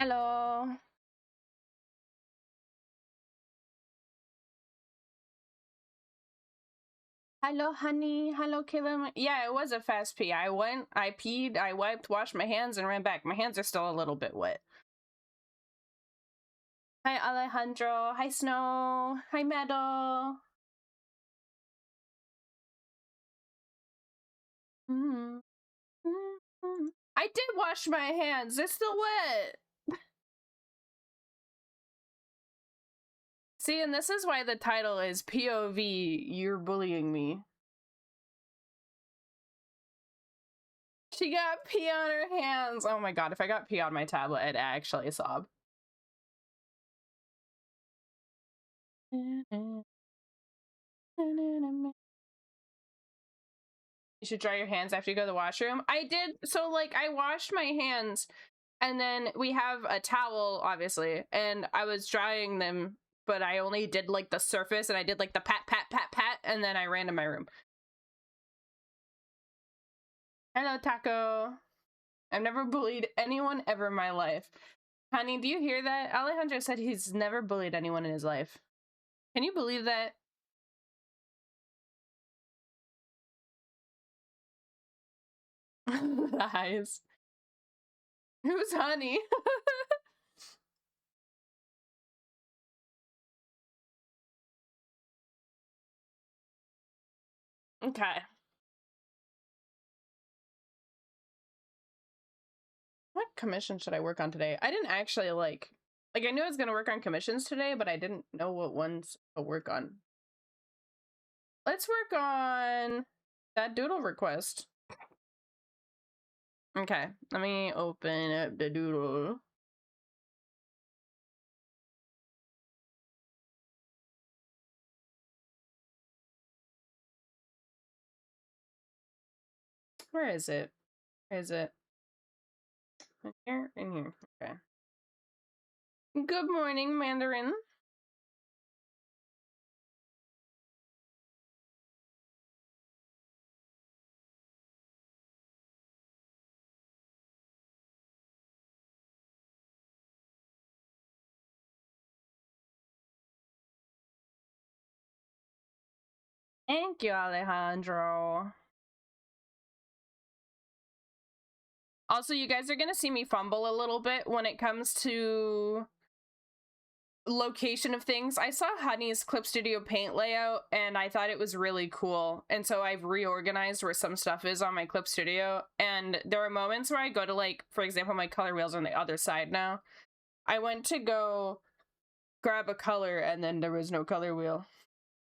Hello. Hello, honey. Hello, Kayla. Yeah, it was a fast pee. I went, I peed, I wiped, washed my hands, and ran back. My hands are still a little bit wet. Hi, Alejandro. Hi, Snow. Hi, Meadow. Mm -hmm. I did wash my hands. They're still wet. See, and this is why the title is POV, You're Bullying Me. She got pee on her hands. Oh my god, if I got pee on my tablet, I'd actually sob. You should dry your hands after you go to the washroom. I did, so like I washed my hands and then we have a towel, obviously, and I was drying them, but I only did like the surface and I did like the pat, pat, pat, pat, and then I ran to my room. Hello, Taco. I've never bullied anyone ever in my life. Honey, do you hear that? Alejandro said he's never bullied anyone in his life. Can you believe that? The eyes. Who's Honey? Okay. What commission should I work on today? I didn't actually like I knew I was gonna work on commissions today, but I didn't know what ones to work on. Let's work on that doodle request. Okay, let me open up the doodle. Where is it? Where is it? In here? In here. Okay. Good morning, Mandarin. Thank you, Alejandro. Also, you guys are gonna see me fumble a little bit when it comes to location of things. I saw Honey's Clip Studio Paint layout and I thought it was really cool. And so I've reorganized where some stuff is on my Clip Studio. And there are moments where I go to, like, for example, my color wheel's on the other side now. I went to go grab a color and then there was no color wheel.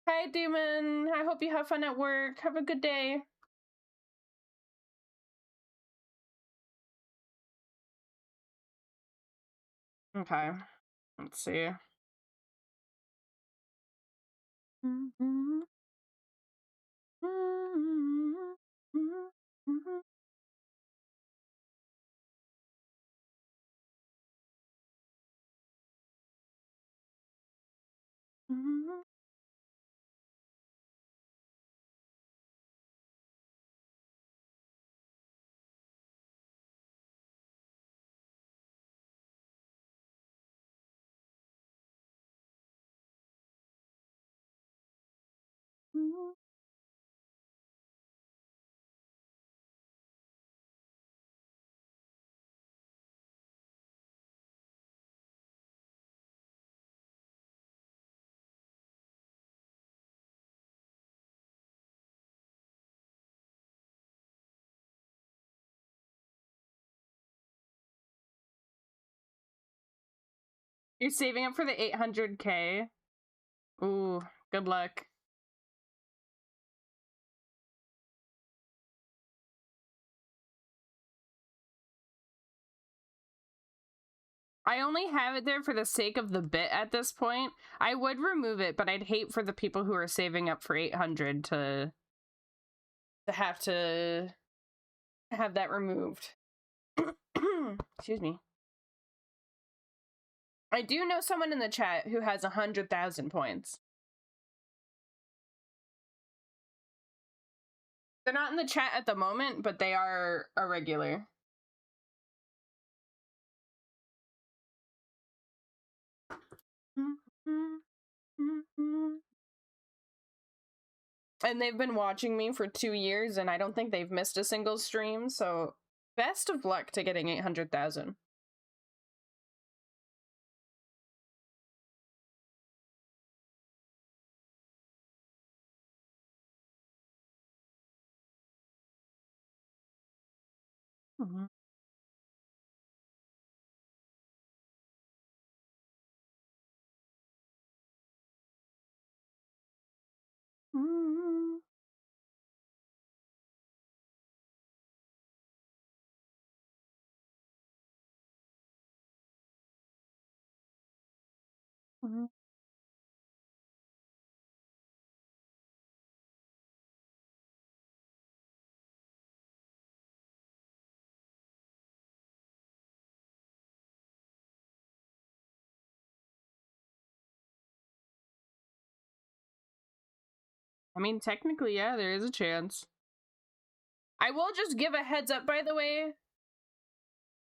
Hi, Demon. I hope you have fun at work. Have a good day. Okay. Let's see. You're saving up for the 800K? Ooh, good luck. I only have it there for the sake of the bit at this point. I would remove it, but I'd hate for the people who are saving up for 800 to have that removed. Excuse me. I do know someone in the chat who has 100,000 points. They're not in the chat at the moment, but they are a regular. And they've been watching me for 2 years, and I don't think they've missed a single stream, so best of luck to getting 800,000. Mhm. Mhm. Mhm. I mean, technically, yeah, there is a chance. I will just give a heads up, by the way.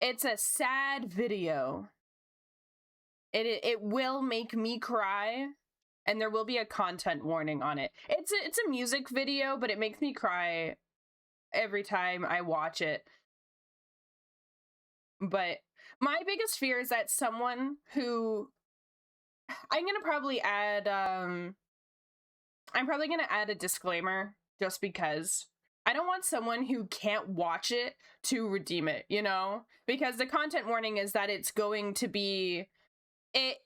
It's a sad video. It will make me cry, and there will be a content warning on it. It's a music video, but it makes me cry every time I watch it. But my biggest fear is that someone who I'm probably add I'm probably gonna add a disclaimer just because I don't want someone who can't watch it to redeem it, you know? Because the content warning is that it's going to be, it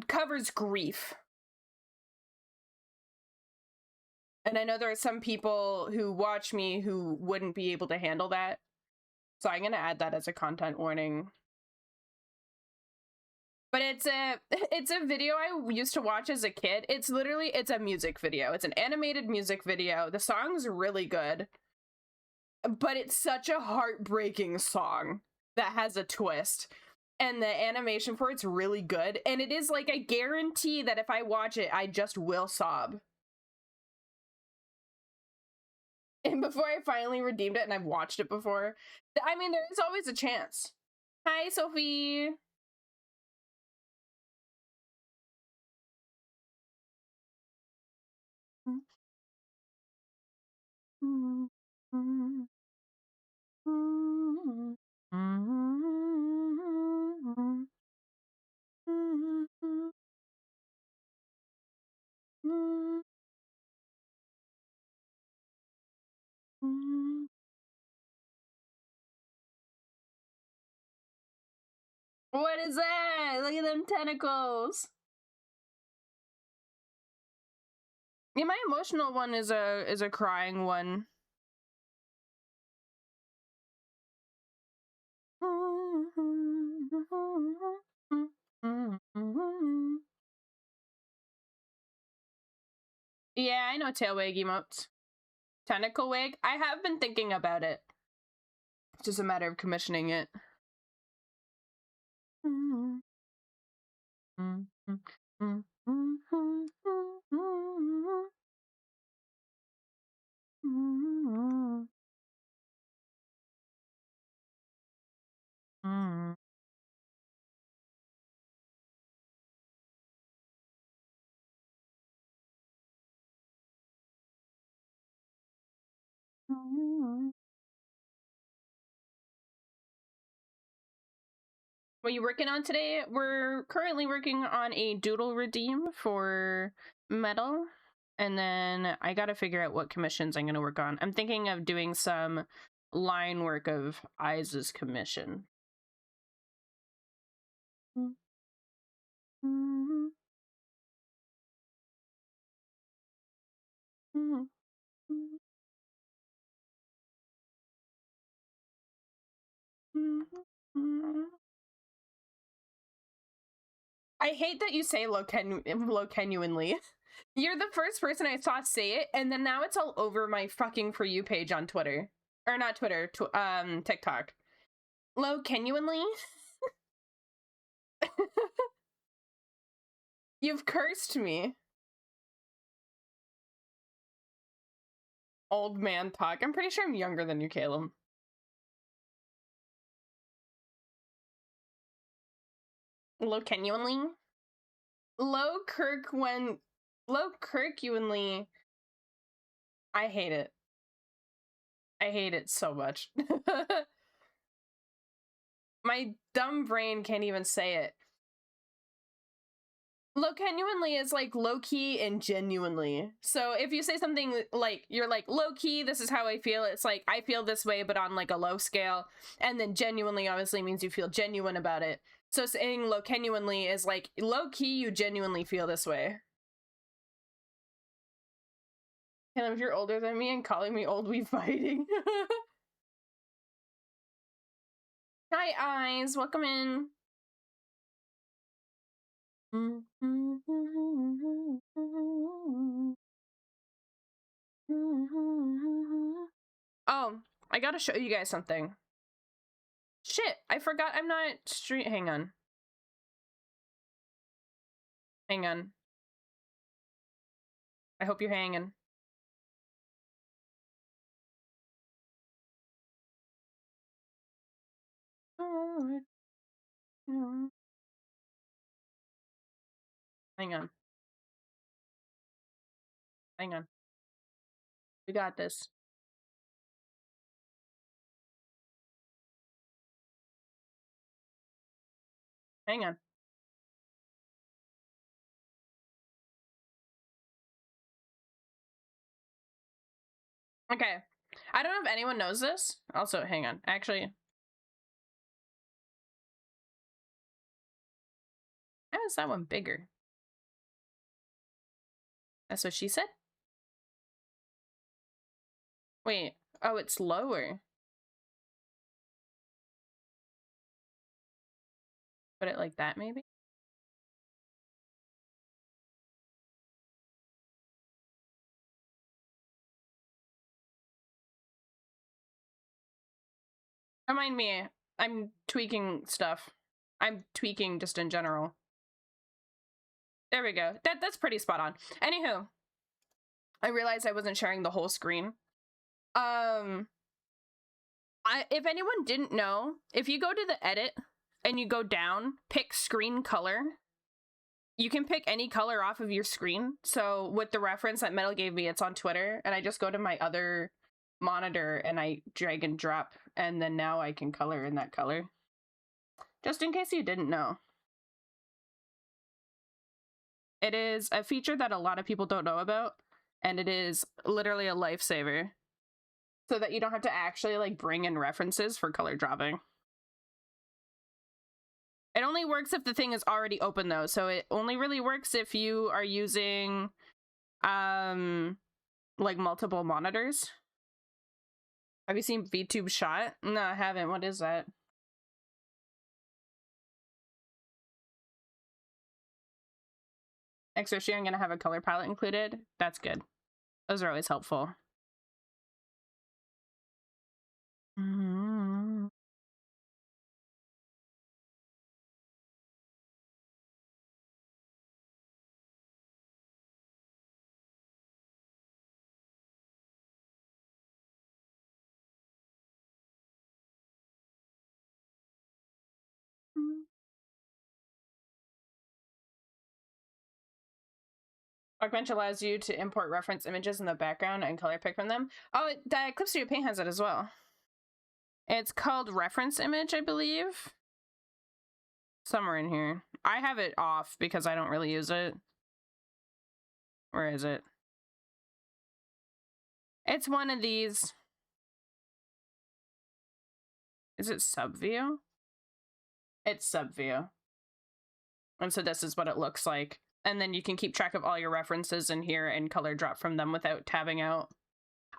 covers grief. And I know there are some people who watch me who wouldn't be able to handle that. So I'm gonna add that as a content warning. But it's a video I used to watch as a kid. It's a music video. It's an animated music video. The song's really good. But it's such a heartbreaking song that has a twist. And the animation for it's really good. And it is like, I guarantee that if I watch it, I just will sob. And before I finally redeemed it, and I've watched it before, I mean, there is always a chance. Hi, Sophie. What is that? Look at them tentacles. Yeah, my emotional one is a crying one. Yeah, I know tail wag emotes. Tentacle wig? I have been thinking about it. It's just a matter of commissioning it. What are you working on today? We're currently working on a doodle redeem for metal. And then I gotta figure out what commissions I'm gonna work on. I'm thinking of doing some line work of Eyes' commission. I hate that you say genuinely. You're the first person I saw say it, and then now it's all over my fucking For You page on Twitter. Or not Twitter, TikTok. Genuinely? You've cursed me. Old man talk. I'm pretty sure I'm younger than you, Caleb. Genuinely? Low Kirkwanly. I hate it. I hate it so much. My dumb brain can't even say it. Low genuinely is like low-key and genuinely. So if you say something like, you're like, low-key, this is how I feel, it's like, I feel this way, but on like a low scale. And then genuinely obviously means you feel genuine about it. So saying low genuinely is like, low-key, you genuinely feel this way. And if you're older than me and calling me old, we fighting. Hi, Eyes. Welcome in. Oh, I gotta show you guys something. Shit, I forgot I'm not hang on. Hang on. I hope you're hanging. Hang on. Hang on. We got this. Hang on. Okay. I don't know if anyone knows this. Also, hang on. Actually, how is that one bigger? That's what she said? Wait. Oh, it's lower. Put it like that, maybe? Don't mind me. I'm tweaking stuff. I'm tweaking just in general. There we go. That's pretty spot on. Anywho, I realized I wasn't sharing the whole screen. If anyone didn't know, if you go to the edit and you go down, pick screen color, you can pick any color off of your screen. So with the reference that Metal gave me, it's on Twitter, and I just go to my other monitor and I drag and drop, and then now I can color in that color. Just in case you didn't know. It is a feature that a lot of people don't know about, and it is literally a lifesaver. So that you don't have to actually like bring in references for color dropping. It only works if the thing is already open though. So it only really works if you are using like multiple monitors. Have you seen VTube Shot? No, I haven't. What is that? Extra share, I'm gonna have a color palette included. That's good. Those are always helpful. Workbench allows you to import reference images in the background and color pick from them. Oh, the Clip Studio Paint has it as well. It's called reference image, I believe. Somewhere in here. I have it off because I don't really use it. Where is it? It's one of these. Is it sub view? It's sub view. And so this is what it looks like. And then you can keep track of all your references in here and color drop from them without tabbing out.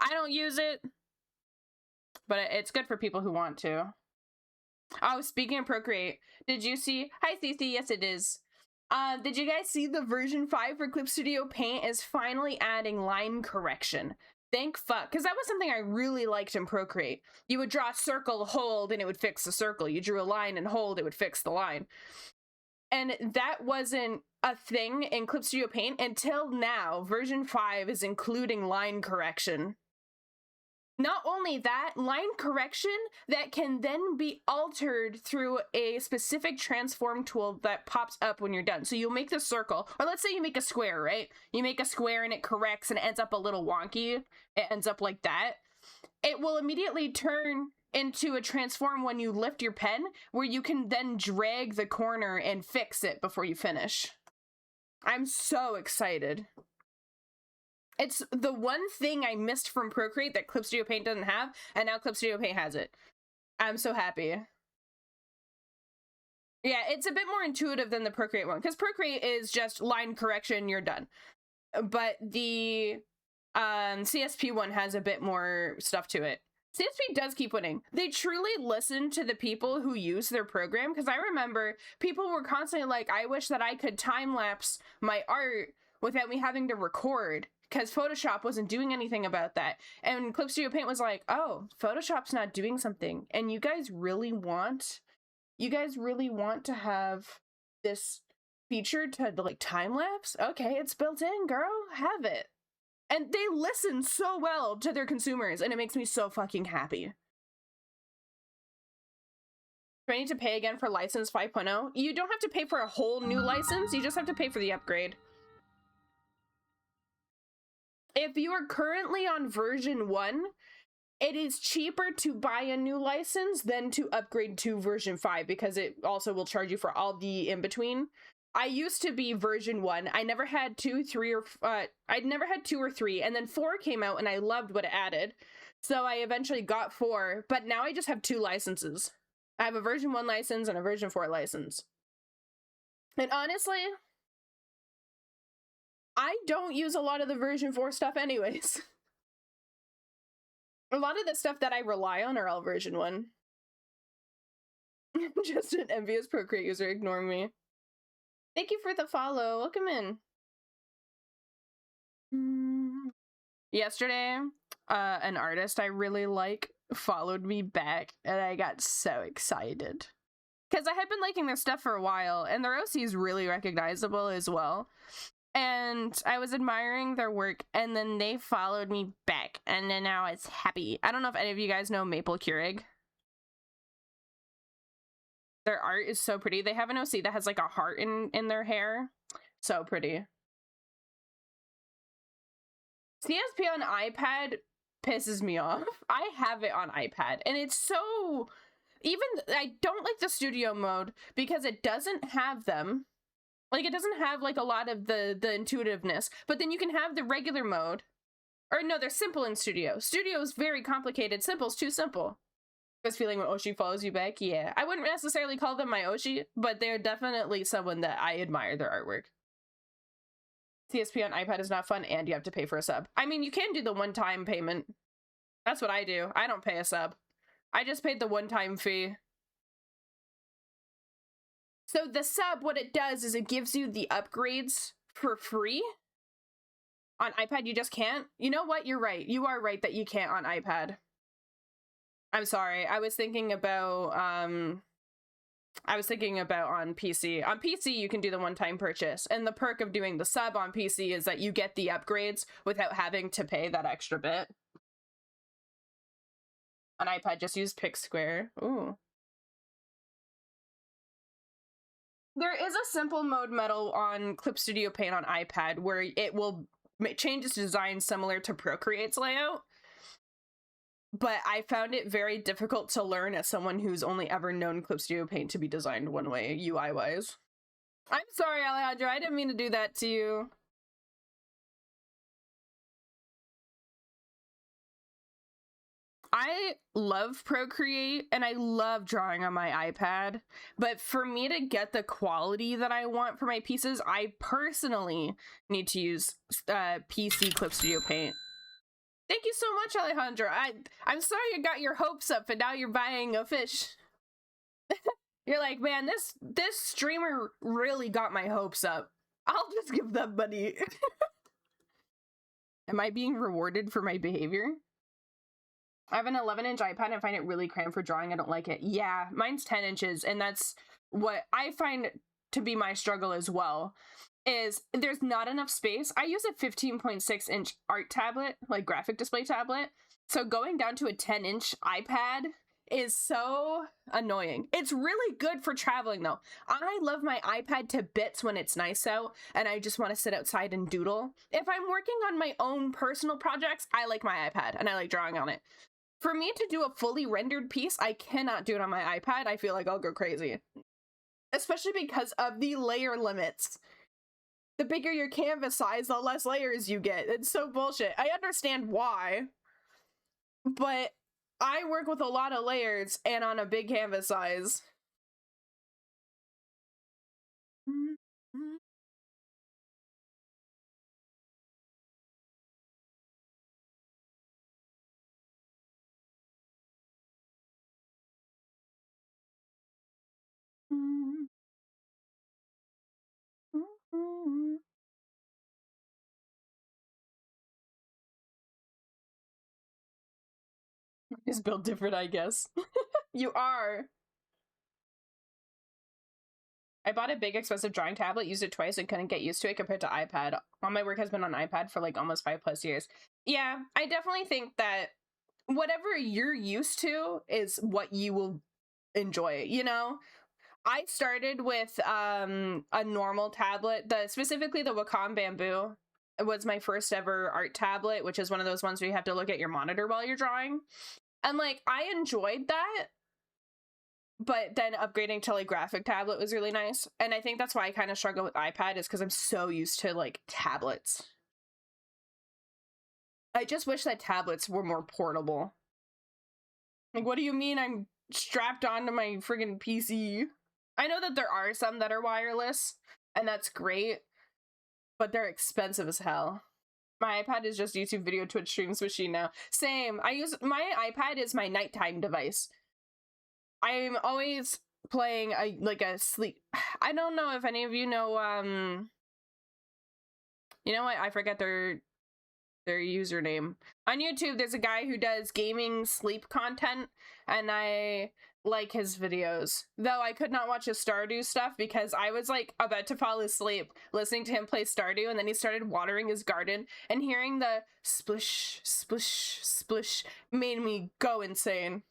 I don't use it, but it's good for people who want to. Oh, speaking of Procreate, did you see? Hi, Cece. Yes, it is. Did you guys see the version 5 for Clip Studio Paint is finally adding line correction? Thank fuck, because that was something I really liked in Procreate. You would draw a circle, hold, and it would fix the circle. You drew a line and hold, it would fix the line. And that wasn't a thing in Clip Studio Paint until now. Version 5 is including line correction. Not only that, line correction that can then be altered through a specific transform tool that pops up when you're done. So you'll make the circle, or let's say you make a square, right? You make a square and it corrects and it ends up a little wonky. It ends up like that. It will immediately turn into a transform when you lift your pen, where you can then drag the corner and fix it before you finish. I'm so excited. It's the one thing I missed from Procreate that Clip Studio Paint doesn't have, and now Clip Studio Paint has it. I'm so happy. Yeah, it's a bit more intuitive than the Procreate one, because Procreate is just line correction, you're done. But the CSP one has a bit more stuff to it. CSP does keep winning. They truly listen to the people who use their program, because I remember people were constantly like, I wish that I could time-lapse my art without me having to record, because Photoshop wasn't doing anything about that. And Clip Studio Paint was like, oh, Photoshop's not doing something, and you guys really want to have this feature to like time-lapse? Okay, it's built in, girl, have it. And they listen so well to their consumers, and it makes me so fucking happy. Do I need to pay again for license 5.0? You don't have to pay for a whole new license, you just have to pay for the upgrade. If you are currently on version 1, it is cheaper to buy a new license than to upgrade to version 5, because it also will charge you for all the in-between. I used to be version 1. I never had 2, 3, or I'd never had 2 or 3, and then 4 came out and I loved what it added. So I eventually got 4, but now I just have 2 licenses. I have a version 1 license and a version 4 license. And honestly, I don't use a lot of the version 4 stuff anyways. A lot of the stuff that I rely on are all version 1. Just an envious Procreate user, ignore me. Thank you for the follow. Welcome in. Yesterday, an artist I really like followed me back, and I got so excited. Because I had been liking their stuff for a while, and their OC is really recognizable as well. And I was admiring their work, and then they followed me back, and then now it's happy. I don't know if any of you guys know Maple Keurig. Their art is so pretty. They have an OC that has like a heart in their hair. So pretty. CSP on iPad pisses me off. I have it on iPad, and it's so... Even, I don't like the studio mode because it doesn't have them. Like, it doesn't have like a lot of the intuitiveness, but then you can have the regular mode. Or no, they're simple in studio. Studio is very complicated. Simple's too simple. This feeling when Oshi follows you back? Yeah. I wouldn't necessarily call them my Oshi, but they're definitely someone that I admire their artwork. CSP on iPad is not fun, and you have to pay for a sub. I mean, you can do the one-time payment. That's what I do. I don't pay a sub. I just paid the one-time fee. So the sub, what it does is it gives you the upgrades for free. On iPad, you just can't. You know what? You're right. You are right that you can't on iPad. I'm sorry. I was thinking about on PC. On PC, you can do the one-time purchase. And the perk of doing the sub on PC is that you get the upgrades without having to pay that extra bit. On iPad, just use Pick Square. Ooh. There is a simple mode metal on Clip Studio Paint on iPad where it will change its design similar to Procreate's layout. But I found it very difficult to learn as someone who's only ever known Clip Studio Paint to be designed one way, UI-wise. I'm sorry, Alejandro, I didn't mean to do that to you. I love Procreate, and I love drawing on my iPad, but for me to get the quality that I want for my pieces, I personally need to use PC Clip Studio Paint. Thank you so much, Alejandro. I'm sorry you got your hopes up and now you're buying a fish. You're like, man, this streamer really got my hopes up. I'll just give them money. Am I being rewarded for my behavior? I have an 11-inch iPad and I find it really cramped for drawing. I don't like it. Yeah, mine's 10 inches, and that's what I find to be my struggle as well. Is there's not enough space. I use a 15.6-inch art tablet, like graphic display tablet, So going down to a 10-inch iPad is so annoying. It's really good for traveling though. I love my iPad to bits when it's nice out and I just want to sit outside and doodle. If I'm working on my own personal projects, I like my iPad and I like drawing on it. For me to do a fully rendered piece, I cannot do it on my iPad. I feel like I'll go crazy. Especially because of the layer limits. The bigger your canvas size, the less layers you get. It's so bullshit. I understand why, but I work with a lot of layers and on a big canvas size. It's built different, I guess. You are. I bought a big expensive drawing tablet, used it twice, and couldn't get used to it compared to iPad. All my work has been on iPad for like almost 5+ years. Yeah, I definitely think that whatever you're used to is what you will enjoy, you know? I started with a normal tablet, specifically the Wacom Bamboo. It was my first ever art tablet, which is one of those ones where you have to look at your monitor while you're drawing. And like, I enjoyed that, but then upgrading to like graphic tablet was really nice. And I think that's why I kind of struggle with iPad, is because I'm so used to like tablets. I just wish that tablets were more portable. Like, what do you mean I'm strapped onto my friggin' PC? I know that there are some that are wireless, and that's great, but they're expensive as hell. My iPad is just YouTube video Twitch streams machine now. Same. My iPad is my nighttime device. I'm always playing a sleep. I don't know if any of you know, you know what? I forget their username. On YouTube, there's a guy who does gaming sleep content, and I like his videos. Though I could not watch his Stardew stuff because I was like about to fall asleep listening to him play Stardew, and then he started watering his garden, and hearing the splish, splish, splish made me go insane.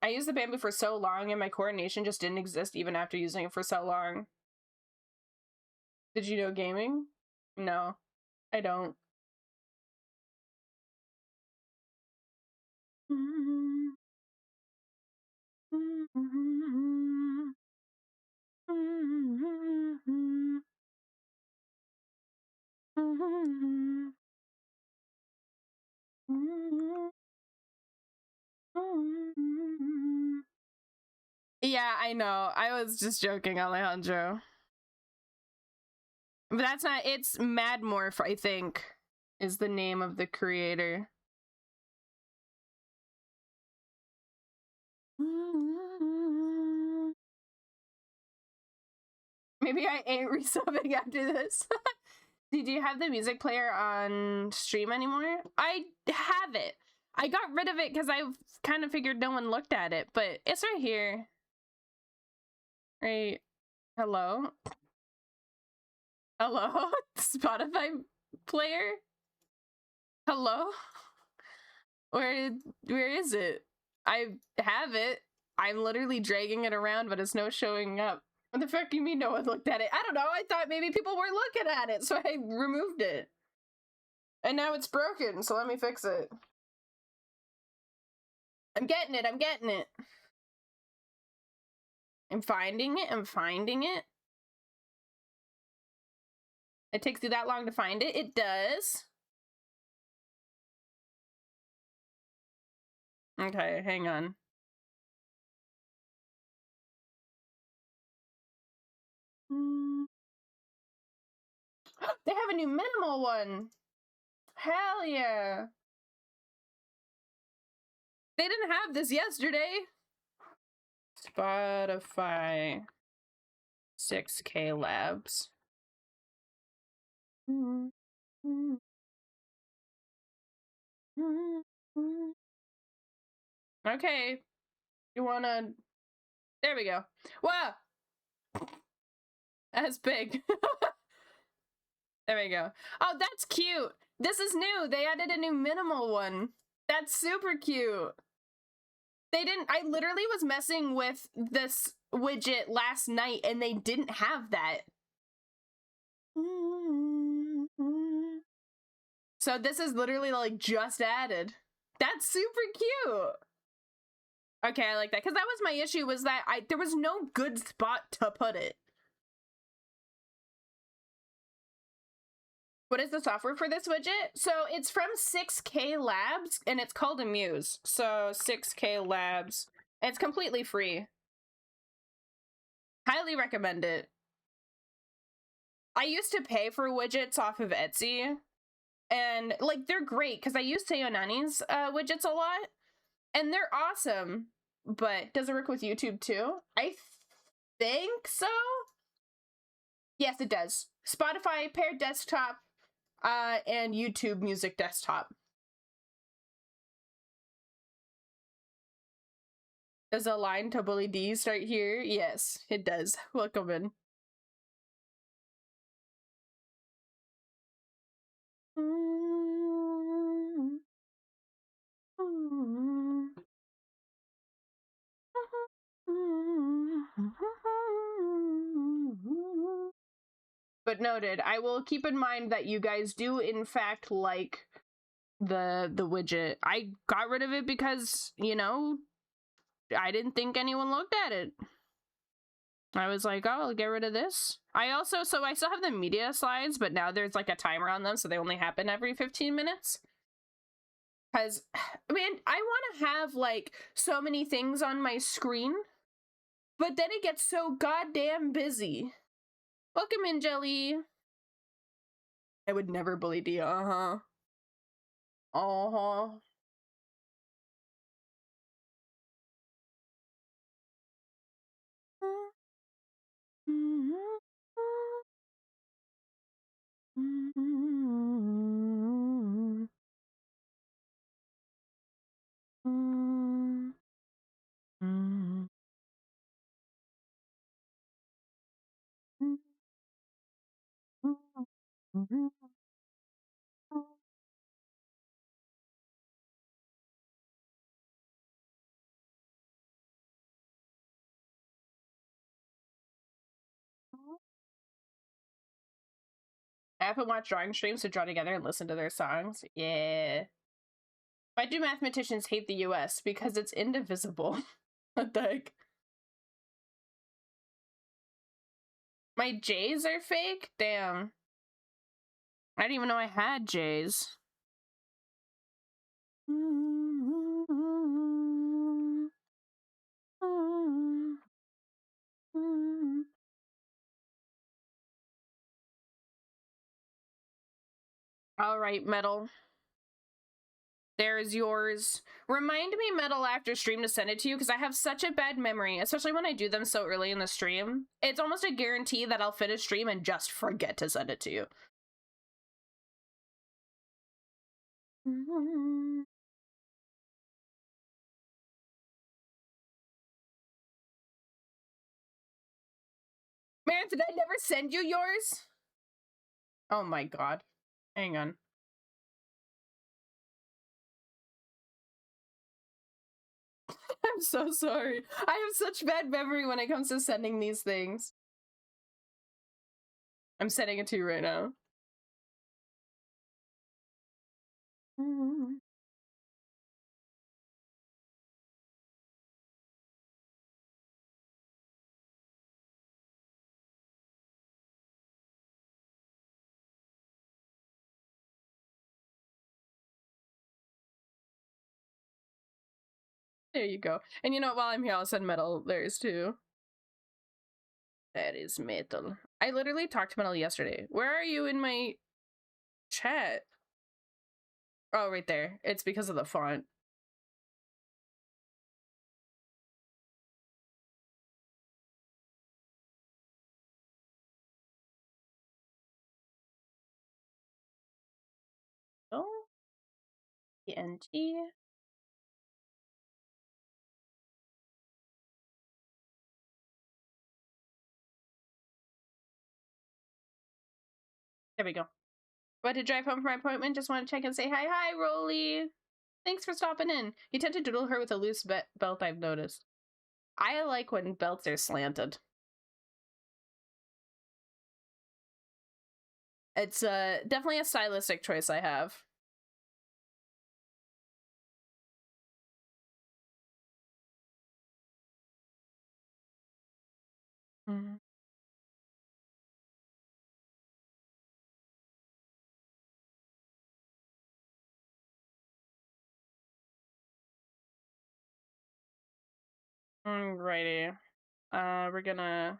I used the bamboo for so long and my coordination just didn't exist even after using it for so long. Did you know gaming? No, I don't. Yeah, I know. I was just joking, Alejandro. But that's not, it's Mad Morph, I think, is the name of the creator. Maybe I ain't resubbing after this. Did you have the music player on stream anymore? I have it. I got rid of it because I kind of figured no one looked at it, but it's right here. Right. Hello? Hello? Spotify player? Hello? Where is it? I have it. I'm literally dragging it around, but it's no showing up. What the fuck do you mean no one looked at it? I don't know. I thought maybe people were looking at it, so I removed it. And now it's broken, so let me fix it. I'm getting it. I'm getting it. I'm finding it. I'm finding it. It takes you that long to find it? It does. Okay, hang on. They have a new minimal one. Hell yeah. They didn't have this yesterday. Spotify 6K Labs. Okay. You wanna... There we go. Wow! That's big. There we go. Oh, that's cute. This is new. They added a new minimal one. That's super cute. They didn't, I literally was messing with this widget last night and they didn't have that. So this is literally like just added. That's super cute. Okay, I like that. Because that was my issue, was that there was no good spot to put it. What is the software for this widget? So it's from 6K Labs, and it's called Amuse. So 6K Labs. It's completely free. Highly recommend it. I used to pay for widgets off of Etsy, and like they're great because I use Sayonani's widgets a lot, and they're awesome. But does it work with YouTube too? I think so. Yes, it does. Spotify, Paired Desktop, and YouTube Music Desktop. Does a line to Bully D start here? Yes, it does. Welcome in. But noted, I will keep in mind that you guys do in fact like the widget. I got rid of it because, you know, I didn't think anyone looked at it. I was like, oh, I'll get rid of this. I still have the media slides, but now there's like a timer on them, so they only happen every 15 minutes. Because, I mean, I want to have like so many things on my screen, but then it gets so goddamn busy. Welcome in, Jelly. I would never bully D. Uh-huh. Uh-huh. I haven't watched drawing streams to draw together and listen to their songs. Yeah. Why do mathematicians hate the US? Because it's indivisible. What the heck? My J's are fake? Damn. I didn't even know I had J's. All right, Metal. There's yours. Remind me, Metal, after stream to send it to you, because I have such a bad memory, especially when I do them so early in the stream. It's almost a guarantee that I'll finish stream and just forget to send it to you. Man, did I never send you yours? Oh my god. Hang on. I'm so sorry. I have such bad memory when it comes to sending these things. I'm sending it to you right now. There you go. And you know what, while I'm here, I'll send Metal theirs too. That is Metal. I literally talked to Metal yesterday. Where are you in my chat? Oh, right there. It's because of the font. Oh. ENT. There we go. About to drive home from my appointment. Just want to check and say hi. Hi, Rolly. Thanks for stopping in. You tend to doodle her with a loose belt, I've noticed. I like when belts are slanted. It's definitely a stylistic choice I have. Mm. Alrighty. We're gonna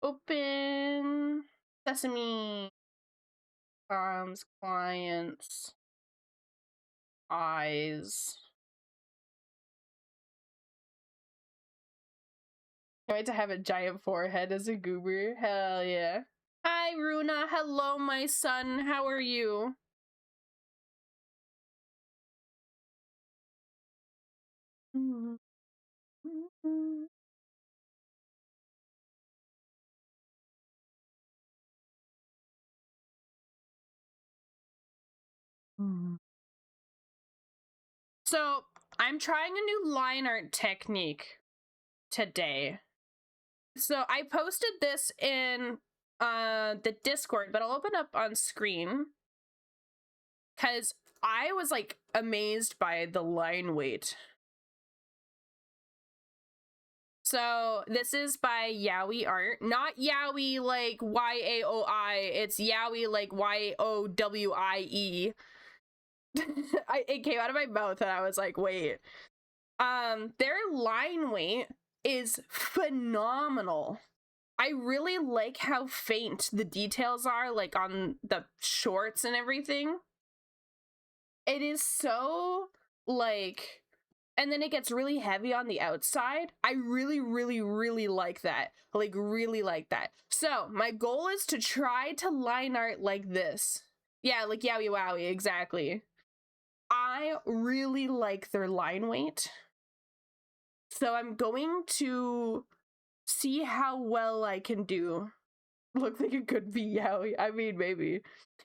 open Sesame. Clients. Eyes. Can't wait to have a giant forehead as a goober. Hell yeah. Hi, Runa. Hello, my son. How are you? So, I'm trying a new line art technique today. So, I posted this in the Discord, but I'll open up on screen because I was like amazed by the line weight. So this is by Yowie Art, not Yowie like Y-A-O-I, it's Yowie like Y-O-W-I-E. It came out of my mouth and I was like, wait. Their line weight is phenomenal. I really like how faint the details are, like on the shorts and everything. It is so like, and then it gets really heavy on the outside. I really, really, really like that. Like, really like that. So, my goal is to try to line art like this. Yeah, like Yowie Wowie, exactly. I really like their line weight. So, I'm going to see how well I can do. Look like it could be Yowie. I mean, maybe.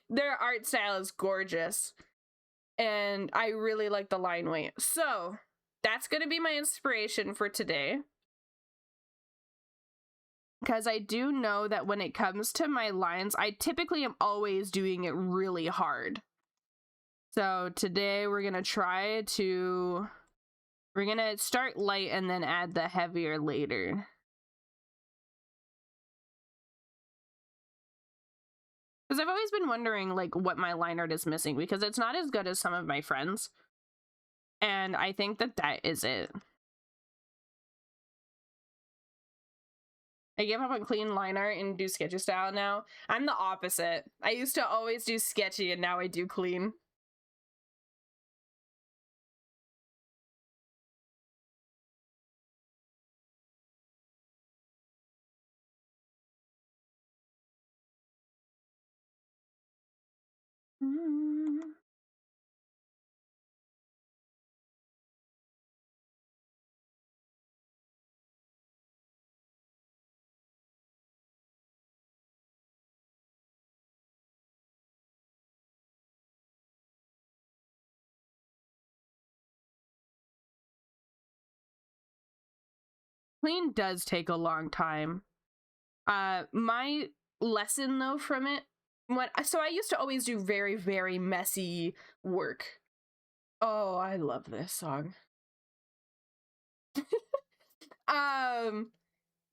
Their art style is gorgeous. And I really like the line weight. So, that's going to be my inspiration for today. Because I do know that when it comes to my lines, I typically am always doing it really hard. So today we're going to try to... We're going to start light and then add the heavier later. Because I've always been wondering like what my line art is missing, because it's not as good as some of my friends. And I think that that is it. I give up on clean line art and do sketchy style now. I'm the opposite. I used to always do sketchy and now I do clean. Clean does take a long time. My lesson though from it, so I used to always do very, very messy work. Oh, I love this song.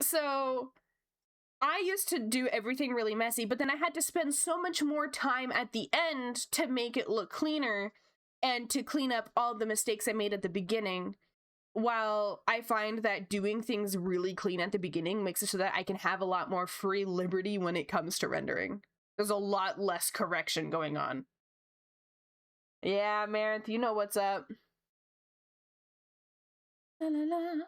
So I used to do everything really messy, but then I had to spend so much more time at the end to make it look cleaner and to clean up all the mistakes I made at the beginning. While I find that doing things really clean at the beginning makes it so that I can have a lot more free liberty when it comes to rendering. There's a lot less correction going on. Yeah, Marinth, you know what's up. La, la, la.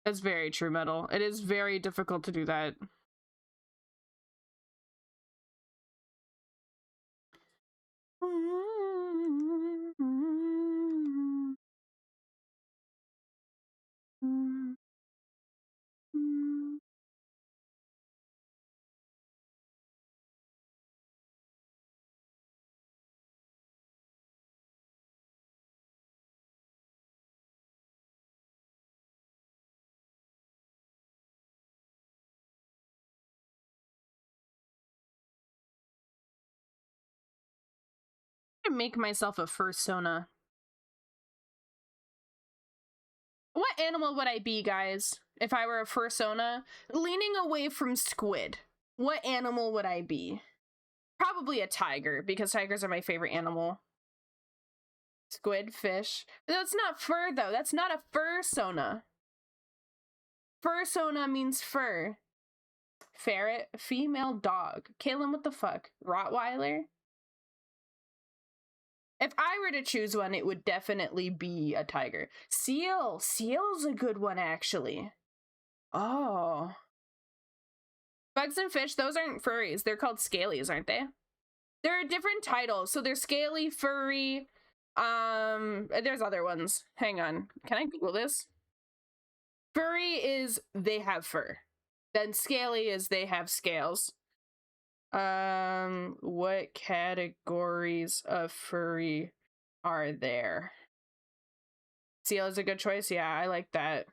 That's very true, Metal. It is very difficult to do that. Make myself a fursona. What animal would I be, guys, if I were a fursona? Leaning away from squid. What animal would I be? Probably a tiger, because tigers are my favorite animal. Squid, fish. That's not fur, though. That's not a fursona. Fursona means fur. Ferret, female dog. Kaylin, what the fuck? Rottweiler? If I were to choose one, it would definitely be a tiger. Seal. Seal's a good one, actually. Oh. Bugs and fish, those aren't furries. They're called scalies, aren't they? They're a different title. So they're scaly, furry. There's other ones. Hang on. Can I Google this? Furry is they have fur. Then scaly is they have scales. What categories of furry are there? Seal is a good choice. Yeah, I like that.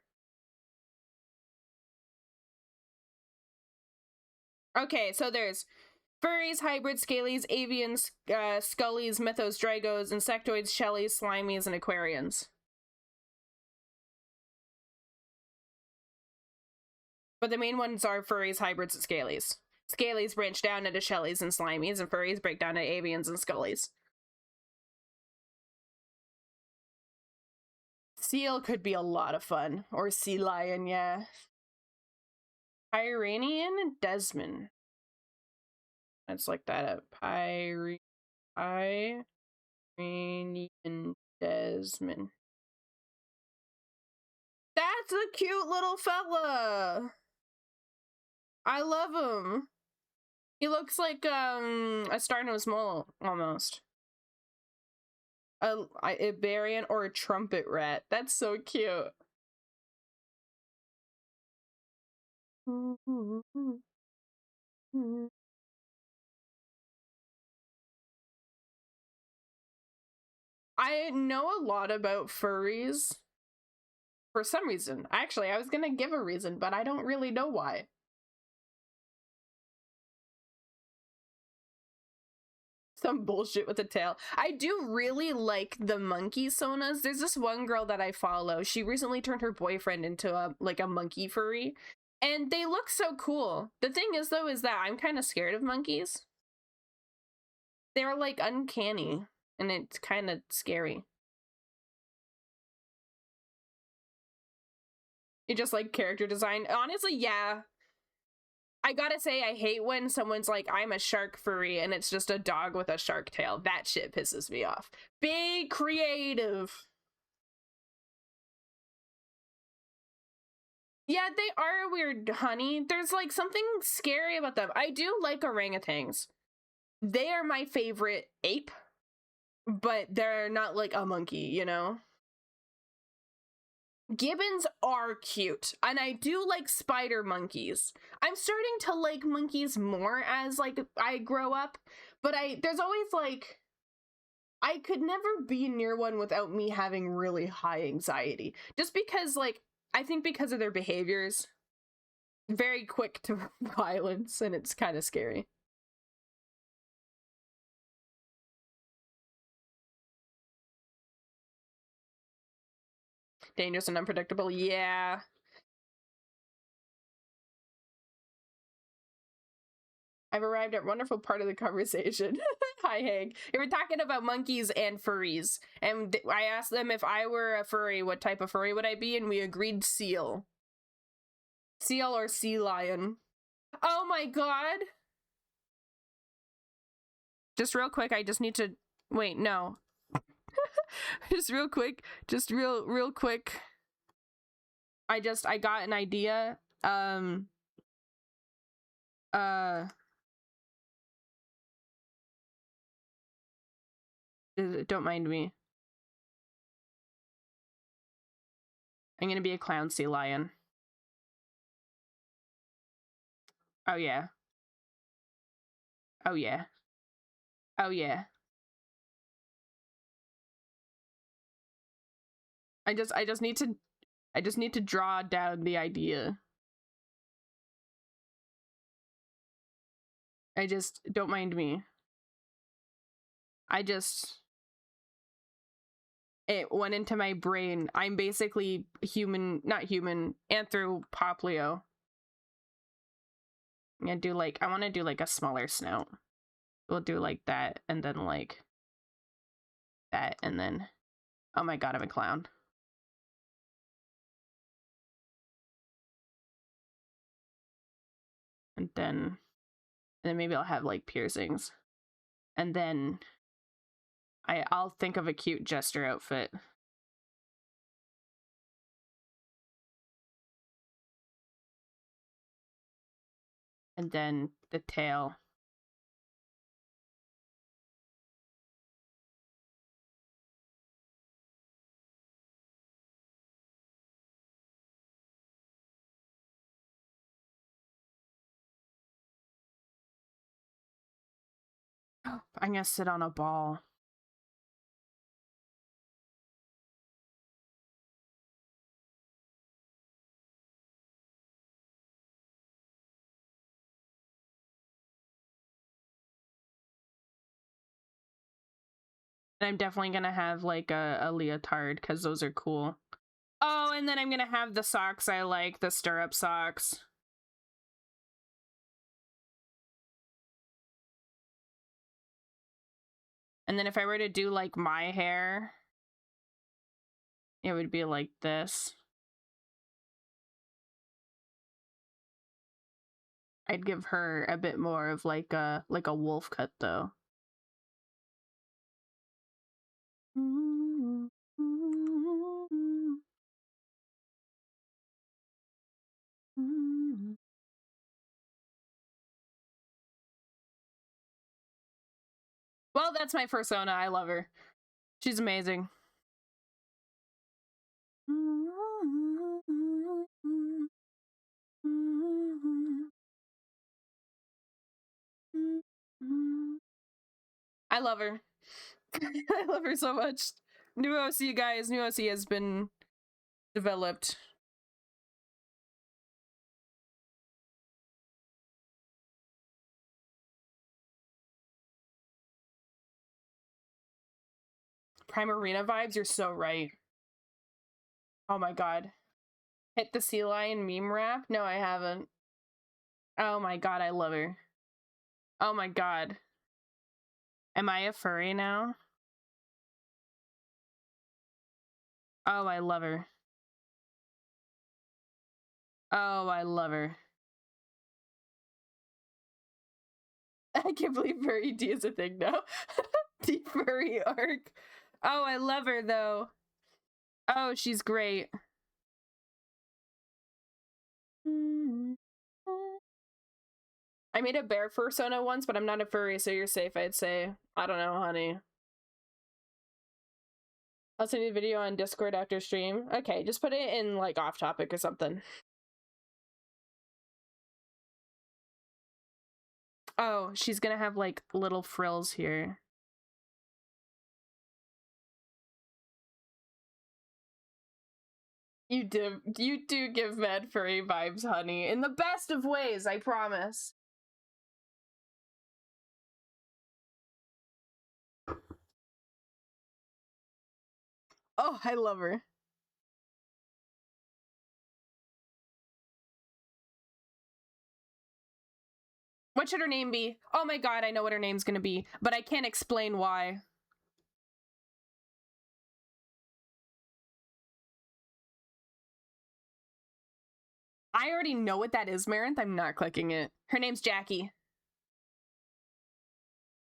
Okay, so there's furries, hybrids, scalies, avians, scullies, mythos, dragos, insectoids, shellies, slimies, and aquarians. But the main ones are furries, hybrids, and scalies. Scalies branch down into shellies and slimies, and furries break down into avians and scullies. Seal could be a lot of fun. Or sea lion, yeah. Iranian Desmond. Let's look that up. Iranian Desmond. That's a cute little fella. I love him. He looks like a star-nosed mole almost. A Iberian or a trumpet rat. That's so cute. I know a lot about furries for some reason. Actually, I was gonna give a reason, but I don't really know why. Some bullshit with a tail. I do really like the monkey sonas. There's this one girl that I follow. She recently turned her boyfriend into a monkey furry. And they look so cool. The thing is, though, is that I'm kind of scared of monkeys. They're like uncanny, and it's kind of scary. You just like character design. Honestly, yeah. I gotta say, I hate when someone's like, I'm a shark furry, and it's just a dog with a shark tail. That shit pisses me off. Be creative. Yeah, they are weird, honey. There's like something scary about them. I do like orangutans. They are my favorite ape, but they're not like a monkey, you know? Gibbons are cute, and I do like spider monkeys. I'm starting to like monkeys more as like I grow up, but there's always like I could never be near one without me having really high anxiety. Just because like I think because of their behaviors, very quick to violence, and it's kind of scary. Dangerous and unpredictable, yeah. I've arrived at a wonderful part of the conversation. Hi, Hank. We were talking about monkeys and furries, and I asked them if I were a furry, what type of furry would I be, and we agreed seal. Seal or sea lion. Oh my god! Just real quick, I just need to... Wait, no. Just real quick. Just real quick. I got an idea. Don't mind me. I'm gonna be a clown sea lion. Oh yeah. Oh yeah. Oh yeah. I just need to draw down the idea. Don't mind me. It went into my brain. I'm basically not human, anthropoplio. I'm gonna do like, I want to do like a smaller snout. We'll do like that, and then like that, and then, oh my god, I'm a clown. And then maybe I'll have like piercings. And then I'll think of a cute jester outfit. And then the tail. I'm gonna sit on a ball. And I'm definitely gonna have like a leotard, because those are cool. Oh, and then I'm gonna have the socks I like, the stirrup socks. And then if I were to do like my hair, it would be like this. I'd give her a bit more of like a wolf cut though. Well, that's my persona. I love her. She's amazing. I love her. I love her so much. New OC, guys. New OC has been developed. Primarina vibes, you're so right. Oh my god. Hit the sea lion meme rap? No, I haven't. Oh my god, I love her. Oh my god. Am I a furry now? Oh, I love her. Oh, I love her. I can't believe furry D is a thing now. D furry arc. Oh, I love her though. Oh, she's great. I made a bear persona once, but I'm not a furry, so you're safe, I'd say. I don't know, honey. I'll send you a video on Discord after stream. Okay, just put it in like off topic or something. Oh, she's gonna have like little frills here. You do give mad furry vibes, honey. In the best of ways, I promise. Oh, I love her. What should her name be? Oh my god, I know what her name's gonna be, but I can't explain why. I already know what that is, Marinth. I'm not clicking it. Her name's Jackie.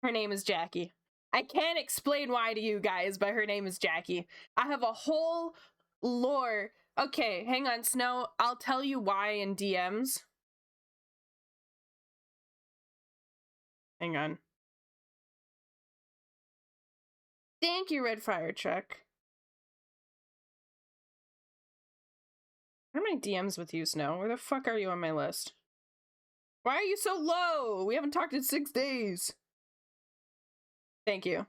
Her name is Jackie. I can't explain why to you guys, but her name is Jackie. I have a whole lore Okay, hang on, Snow. I'll tell you why in DMs. Hang on. Thank you, Red Fire Truck. Where are my DMs with you, Snow? Where the fuck are you on my list? Why are you so low? We haven't talked in 6 days. Thank you.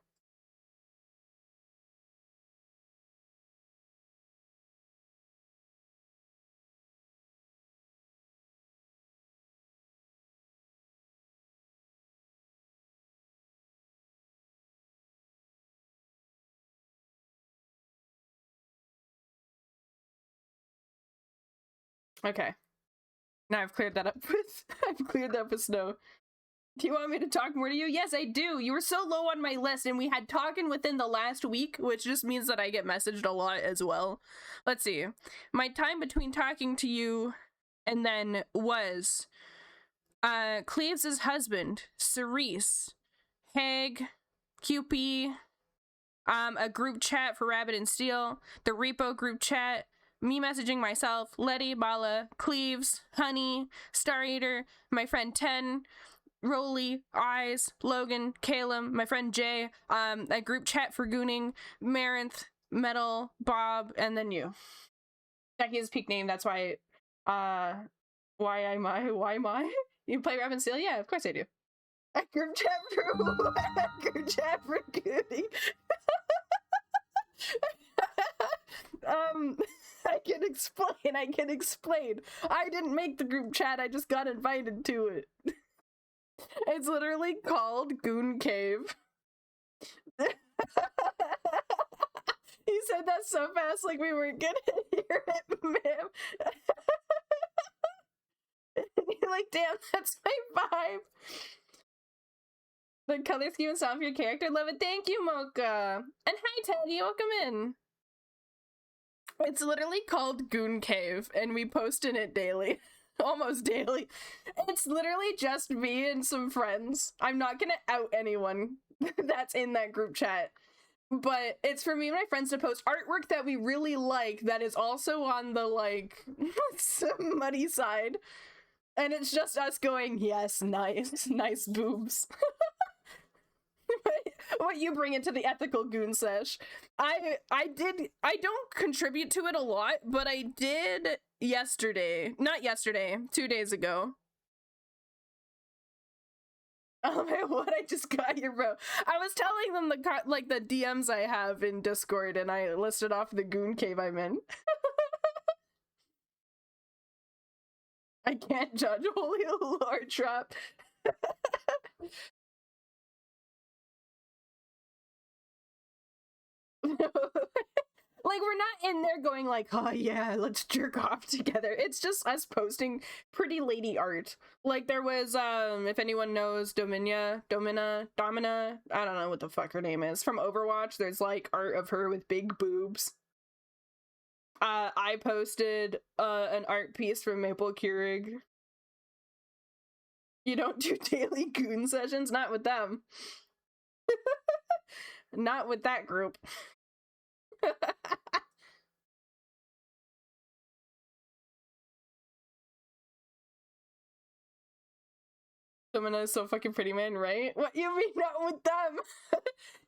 Okay. Now I've cleared that up with I've cleared that up with Snow. Do you want me to talk more to you? Yes, I do. You were so low on my list, and we had talking within the last week, which just means that I get messaged a lot as well. Let's see. My time between talking to you and then was Cleves' husband, Cerise, Hag, QP, a group chat for Rabbit and Steel, the Repo group chat, me messaging myself, Letty, Bala, Cleves, Honey, Star Eater, my friend Ten, Roly, Eyes, Logan, Calum, my friend Jay, a group chat for Gooning, Marinth, Metal, Bob, and then you. Becky's peak name, that's why, why am I? You play Rabbit and Steel? Yeah, of course I do. A group chat for a group chat for Gooning. I can explain. I didn't make the group chat, I just got invited to it. It's literally called Goon Cave. He said that so fast like we weren't gonna hear it, ma'am. You're like, damn, that's my vibe. The color scheme and style of your character, love it. Thank you, Mocha. And hi, Teddy, welcome in. It's literally called Goon Cave, and we post in it daily. Almost daily. It's literally just me and some friends. I'm not gonna out anyone that's in that group chat. But it's for me and my friends to post artwork that we really like that is also on the, like, some muddy side. And it's just us going, yes, nice, nice boobs. What you bring into the ethical goon sesh. I don't contribute to it a lot, but I did yesterday. Not yesterday, 2 days ago. Oh man, what I just got here, bro. I was telling them the DMs I have in Discord, and I listed off the goon cave I'm in. I can't judge Holy Lord Trap. Like, we're not in there going like, oh yeah, let's jerk off together. It's just us posting pretty lady art. Like, there was, if anyone knows Domina, I don't know what the fuck her name is, from Overwatch, there's like art of her with big boobs. I posted an art piece from Maple Keurig. You don't do daily goon sessions? Not with them. Not with that group. Domina is so fucking pretty, man, right? What you mean not with them?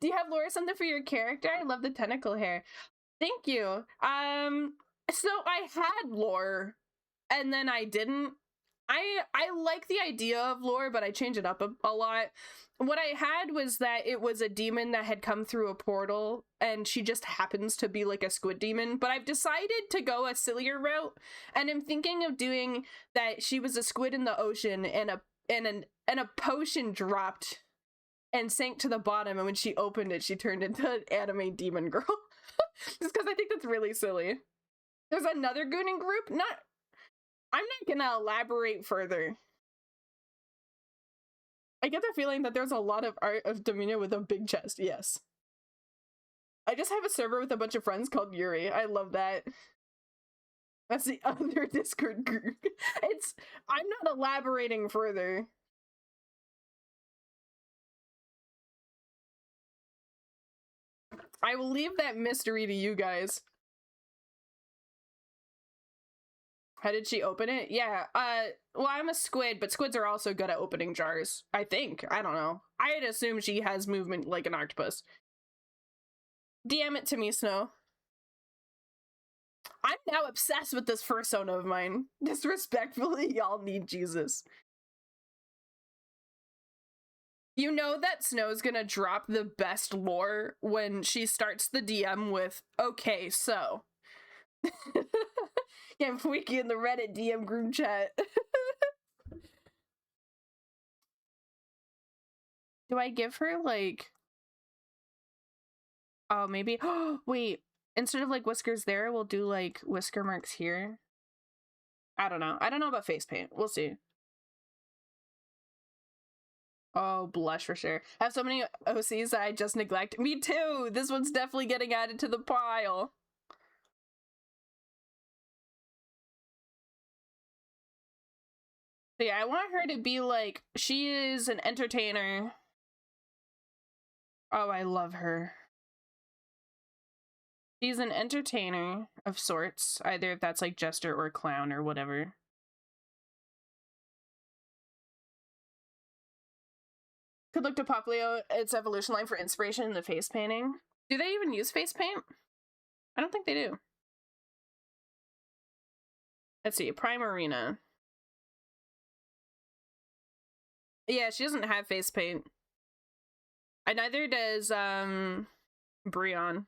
Do you have lore or something for your character? I love the tentacle hair. Thank you. So I had lore, and then I didn't. I like the idea of lore, but I change it up a lot. What I had was that it was a demon that had come through a portal, and she just happens to be like a squid demon. But I've decided to go a sillier route, and I'm thinking of doing that she was a squid in the ocean, and a potion dropped and sank to the bottom, and when she opened it, she turned into an anime demon girl. Just because I think that's really silly. There's another gooning group. I'm not gonna elaborate further. I get the feeling that there's a lot of art of Domina with a big chest. Yes. I just have a server with a bunch of friends called Youre. I love that. That's the other Discord group. I'm not elaborating further. I will leave that mystery to you guys. How did she open it? Yeah, well, I'm a squid, but squids are also good at opening jars. I think. I don't know. I'd assume she has movement like an octopus. DM it to me, Snow. I'm now obsessed with this fursona of mine. Disrespectfully, y'all need Jesus. You know that Snow's gonna drop the best lore when she starts the DM with, okay, so. Yeah, I'm Wiki in the Reddit DM group chat. Do I give her, like... Oh, maybe... Wait, instead of, like, whiskers there, we'll do, like, whisker marks here? I don't know. I don't know about face paint. We'll see. Oh, blush for sure. I have so many OCs that I just neglect. Me too! This one's definitely getting added to the pile. But yeah, I want her to be like, she is an entertainer. Oh, I love her. She's an entertainer of sorts, either if that's like jester or clown or whatever. Could look to Poplio, its evolution line for inspiration in the face painting. Do they even use face paint? I don't think they do. Let's see, Primarina. Yeah, she doesn't have face paint. And neither does Brion.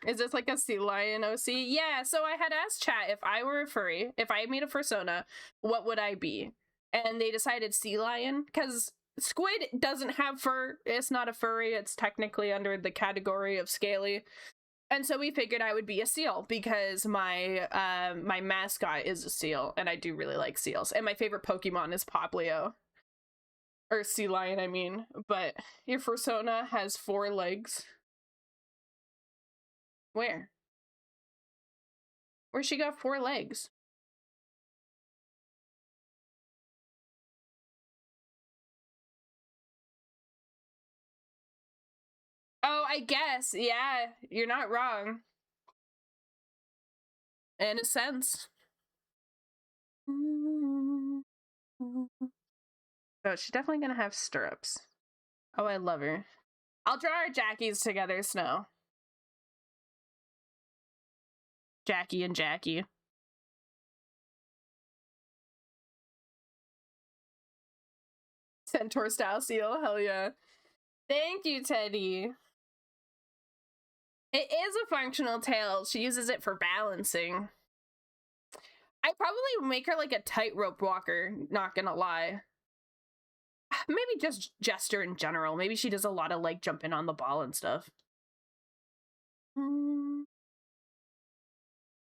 Is this like a sea lion OC? Yeah, so I had asked chat if I were a furry, if I made a fursona, what would I be? And they decided sea lion, because squid doesn't have fur. It's not a furry. It's technically under the category of scaly. And so we figured I would be a seal because my my mascot is a seal, and I do really like seals. And my favorite Pokemon is Poplio. Or sea lion, I mean. But your fursona has 4 legs. Where? Where's she got 4 legs? Oh, I guess. Yeah, you're not wrong. In a sense. Oh, she's definitely gonna have stirrups. Oh, I love her. I'll draw our Jackies together, Snow. Jackie and Jackie. Centaur style seal, hell yeah. Thank you, Teddy. It is a functional tail. She uses it for balancing. I'd probably make her like a tightrope walker, not gonna lie. Maybe just Jester in general. Maybe she does a lot of like jumping on the ball and stuff.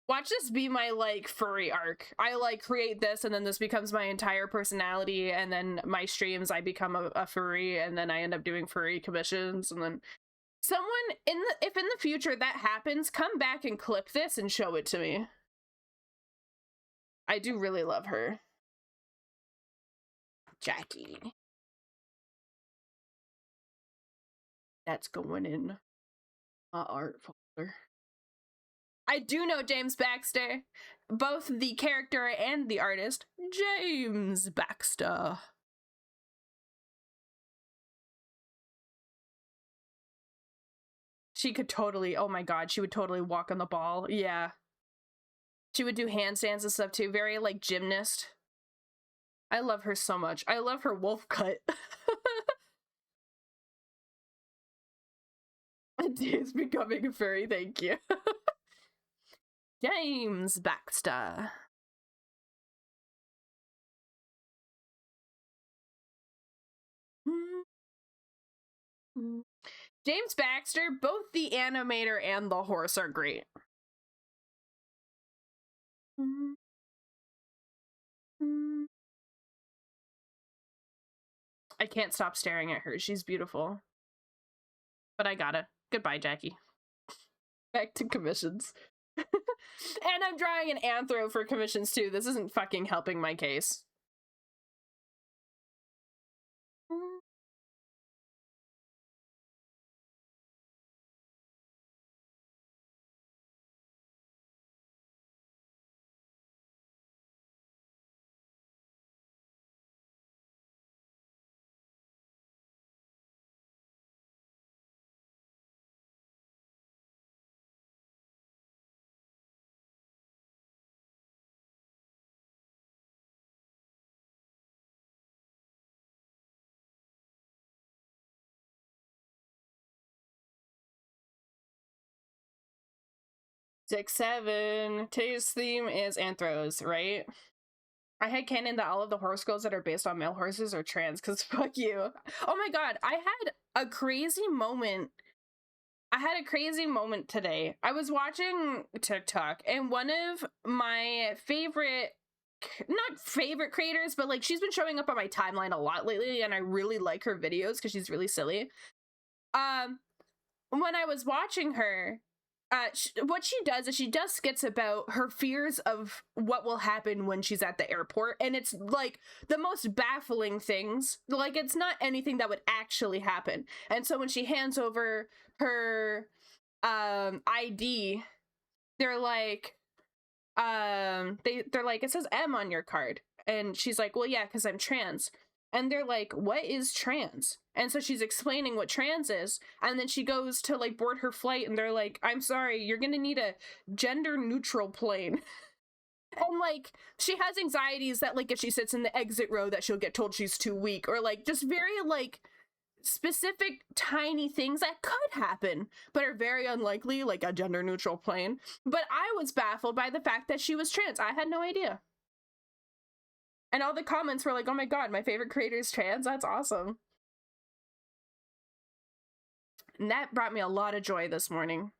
Watch this be my like furry arc. I like create this and then this becomes my entire personality, and then my streams I become a furry, and then I end up doing furry commissions, and then someone if in the future that happens, come back and clip this and show it to me. I do really love her. Jackie. That's going in my art folder. I do know James Baxter, both the character and the artist. James Baxter. She could totally, oh my god, she would totally walk on the ball. Yeah. She would do handstands and stuff too. Very like gymnast. I love her so much. I love her wolf cut. Dave's becoming a furry, thank you. James Baxter. James Baxter, both the animator and the horse are great. I can't stop staring at her. She's beautiful. But I gotta. Goodbye, Jackie. Back to commissions. And I'm drawing an anthro for commissions too. This isn't fucking helping my case. 6-7. Today's theme is anthros, right? I had canon that all of the horse girls that are based on male horses are trans, because fuck you. Oh my god, I had a crazy moment. I had a crazy moment today. I was watching TikTok, and one of my favorite, not favorite creators, but like she's been showing up on my timeline a lot lately, and I really like her videos because she's really silly. When I was watching her, what she does is she does skits about her fears of what will happen when she's at the airport, and it's like the most baffling things. Like, it's not anything that would actually happen. And so when she hands over her ID, they're like, they're like, it says M on your card, and she's like, well, yeah, because I'm trans. And they're like, what is trans? And so she's explaining what trans is, and then she goes to like board her flight, and they're like, I'm sorry, you're gonna need a gender neutral plane. And like, she has anxieties that like if she sits in the exit row that she'll get told she's too weak, or like just very like specific tiny things that could happen but are very unlikely, like a gender neutral plane. But I was baffled by the fact that she was trans. I had no idea. And all the comments were like, oh my god, my favorite creator is trans. That's awesome. And that brought me a lot of joy this morning.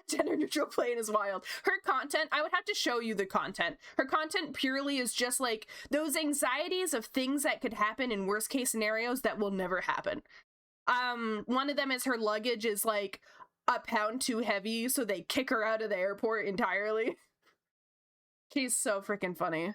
Gender neutral plane is wild. Her content, I would have to show you the content. Her content purely is just like those anxieties of things that could happen in worst case scenarios that will never happen. One of them is her luggage is like a pound too heavy, so they kick her out of the airport entirely. She's so freaking funny.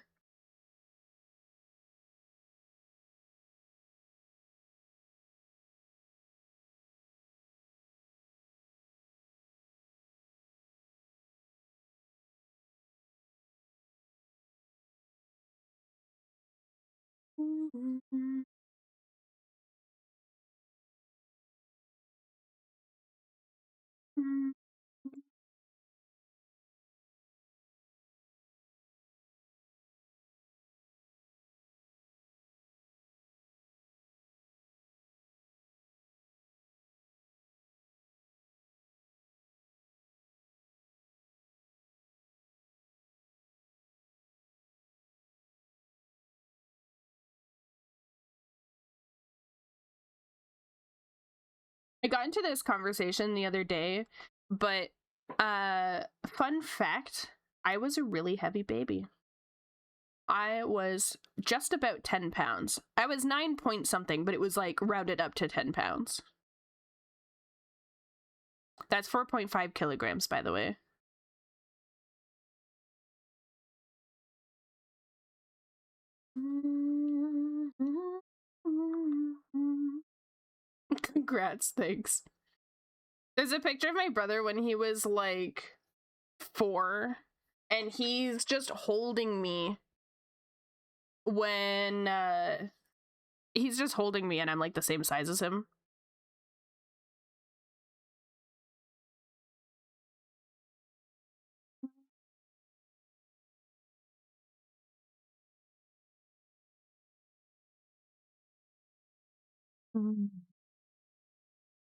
I got into this conversation the other day, but fun fact, I was a really heavy baby. I was just about 10 pounds. I was 9 point something, but it was like rounded up to 10 pounds. That's 4.5 kilograms, by the way. Congrats, thanks. There's a picture of my brother when he was like 4, and he's just holding me when he's just holding me and I'm like the same size as him.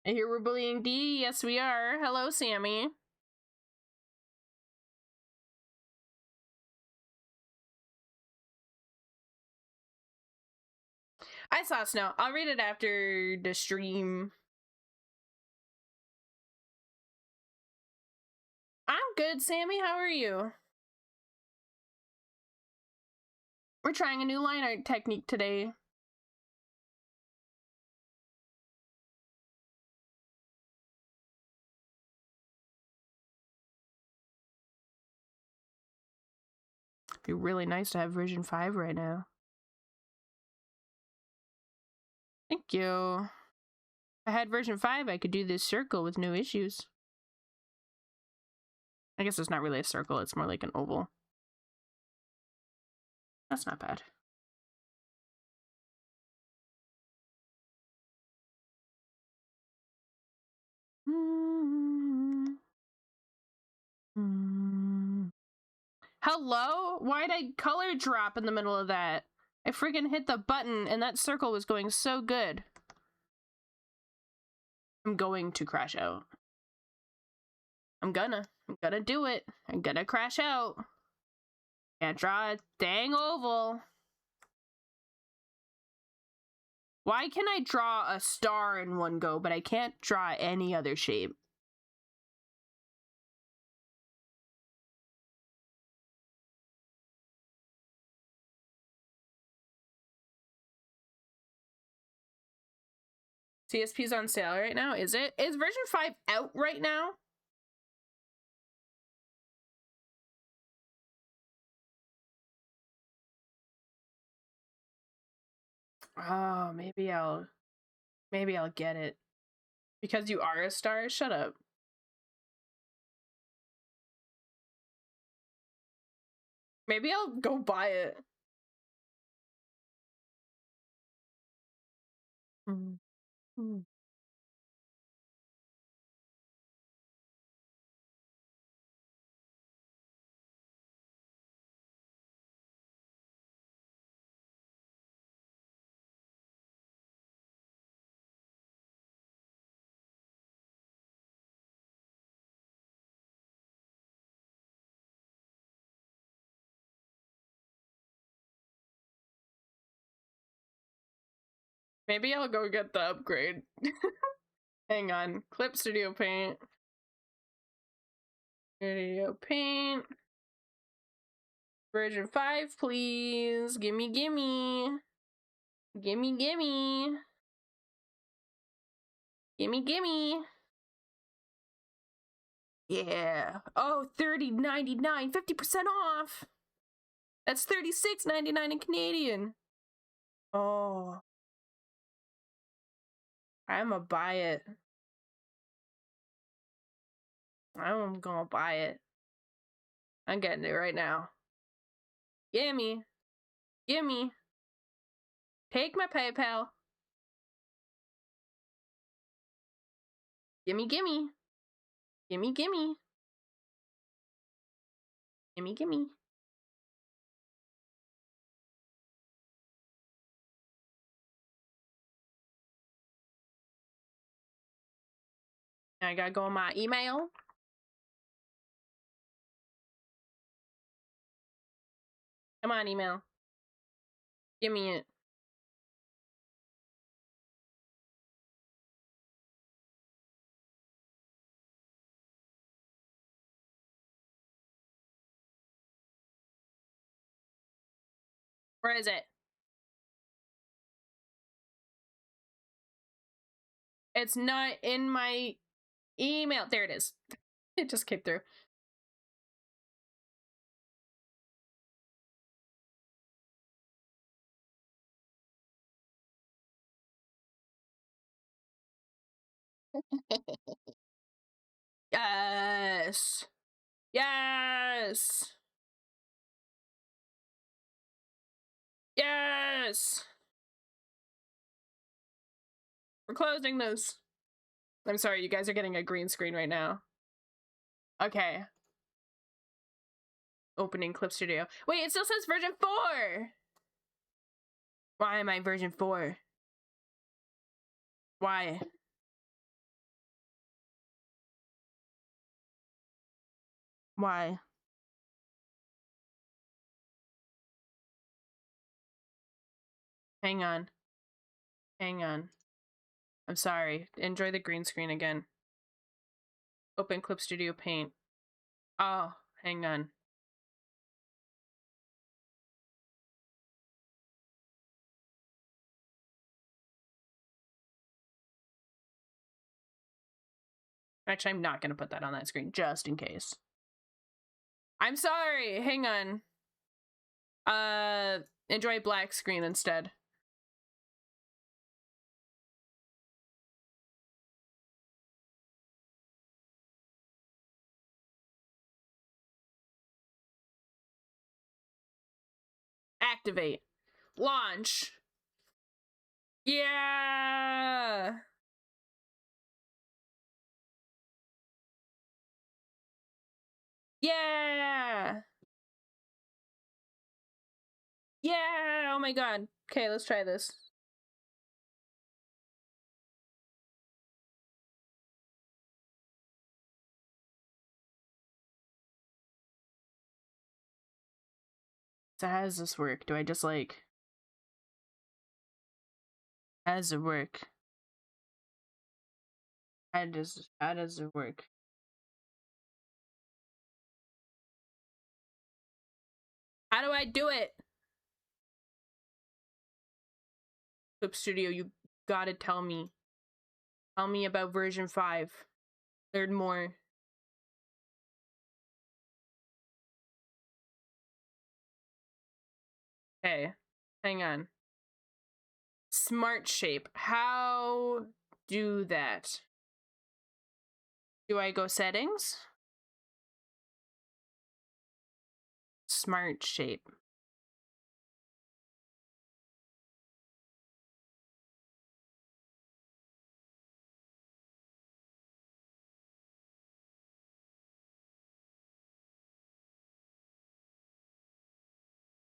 I hear we're bullying D. Yes, we are. Hello, Sammy. I saw Snow. I'll read it after the stream. I'm good, Sammy. How are you? We're trying a new line art technique today. It'd be really nice to have version 5 right now. Thank you. If I had version 5, I could do this circle with no issues. I guess it's not really a circle, it's more like an oval. That's not bad. Hello? Why'd I color drop in the middle of that? I friggin' hit the button and that circle was going so good. I'm going to crash out. I'm gonna. I'm gonna do it. I'm gonna crash out. Can't draw a dang oval. Why can I draw a star in one go, but I can't draw any other shape? CSP's on sale right now, is it? Is version 5 out right now? Oh, maybe I'll get it. Because you are a star? Shut up. Maybe I'll go buy it. Maybe I'll go get the upgrade. Hang on. Clip Studio Paint. Studio Paint. Version 5, please. Gimme, gimme. Gimme, gimme. Gimme, gimme. Yeah. Oh, $30.99, 50% off. That's $36.99 in Canadian. Oh. I'ma buy it. I'm gonna buy it. I'm getting it right now. Gimme. Gimme. Take my PayPal. Gimme, gimme. Gimme, gimme. Gimme, gimme. I gotta go on my email. Come on, email. Give me it. Where is it? It's not in my email. There it is. It just came through. Yes. Yes. Yes. We're closing this. I'm sorry, you guys are getting a green screen right now. Okay. Opening Clip Studio. Wait, it still says version 4. Why am I version 4? Why? Why? Hang on. Hang on. I'm sorry. Enjoy the green screen again. Open Clip Studio Paint. Oh, hang on. Actually, I'm not going to put that on that screen, just in case. I'm sorry. Hang on. Enjoy black screen instead. Activate. Launch. Yeah. Yeah. Yeah. Oh my god. Okay, let's try this. So how does this work? Do I just like... How does it work? How does it work? How do I do it? Clip Studio, you gotta tell me. Tell me about version 5. Learn more. Okay, hang on. Smart shape. How do that? Do I go settings? Smart shape.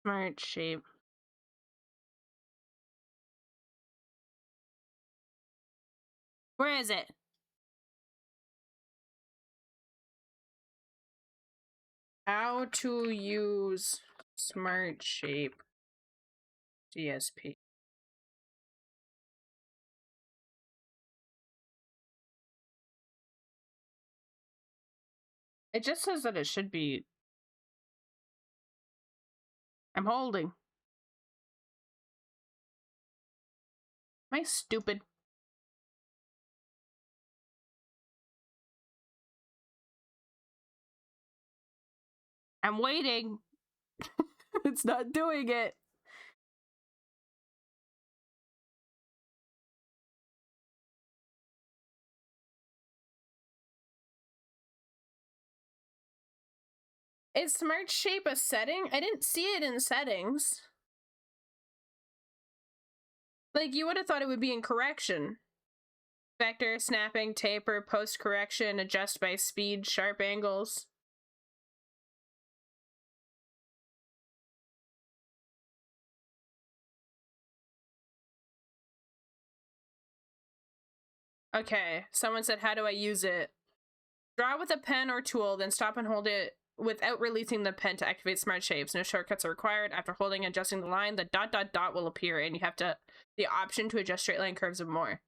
Smart shape. Where is it? How to use smart shape DSP. It just says that it should be. I'm holding. Am I stupid? I'm waiting. It's not doing it. Is smart shape a setting? I didn't see it in settings. Like, you would have thought it would be in correction. Vector, snapping, taper, post correction, adjust by speed, sharp angles. Okay, someone said, how do I use it? Draw with a pen or tool, then stop and hold it without releasing the pen to activate smart shapes. No shortcuts are required. After holding and adjusting the line, the ... will appear, and you have the option to adjust straight line curves and more.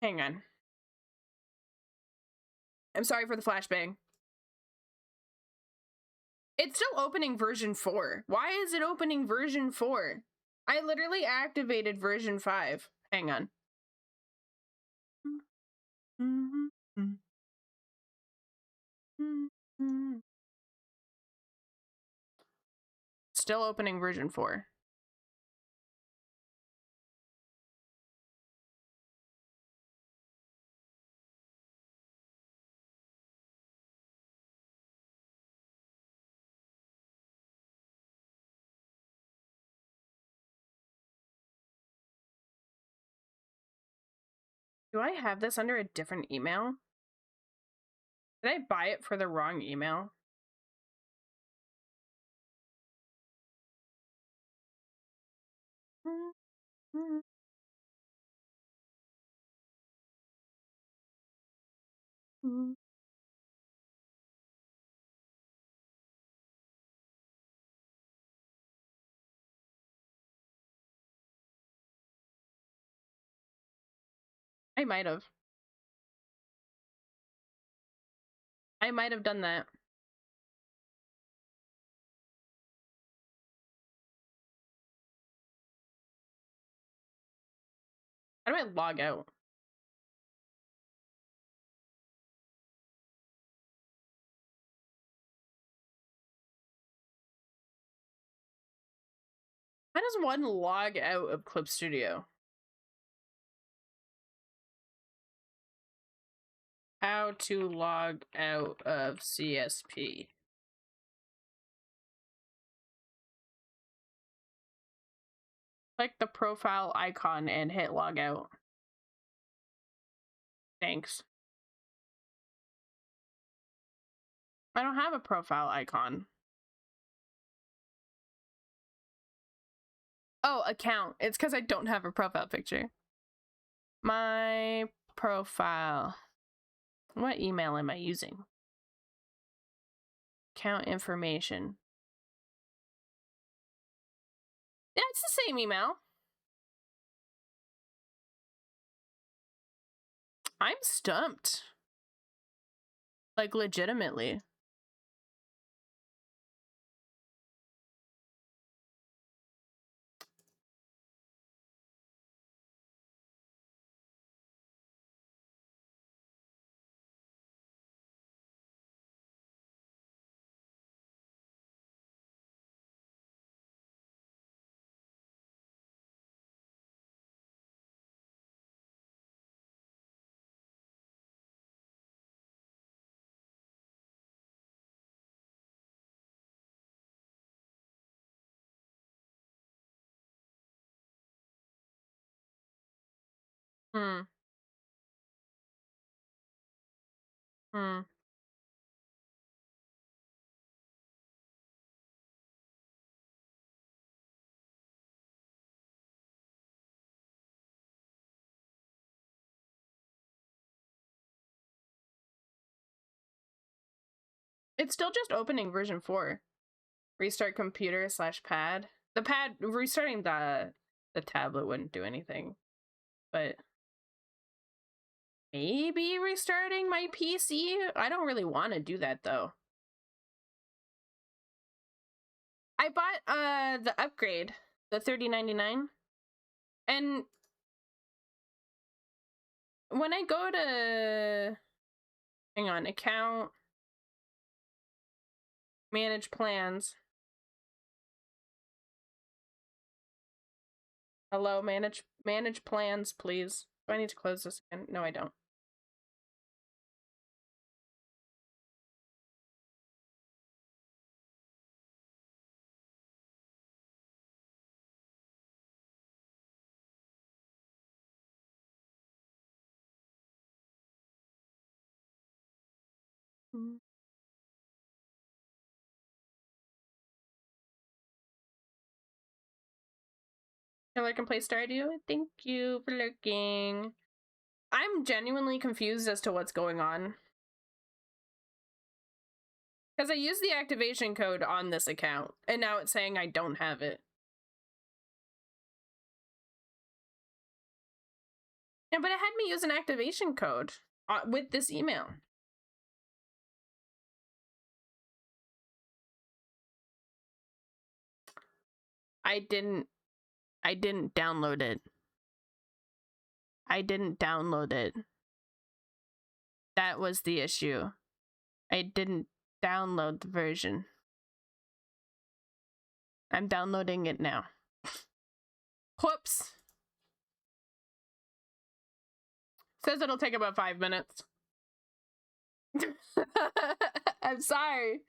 Hang on. I'm sorry for the flashbang. It's still opening version 4. Why is it opening version 4? I literally activated version 5. Hang on. Still opening version 4. Do I have this under a different email? Did I buy it for the wrong email? I might have. I might have done that. How do I log out? How does one log out of Clip Studio? How to log out of CSP. Click the profile icon and hit log out. Thanks. I don't have a profile icon. Oh, account. It's because I don't have a profile picture. My profile. What email am I using? Account information. Yeah, it's the same email. I'm stumped. Like, legitimately. Hmm. Hmm. It's still just opening version 4. Restart computer / pad. The pad, restarting the tablet wouldn't do anything. But maybe restarting my PC? I don't really want to do that though. I bought the upgrade, the $30.99. And when I go to, hang on, account, manage plans. Hello, manage plans, please. Do I need to close this again? No, I don't. So I can play Stardew? Thank you for lurking. I'm genuinely confused as to what's going on. Because I used the activation code on this account, and now it's saying I don't have it. Yeah, but it had me use an activation code with this email. I didn't download it. I didn't download it. That was the issue. I didn't download the version. I'm downloading it now. Whoops. Says it'll take about 5 minutes. I'm sorry.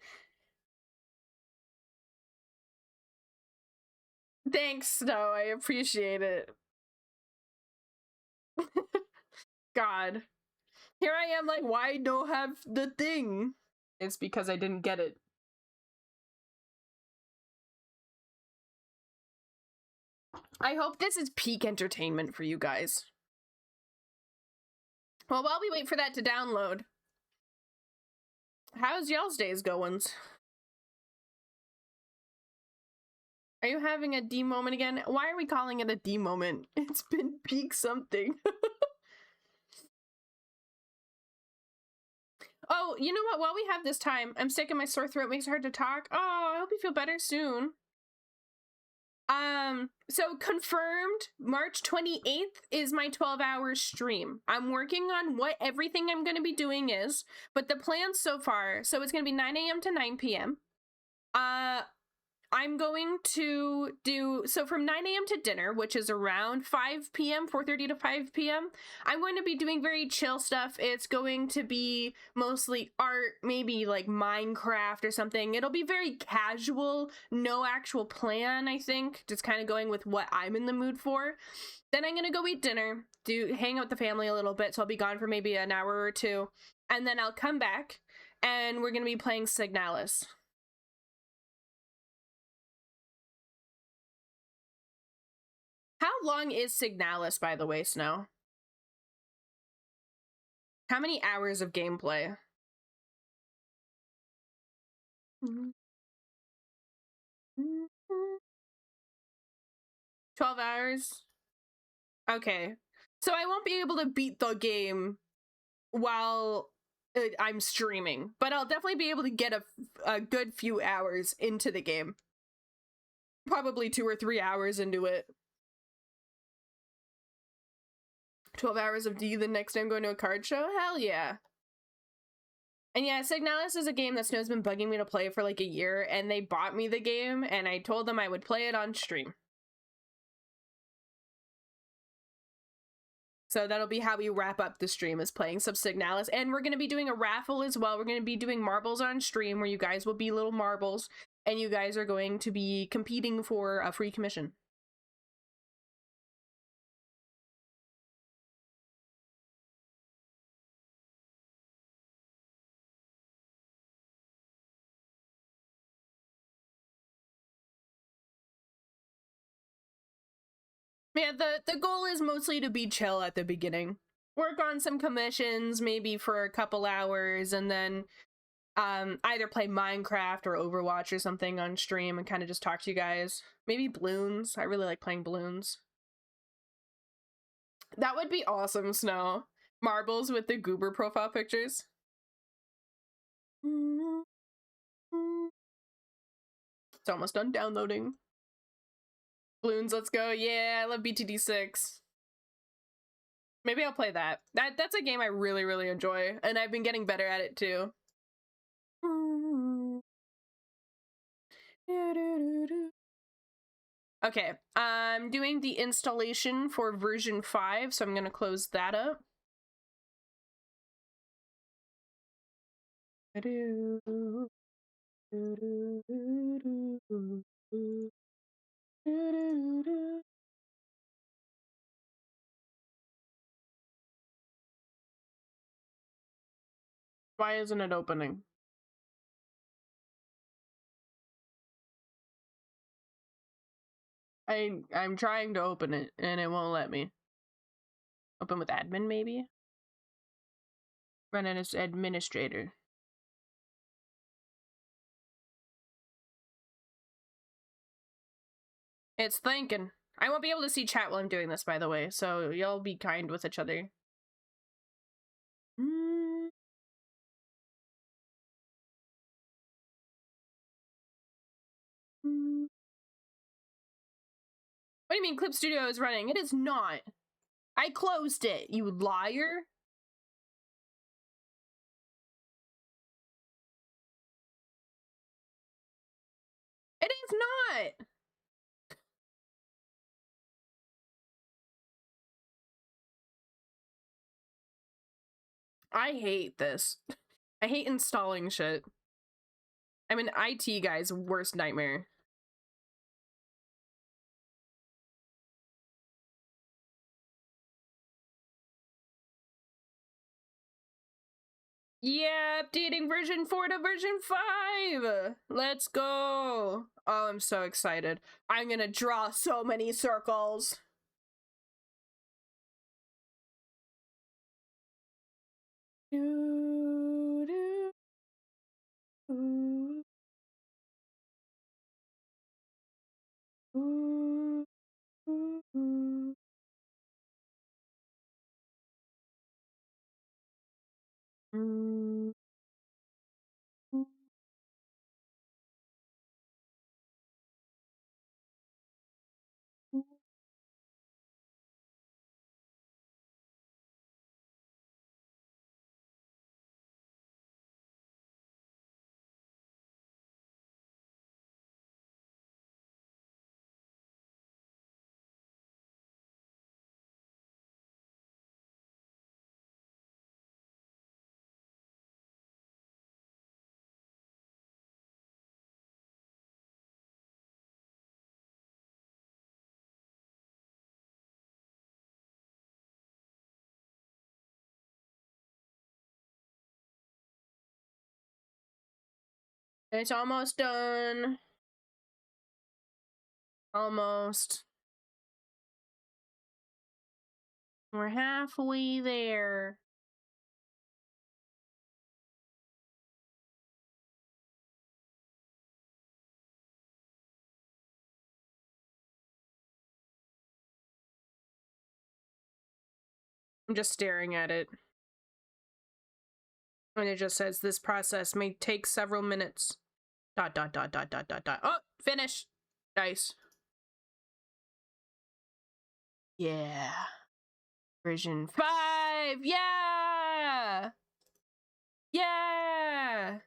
Thanks, Snow. I appreciate it. God. Here I am like, why don't have the thing? It's because I didn't get it. I hope this is peak entertainment for you guys. Well, while we wait for that to download, how's y'all's days going? Are you having a D moment again? Why are we calling it a D moment? It's been peak something. Oh, you know what? While we have this time, I'm sick and my sore throat makes it hard to talk. Oh, I hope you feel better soon. So confirmed, March 28th is my 12-hour stream. I'm working on what everything I'm going to be doing is, but the plans so far, so it's going to be 9 a.m. to 9 p.m. I'm going to do, so from 9 a.m. to dinner, which is around 5 p.m., 4:30 to 5 p.m., I'm going to be doing very chill stuff. It's going to be mostly art, maybe like Minecraft or something. It'll be very casual, no actual plan, I think, just kind of going with what I'm in the mood for. Then I'm going to go eat dinner, hang out with the family a little bit, so I'll be gone for maybe an hour or two, and then I'll come back, and we're going to be playing Signalis. How long is Signalis, by the way, Snow? How many hours of gameplay? 12 hours? Okay. So I won't be able to beat the game while I'm streaming, but I'll definitely be able to get a good few hours into the game. Probably 2 or 3 hours into it. 12 hours of D the next time going to a card show? Hell yeah. And yeah, Signalis is a game that Snow's been bugging me to play for like a year, and they bought me the game, and I told them I would play it on stream. So that'll be how we wrap up the stream, is playing some Signalis. And we're going to be doing a raffle as well. We're going to be doing marbles on stream where you guys will be little marbles, and you guys are going to be competing for a free commission. Yeah, the goal is mostly to be chill at the beginning. Work on some commissions, maybe for a couple hours, and then either play Minecraft or Overwatch or something on stream and kind of just talk to you guys. Maybe balloons. I really like playing balloons. That would be awesome, Snow. Marbles with the Goober profile pictures. It's almost done downloading. Balloons, let's go. Yeah, I love BTD6. Maybe I'll play that. That's a game I really, really enjoy, and I've been getting better at it too. Okay, I'm doing the installation for version 5, so I'm gonna close that up. Why isn't it opening? I'm trying to open it and it won't let me. Open with admin maybe? Run it as administrator. It's thinking. I won't be able to see chat while I'm doing this, by the way, so y'all be kind with each other. What do you mean Clip Studio is running? It is not. I closed it, you liar. It is not. I hate this. I hate installing shit. I'm an IT guy's worst nightmare. Yeah, updating version 4 to version 5. Let's go. Oh, I'm so excited. I'm gonna draw so many circles. It's almost done. Almost. We're halfway there. I'm just staring at it. And it just says this process may take several minutes. ... Oh, finish. Nice. Yeah. Version 5. Yeah. Yeah.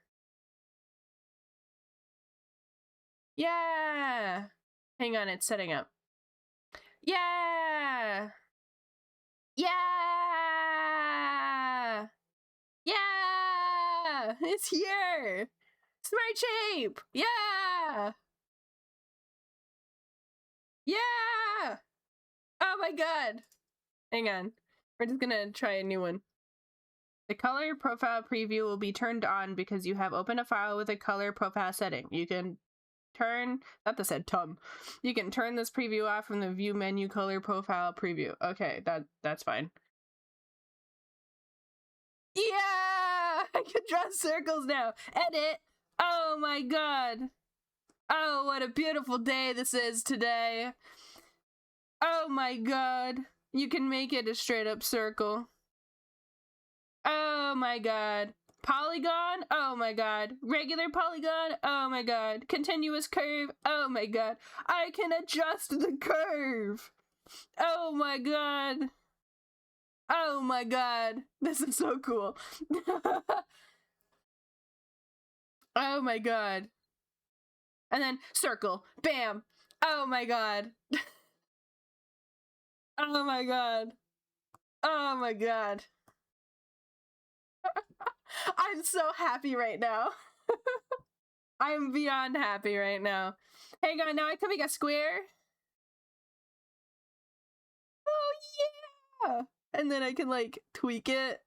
Yeah. Hang on, it's setting up. Yeah. Yeah. Yeah. It's here. Smart shape. Yeah. Yeah. Oh my god. Hang on. We're just gonna try a new one. The color profile preview will be turned on because you have opened a file with a color profile setting. You can turn, not the said tum. You can turn this preview off from the view menu color profile preview. Okay, that's fine. Yeah! I can draw circles now. Edit. Oh my god. Oh, what a beautiful day this is today. Oh my god. You can make it a straight up circle. Oh my god. Polygon? Oh my god. Regular polygon? Oh my god. Continuous curve? Oh my god. I can adjust the curve. Oh my god. Oh my god. This is so cool. Oh my god. And then circle. Bam. Oh my god. Oh my god. Oh my god. I'm so happy right now. I'm beyond happy right now. Hang on, now I can make a square. Oh yeah! And then I can like tweak it.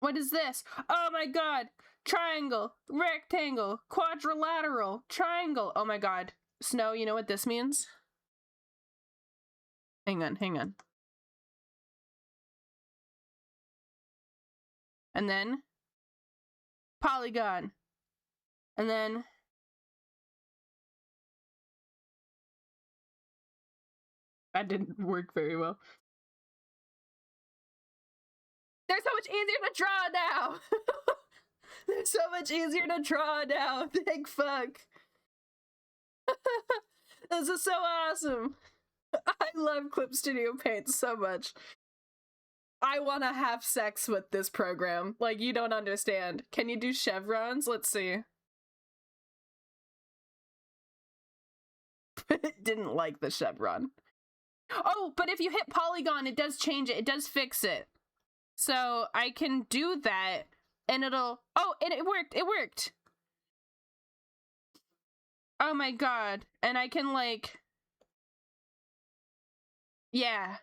What is this? Oh my god! Triangle, rectangle, quadrilateral, triangle. Oh my god. Snow, you know what this means? Hang on, hang on. And then polygon. And then that didn't work very well. They're so much easier to draw now. They're so much easier to draw now. Thank fuck. This is so awesome. I love Clip Studio Paint so much. I want to have sex with this program. Like, you don't understand. Can you do chevrons? Let's see. It didn't like the chevron. Oh, but if you hit polygon, it does change it. It does fix it. So I can do that and it'll... Oh, and it worked. It worked. Oh my god. And I can like... Yeah.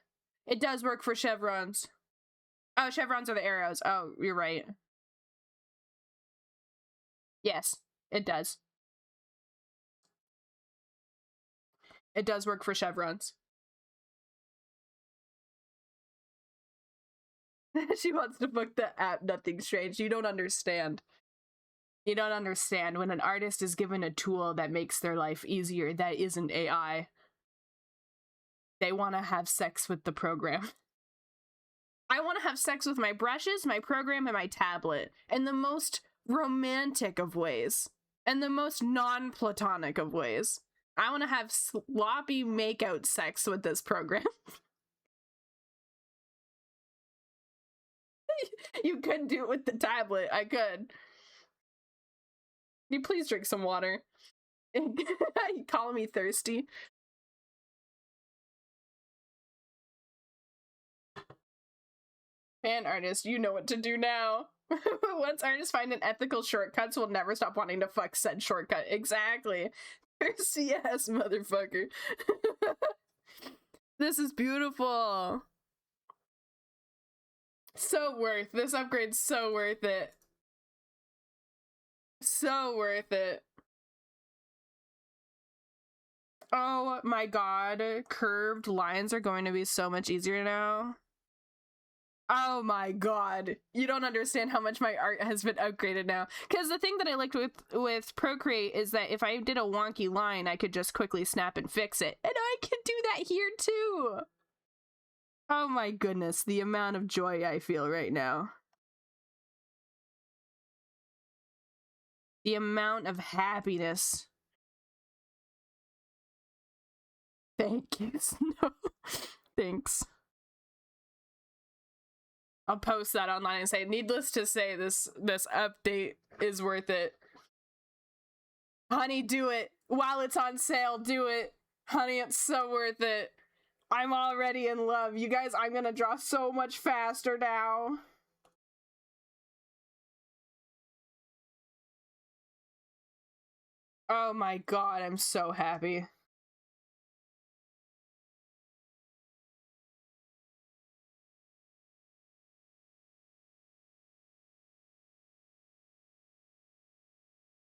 It does work for chevrons. Oh, chevrons are the arrows. Oh, you're right. Yes, it does. It does work for chevrons. She wants to book the app Nothing Strange. You don't understand. You don't understand. When an artist is given a tool that makes their life easier, that isn't AI. They want to have sex with the program. I want to have sex with my brushes, my program, and my tablet in the most romantic of ways and the most non-platonic of ways. I want to have sloppy makeout sex with this program. You couldn't do it with the tablet. I could. Can you please drink some water? You calling me thirsty? Fan artist, you know what to do now. Once artists find an ethical shortcuts, we'll never stop wanting to fuck said shortcut. Exactly. Thirsty ass motherfucker. This is beautiful. So worth. This upgrade's so worth it. So worth it. Oh my god. Curved lines are going to be so much easier now. Oh my god. You don't understand how much my art has been upgraded now. Because the thing that I liked with Procreate is that if I did a wonky line, I could just quickly snap and fix it. And I can do that here too. Oh my goodness, the amount of joy I feel right now. The amount of happiness. Thank you. No. Thanks. I'll post that online and say, needless to say, this update is worth it. Honey, do it. While it's on sale, do it. Honey, it's so worth it. I'm already in love. You guys, I'm gonna draw so much faster now. Oh my god, I'm so happy.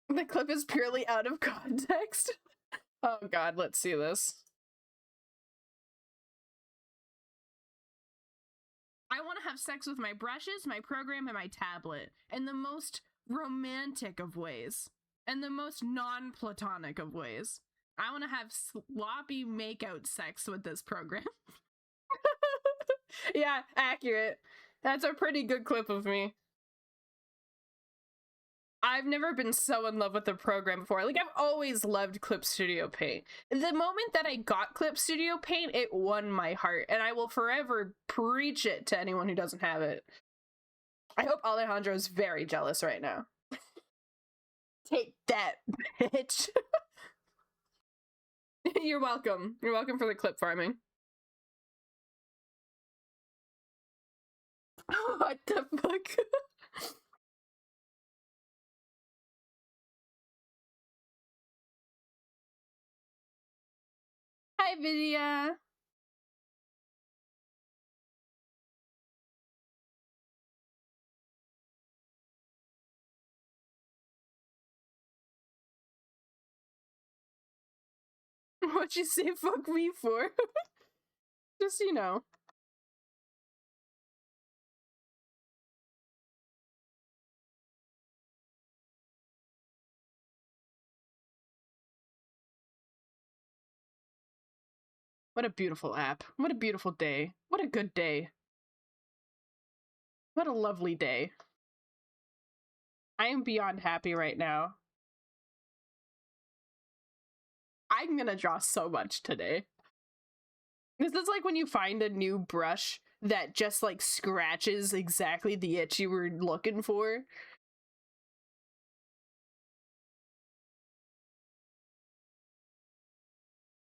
The clip is purely out of context. Oh god, let's see this. I want to have sex with my brushes, my program, and my tablet in the most romantic of ways and the most non-platonic of ways. I want to have sloppy makeout sex with this program. Yeah, accurate. That's a pretty good clip of me. I've never been so in love with the program before. Like, I've always loved Clip Studio Paint. The moment that I got Clip Studio Paint, it won my heart, and I will forever preach it to anyone who doesn't have it. I hope Alejandro is very jealous right now. Take that, bitch. You're welcome. You're welcome for the clip farming. What the fuck? Hi, Vidya. What'd you say fuck me for? Just, you know. What a beautiful app. What a beautiful day. What a good day. What a lovely day. I am beyond happy right now. I'm gonna draw so much today. This is like when you find a new brush that just like scratches exactly the itch you were looking for.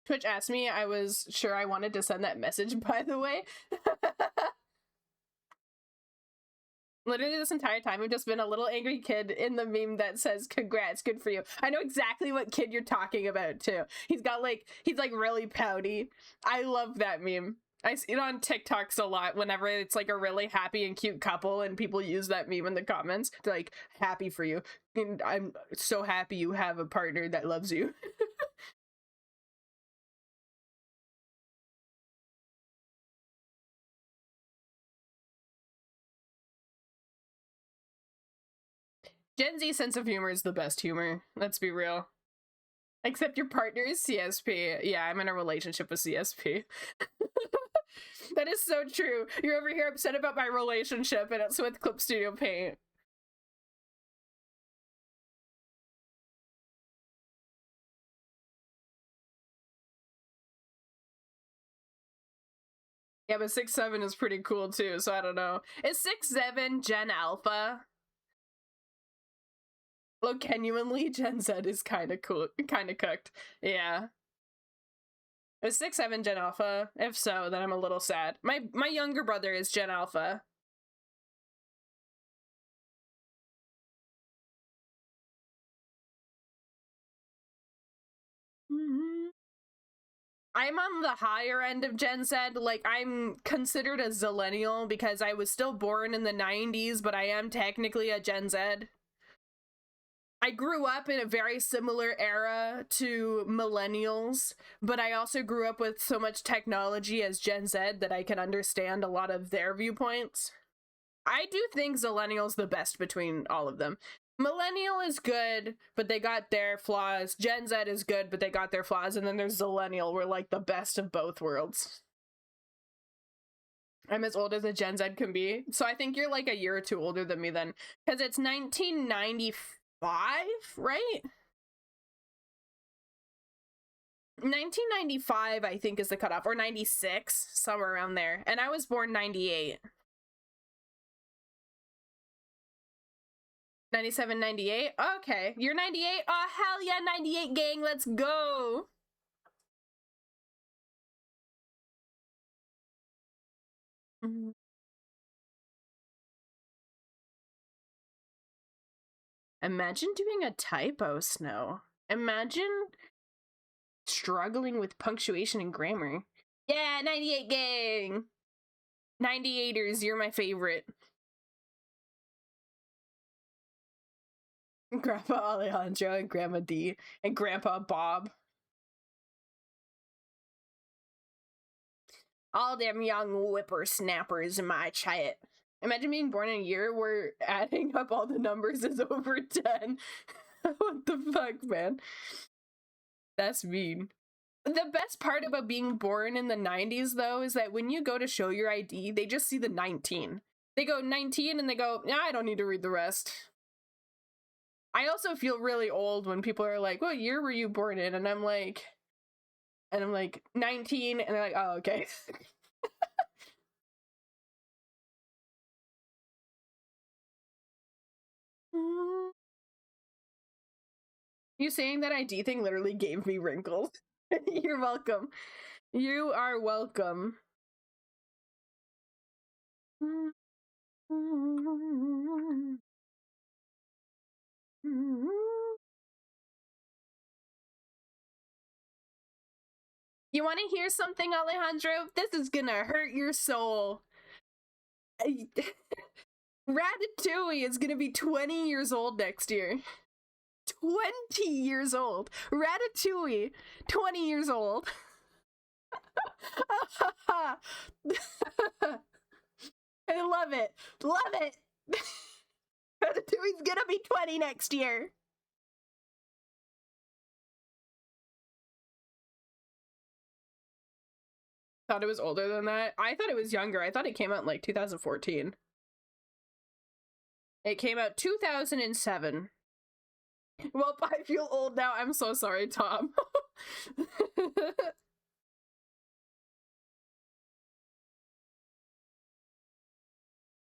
Twitch asked me, I was sure I wanted to send that message, by the way. Literally this entire time, I've just been a little angry kid in the meme that says, congrats, good for you. I know exactly what kid you're talking about, too. He's like really pouty. I love that meme. I see it on TikToks a lot whenever it's like a really happy and cute couple and people use that meme in the comments. They're like, happy for you. And I'm so happy you have a partner that loves you. Gen Z sense of humor is the best humor. Let's be real. Except your partner is CSP. Yeah, I'm in a relationship with CSP. That is so true. You're over here upset about my relationship and it's with Clip Studio Paint. Yeah, but 6-7 is pretty cool too, so I don't know. Is 6-7 Gen Alpha? Well, genuinely, Gen Z is kind of cool, kind of cooked. Yeah. Is 6-7 Gen Alpha? If so, then I'm a little sad. My younger brother is Gen Alpha. I'm on the higher end of Gen Z. Like, I'm considered a Zillennial because I was still born in the 90s, but I am technically a Gen Z. I grew up in a very similar era to millennials, but I also grew up with so much technology as Gen Z that I can understand a lot of their viewpoints. I do think Zillennial's the best between all of them. Millennial is good, but they got their flaws. Gen Z is good, but they got their flaws. And then there's Zillennial, we're like the best of both worlds. I'm as old as a Gen Z can be. So I think you're like a year or two older than me then. Because it's 1995, right? 1995, I think, is the cutoff. Or 96, somewhere around there. And I was born 98. 97, 98? Okay. You're 98? Oh, hell yeah, 98 gang. Let's go. Imagine doing a typo, Snow. Imagine struggling with punctuation and grammar. Yeah, 98 gang. 98ers, you're my favorite. Grandpa Alejandro and Grandma D and Grandpa Bob. All them young whippersnappers in my chat. Imagine being born in a year where adding up all the numbers is over 10. What the fuck, man? That's mean. The best part about being born in the 90s, though, is that when you go to show your ID, they just see the 19. They go 19 and they go, nah, I don't need to read the rest. I also feel really old when people are like, what year were you born in? And I'm like 19, and they're like, oh, okay. You saying that ID thing literally gave me wrinkles. You're welcome. You are welcome. You want to hear something, Alejandro? This is gonna hurt your soul. Ratatouille is gonna be 20 years old next year. 20 years old. Ratatouille, 20 years old. I love it. Love it. Ratatouille's gonna be 20 next year. Thought it was older than that. I thought it was younger. I thought it came out in like 2014. It came out 2007. Well, I feel old now. I'm so sorry, Tom.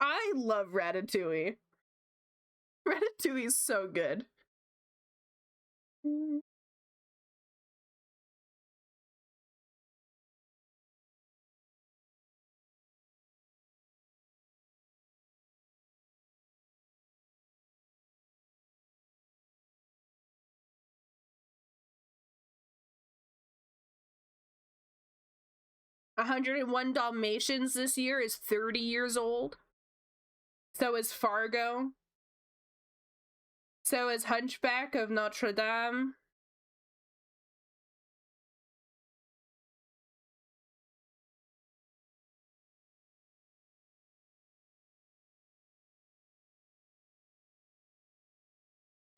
I love Ratatouille. Ratatouille is so good. 101 Dalmatians this year is 30 years old. So is Fargo. So is Hunchback of Notre Dame.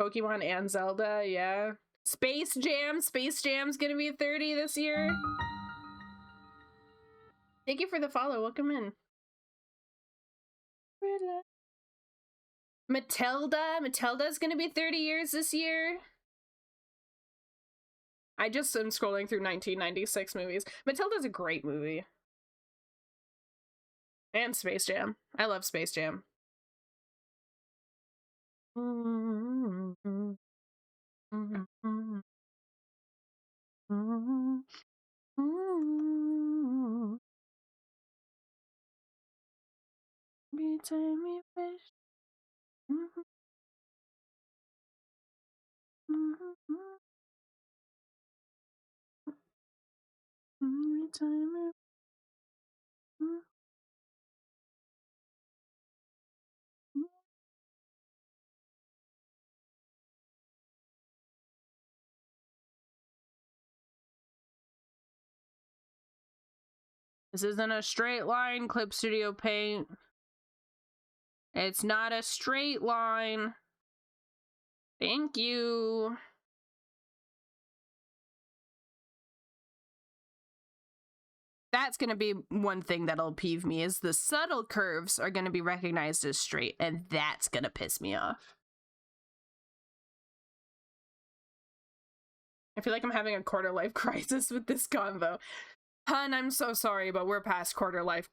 Pokemon and Zelda, yeah. Space Jam. Space Jam's gonna be 30 this year. Thank you for the follow. Welcome in. Matilda. Matilda's gonna be 30 years this year. I just am scrolling through 1996 movies. Matilda's a great movie. And Space Jam. I love Space Jam. Between me fish. This isn't a straight line, Clip Studio Paint. It's not a straight line. Thank you. That's going to be one thing that'll peeve me, is the subtle curves are going to be recognized as straight, and that's going to piss me off. I feel like I'm having a quarter life crisis with this convo. Hun, I'm so sorry, but we're past quarter life.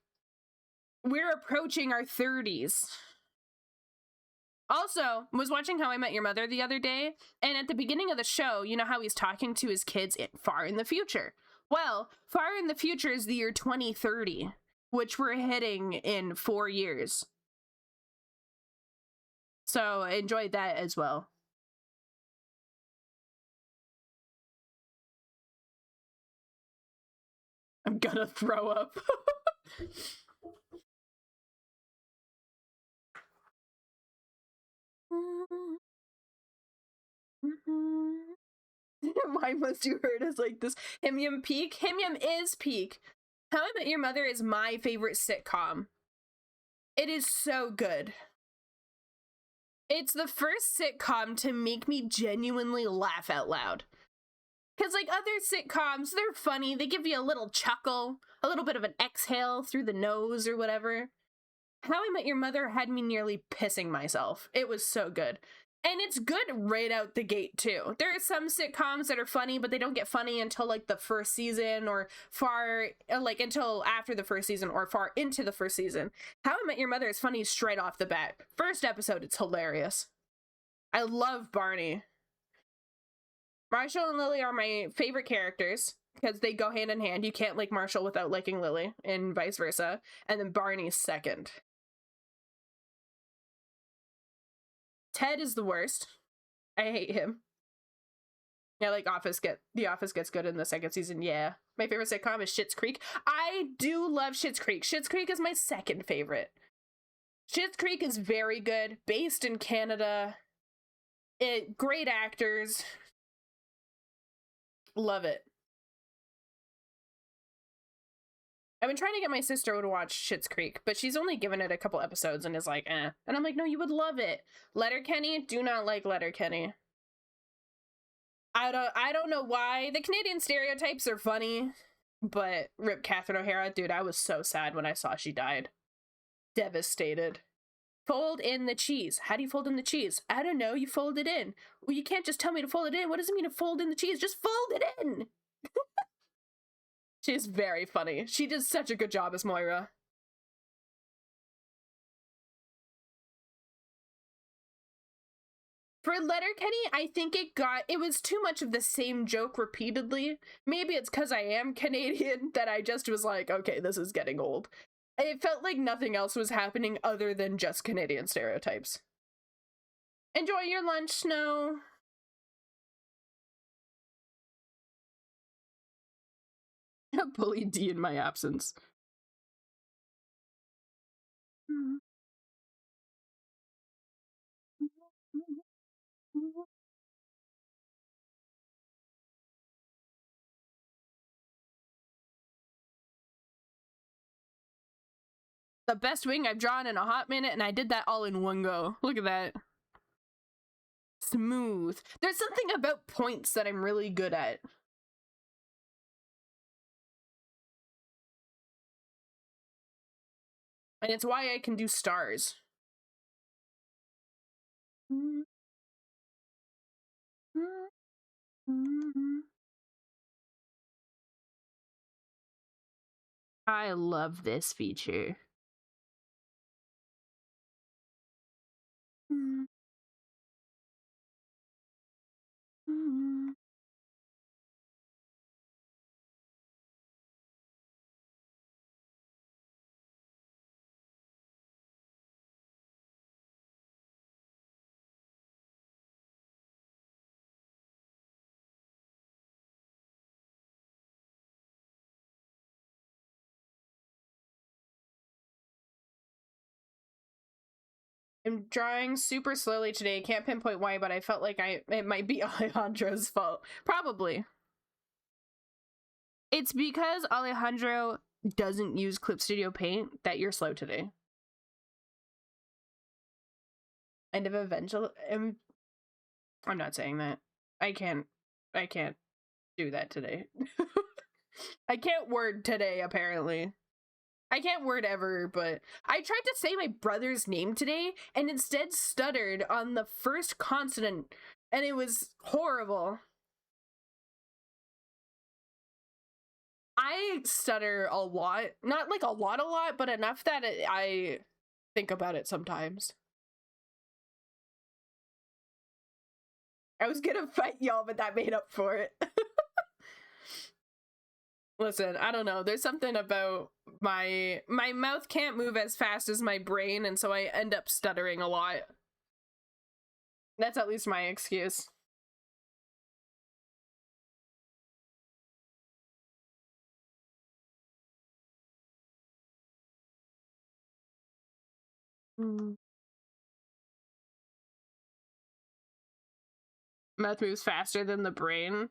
We're approaching our 30s. Also, was watching How I Met Your Mother the other day, and at the beginning of the show, you know how he's talking to his kids far in the future. Well, far in the future is the year 2030, which we're hitting in 4 years. So enjoy that as well. I'm gonna throw up. Why must you hurt us like this? Him Yum peak? Him Yum is peak. How I Met Your Mother is my favorite sitcom. It is so good. It's the first sitcom to make me genuinely laugh out loud. Because, like, other sitcoms, they're funny. They give you a little chuckle, a little bit of an exhale through the nose or whatever. How I Met Your Mother had me nearly pissing myself. It was so good. And it's good right out the gate, too. There are some sitcoms that are funny, but they don't get funny until, like, the first season or until after the first season or far into the first season. How I Met Your Mother is funny straight off the bat. First episode, it's hilarious. I love Barney. Marshall and Lily are my favorite characters because they go hand in hand. You can't like Marshall without liking Lily, and vice versa. And then Barney's second. Ted is the worst. I hate him. Yeah, like The Office gets good in the second season. Yeah. My favorite sitcom is Schitt's Creek. I do love Schitt's Creek. Schitt's Creek is my second favorite. Schitt's Creek is very good. Based in Canada. Great actors. Love it. I've been trying to get my sister to watch Schitt's Creek, but she's only given it a couple episodes and is like, eh. And I'm like, no, you would love it. Letterkenny, do not like Letterkenny. I don't know why. The Canadian stereotypes are funny, but rip Catherine O'Hara, dude, I was so sad when I saw she died. Devastated. Fold in the cheese. How do you fold in the cheese? I don't know, you fold it in. Well, you can't just tell me to fold it in. What does it mean to fold in the cheese? Just fold it in! She's very funny. She did such a good job as Moira. For Letterkenny, I think it was too much of the same joke repeatedly. Maybe it's because I am Canadian that I just was like, okay, this is getting old. It felt like nothing else was happening other than just Canadian stereotypes. Enjoy your lunch, Snow. Bully D in my absence. The best wing I've drawn in a hot minute, and I did that all in one go. Look at that. Smooth. There's something about points that I'm really good at. And it's why I can do stars. I love this feature. I'm drawing super slowly today. Can't pinpoint why, but I felt like it might be Alejandro's fault. Probably. It's because Alejandro doesn't use Clip Studio Paint that you're slow today. End of eventual. I'm not saying that. I can't do that today. I can't word today, apparently. I can't word ever, but I tried to say my brother's name today and instead stuttered on the first consonant, and it was horrible. I stutter a lot. Not like a lot, but enough that I think about it sometimes. I was gonna fight y'all, but that made up for it. Listen, I don't know. There's something about my mouth can't move as fast as my brain, and so I end up stuttering a lot. That's at least my excuse. Mouth moves faster than the brain.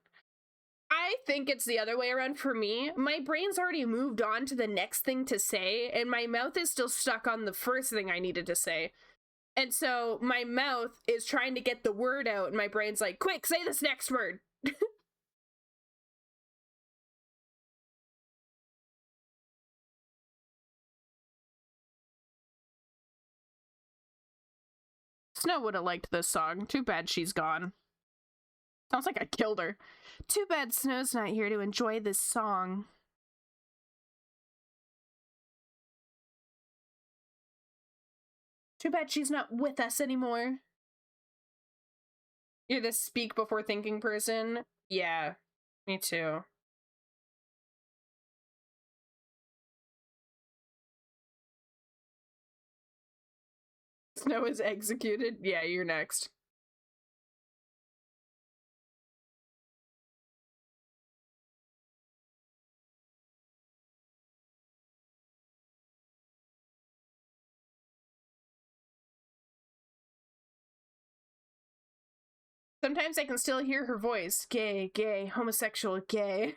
I think it's the other way around for me. My brain's already moved on to the next thing to say, and my mouth is still stuck on the first thing I needed to say. And so my mouth is trying to get the word out, and my brain's like, quick, say this next word. Snow would have liked this song. Too bad she's gone. Sounds like I killed her. Too bad Snow's not here to enjoy this song. Too bad she's not with us anymore. You're the speak before thinking person? Yeah, me too. Snow is executed? Yeah, you're next. Sometimes I can still hear her voice. Gay, gay, homosexual, gay.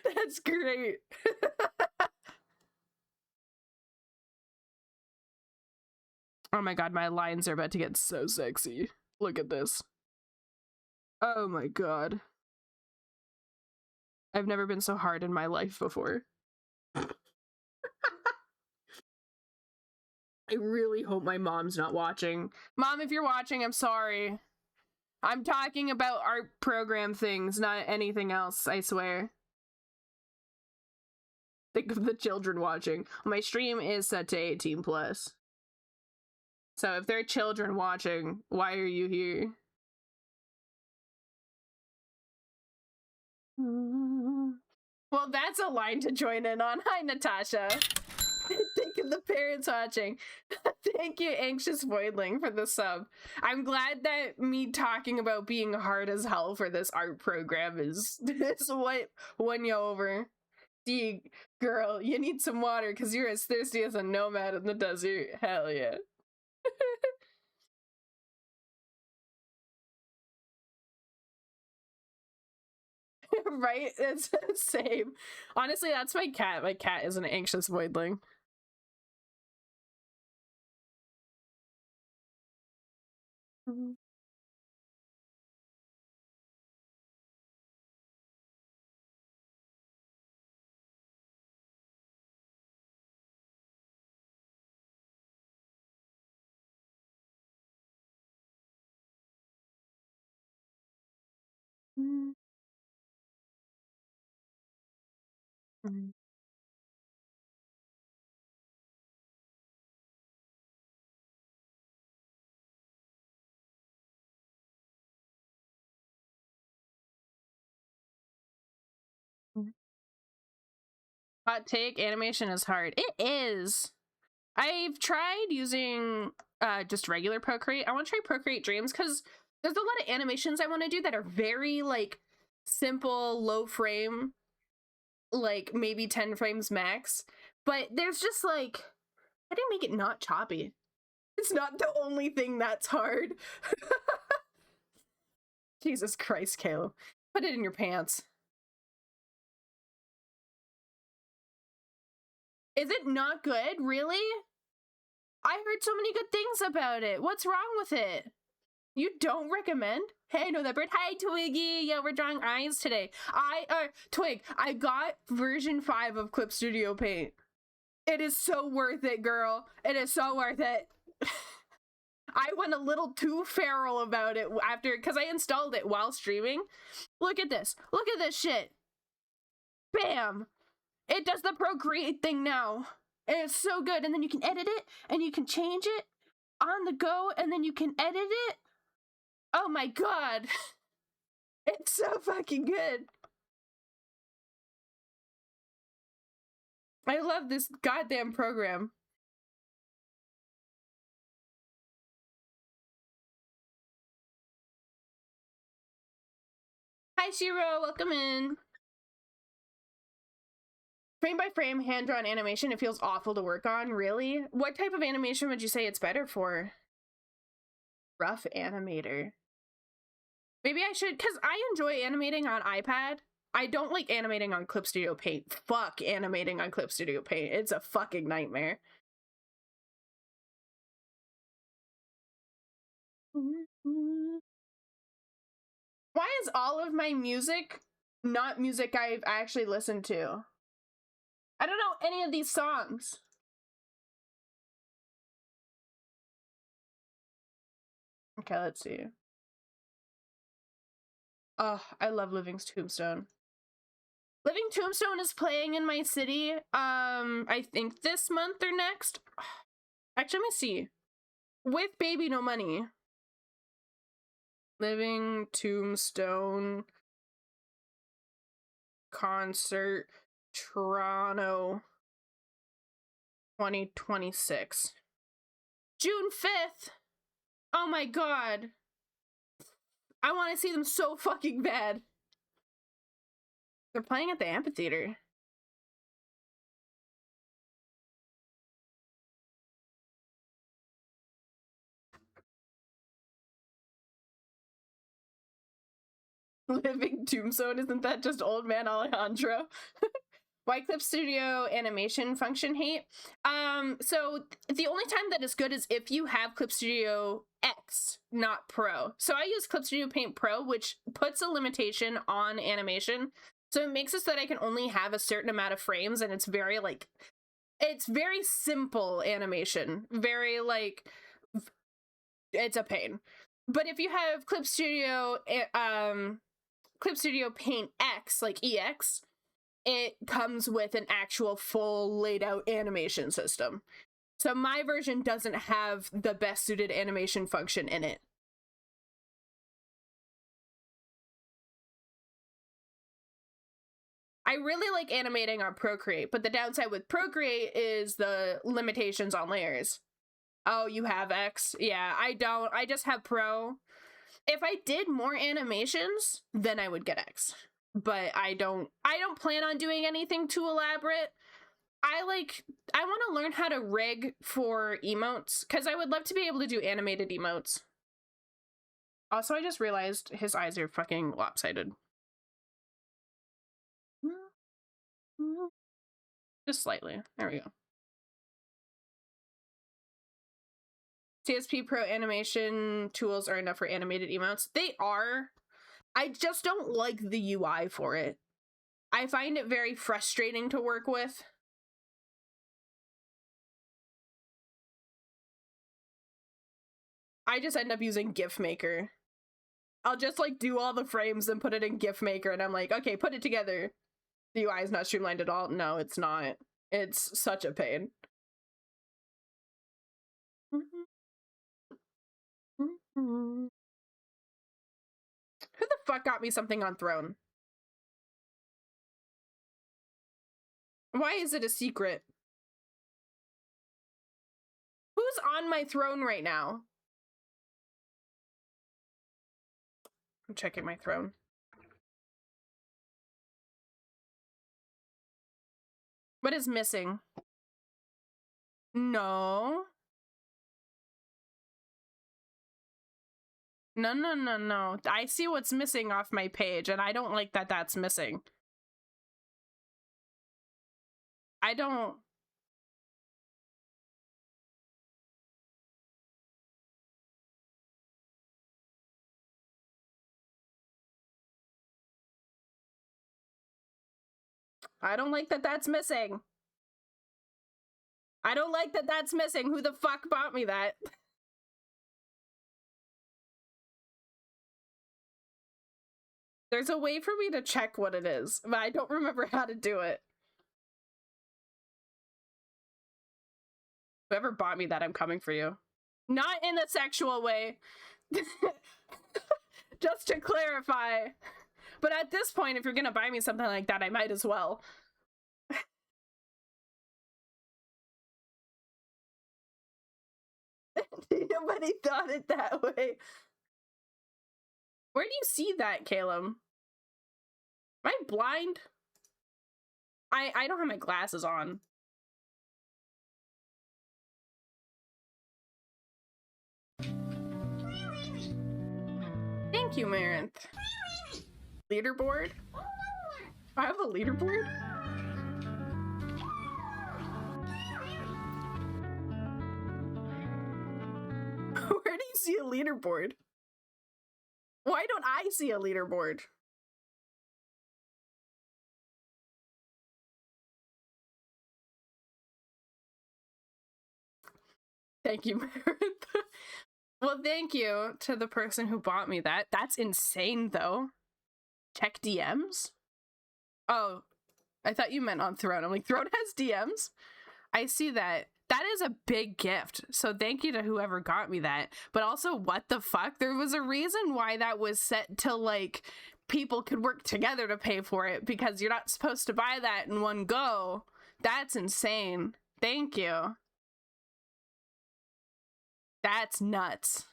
That's great. Oh my god, my lines are about to get so sexy. Look at this. Oh my god. I've never been so hard in my life before. I really hope my mom's not watching. Mom, if you're watching, I'm sorry. I'm talking about art program things, not anything else, I swear. Think of the children watching. My stream is set to 18 plus. So if there are children watching, why are you here? Well, that's a line to join in on. Hi, Natasha. Think of the parents watching. Thank you, Anxious Voidling, for the sub. I'm glad that me talking about being hard as hell for this art program is what won you over. See, girl, you need some water because you're as thirsty as a nomad in the desert. Hell yeah. Right? It's the same. Honestly, that's my cat. My cat is an anxious voidling. Hot take, animation is hard. It is. I've tried using just regular Procreate. I want to try Procreate Dreams because there's a lot of animations I want to do that are very like simple, low frame, like maybe 10 frames max. But there's just like, how do you make it not choppy? It's not the only thing that's hard. Jesus Christ, Caleb. Put it in your pants. Is it not good? Really? I heard so many good things about it. What's wrong with it? You don't recommend? Hey, I know that bird. Hi, Twiggy. Yeah, we're drawing eyes today. Twig, I got version 5 of Clip Studio Paint. It is so worth it, girl. It is so worth it. I went a little too feral about it after, because I installed it while streaming. Look at this. Look at this shit. Bam. It does the Procreate thing now. And it's so good. And then you can edit it, and you can change it on the go, and then you can edit it. Oh my god. It's so fucking good. I love this goddamn program. Hi Shiro, welcome in. Frame by frame, hand-drawn animation, it feels awful to work on, really? What type of animation would you say it's better for? Rough animator. Maybe I should, because I enjoy animating on iPad. I don't like animating on Clip Studio Paint. Fuck animating on Clip Studio Paint. It's a fucking nightmare. Why is all of my music not music I've actually listened to? I don't know any of these songs. Okay, let's see. Oh, I love Living Tombstone. Living Tombstone is playing in my city, I think this month or next. Actually, let me see. With Baby No Money. Living Tombstone concert Toronto 2026. June 5th. Oh my god. I want to see them so fucking bad. They're playing at the amphitheater. Living Tombstone, isn't that just old man Alejandro? Why Clip Studio animation function hate? So the only time that is good is if you have Clip Studio X, not Pro. So I use Clip Studio Paint Pro, which puts a limitation on animation. So it makes it so that I can only have a certain amount of frames, and it's very like, it's very simple animation. Very like, it's a pain. But if you have Clip Studio Paint X, like EX, it comes with an actual full laid out animation system. So my version doesn't have the best suited animation function in it. I really like animating on Procreate, but the downside with Procreate is the limitations on layers. Oh, you have X? Yeah, I don't. I just have Pro. If I did more animations, then I would get X. But I don't plan on doing anything too elaborate. I want to learn how to rig for emotes, because I would love to be able to do animated emotes. Also, I just realized his eyes are fucking lopsided. Just slightly. There we go. CSP Pro animation tools are enough for animated emotes. They are. I just don't like the UI for it. I find it very frustrating to work with. I just end up using GIF Maker. I'll just like do all the frames and put it in GIF Maker, and I'm like, okay, put it together. The UI is not streamlined at all. No, it's not. It's such a pain. Who the fuck got me something on Throne? Why is it a secret? Who's on my throne right now? I'm checking my throne. What is missing? No. No. I see what's missing off my page, and I don't like that that's missing. I don't... I don't like that that's missing. I don't like that that's missing. Who the fuck bought me that? There's a way for me to check what it is, but I don't remember how to do it. Whoever bought me that, I'm coming for you. Not in a sexual way. Just to clarify. But at this point, if you're gonna buy me something like that, I might as well. Nobody thought it that way. Where do you see that, Caleb? Am I blind? I don't have my glasses on. Thank you, Marinth. Leaderboard? I have a leaderboard? Where do you see a leaderboard? Why don't I see a leaderboard? Thank you, Meredith. Well, thank you to the person who bought me that. That's insane, though. Check DMs? Oh, I thought you meant on Throne. I'm like, Throne has DMs? I see that. That is a big gift. So thank you to whoever got me that. But also, what the fuck? There was a reason why that was set to, like, people could work together to pay for it, because you're not supposed to buy that in one go. That's insane. Thank you. That's nuts.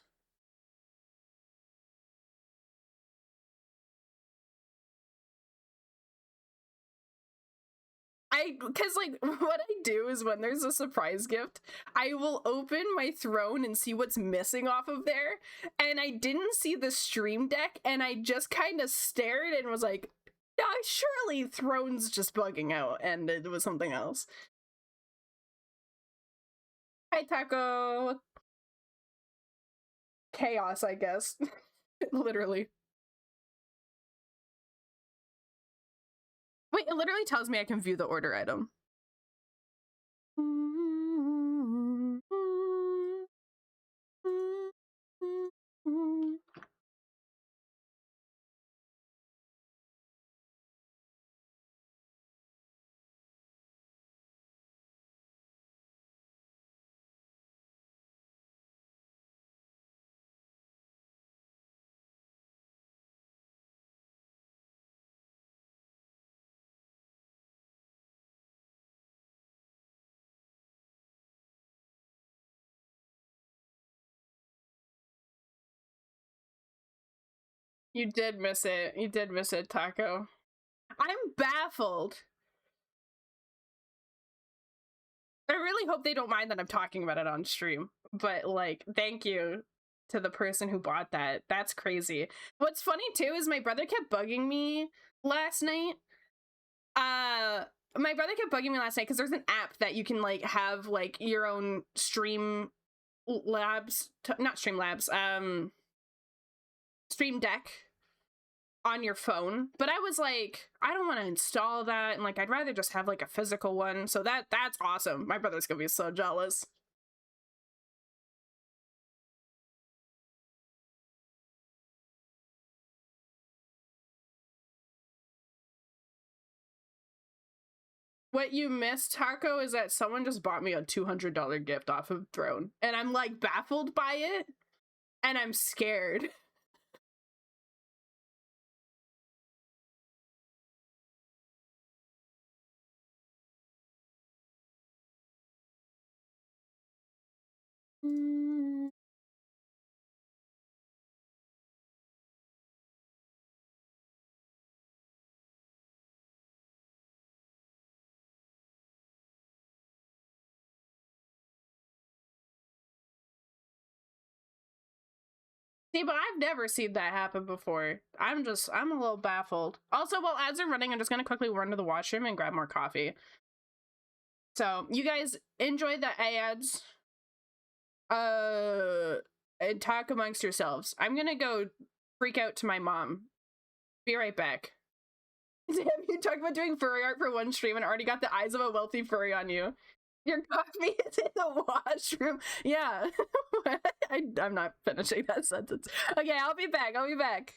Because, like, what I do is when there's a surprise gift, I will open my Throne and see what's missing off of there. And I didn't see the stream deck, and I just kind of stared and was like, surely Throne's just bugging out, and it was something else. Hi, Taco. Chaos, I guess. Literally. Wait, it literally tells me I can view the order item. You did miss it. You did miss it, Taco. I'm baffled. I really hope they don't mind that I'm talking about it on stream. But, like, thank you to the person who bought that. That's crazy. What's funny, too, is my brother kept bugging me last night. My brother kept bugging me last night because there's an app that you can, like, have, like, your own stream labs. Not stream labs. Stream Deck on your phone, but I was like, I don't want to install that, and like I'd rather just have like a physical one. So that's awesome. My brother's gonna be so jealous. What you missed, Taco, is that someone just bought me a $200 gift off of Throne, and I'm like baffled by it, and I'm scared. See, but I've never seen that happen before. I'm a little baffled. Also, while ads are running, I'm just gonna quickly run to the washroom and grab more coffee. So, you guys enjoy the ads. And talk amongst yourselves. I'm gonna go freak out to my mom. Be right back. Damn, you talked about doing furry art for one stream and already got the eyes of a wealthy furry on you. Your coffee is in the washroom. Yeah. I'm not finishing that sentence. Okay, I'll be back. I'll be back.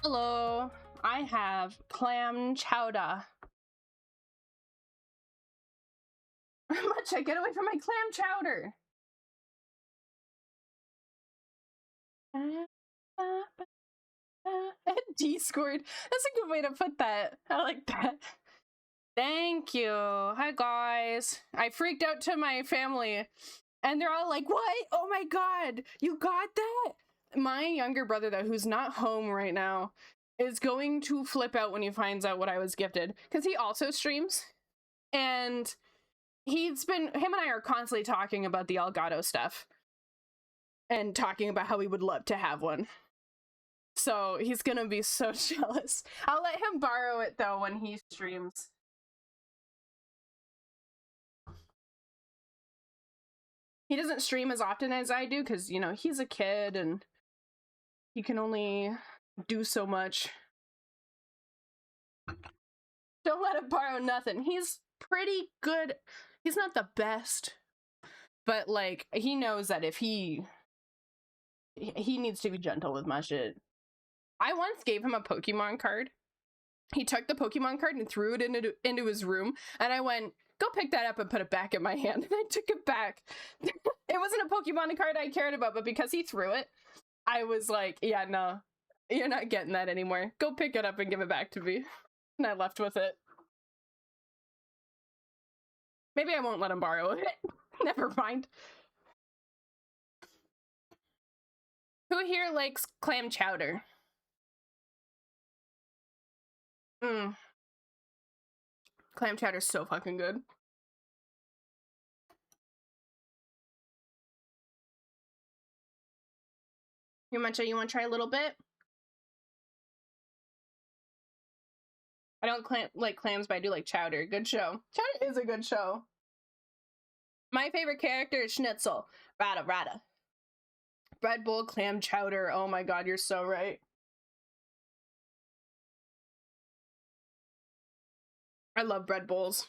Hello, I have clam chowder. Mucha, get away from my clam chowder. D scored. That's a good way to put that. I like that. Thank you. Hi guys. I freaked out to my family and they're all like, what? Oh my god, you got that? My younger brother though, who's not home right now, is going to flip out when he finds out what I was gifted, because he also streams and him and I are constantly talking about the Elgato stuff and talking about how we would love to have one. So he's gonna be so jealous. I'll let him borrow it though when he streams. He doesn't stream as often as I do because, you know, he's a kid and he can only do so much. Don't let him borrow nothing. He's pretty good. He's not the best, but like he knows that if he needs to be gentle with my shit. I once gave him a Pokemon card. He took the Pokemon card and threw it into his room, and I went, go pick that up and put it back in my hand. And I took it back. It wasn't a Pokemon card I cared about, but because he threw it, I was like, yeah, no, you're not getting that anymore. Go pick it up and give it back to me. And I left with it. Maybe I won't let him borrow it. Never mind. Who here likes clam chowder? Clam chowder's so fucking good. You want to try a little bit? I don't like clams, but I do like chowder. Good show. Chowder is a good show. My favorite character is Schnitzel. Rada Rada. Bread bowl, clam chowder. Oh my god, you're so right. I love bread bowls.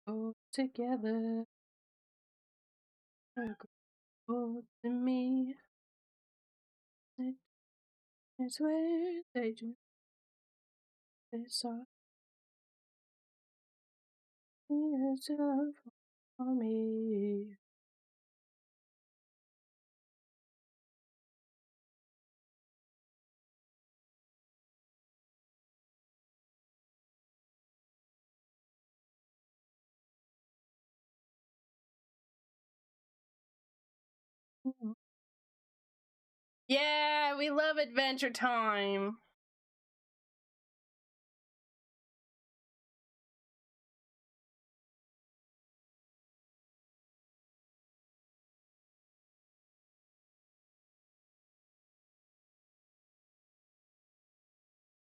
All together, to me. I swear they just saw yourself for me. Yeah, we love Adventure Time.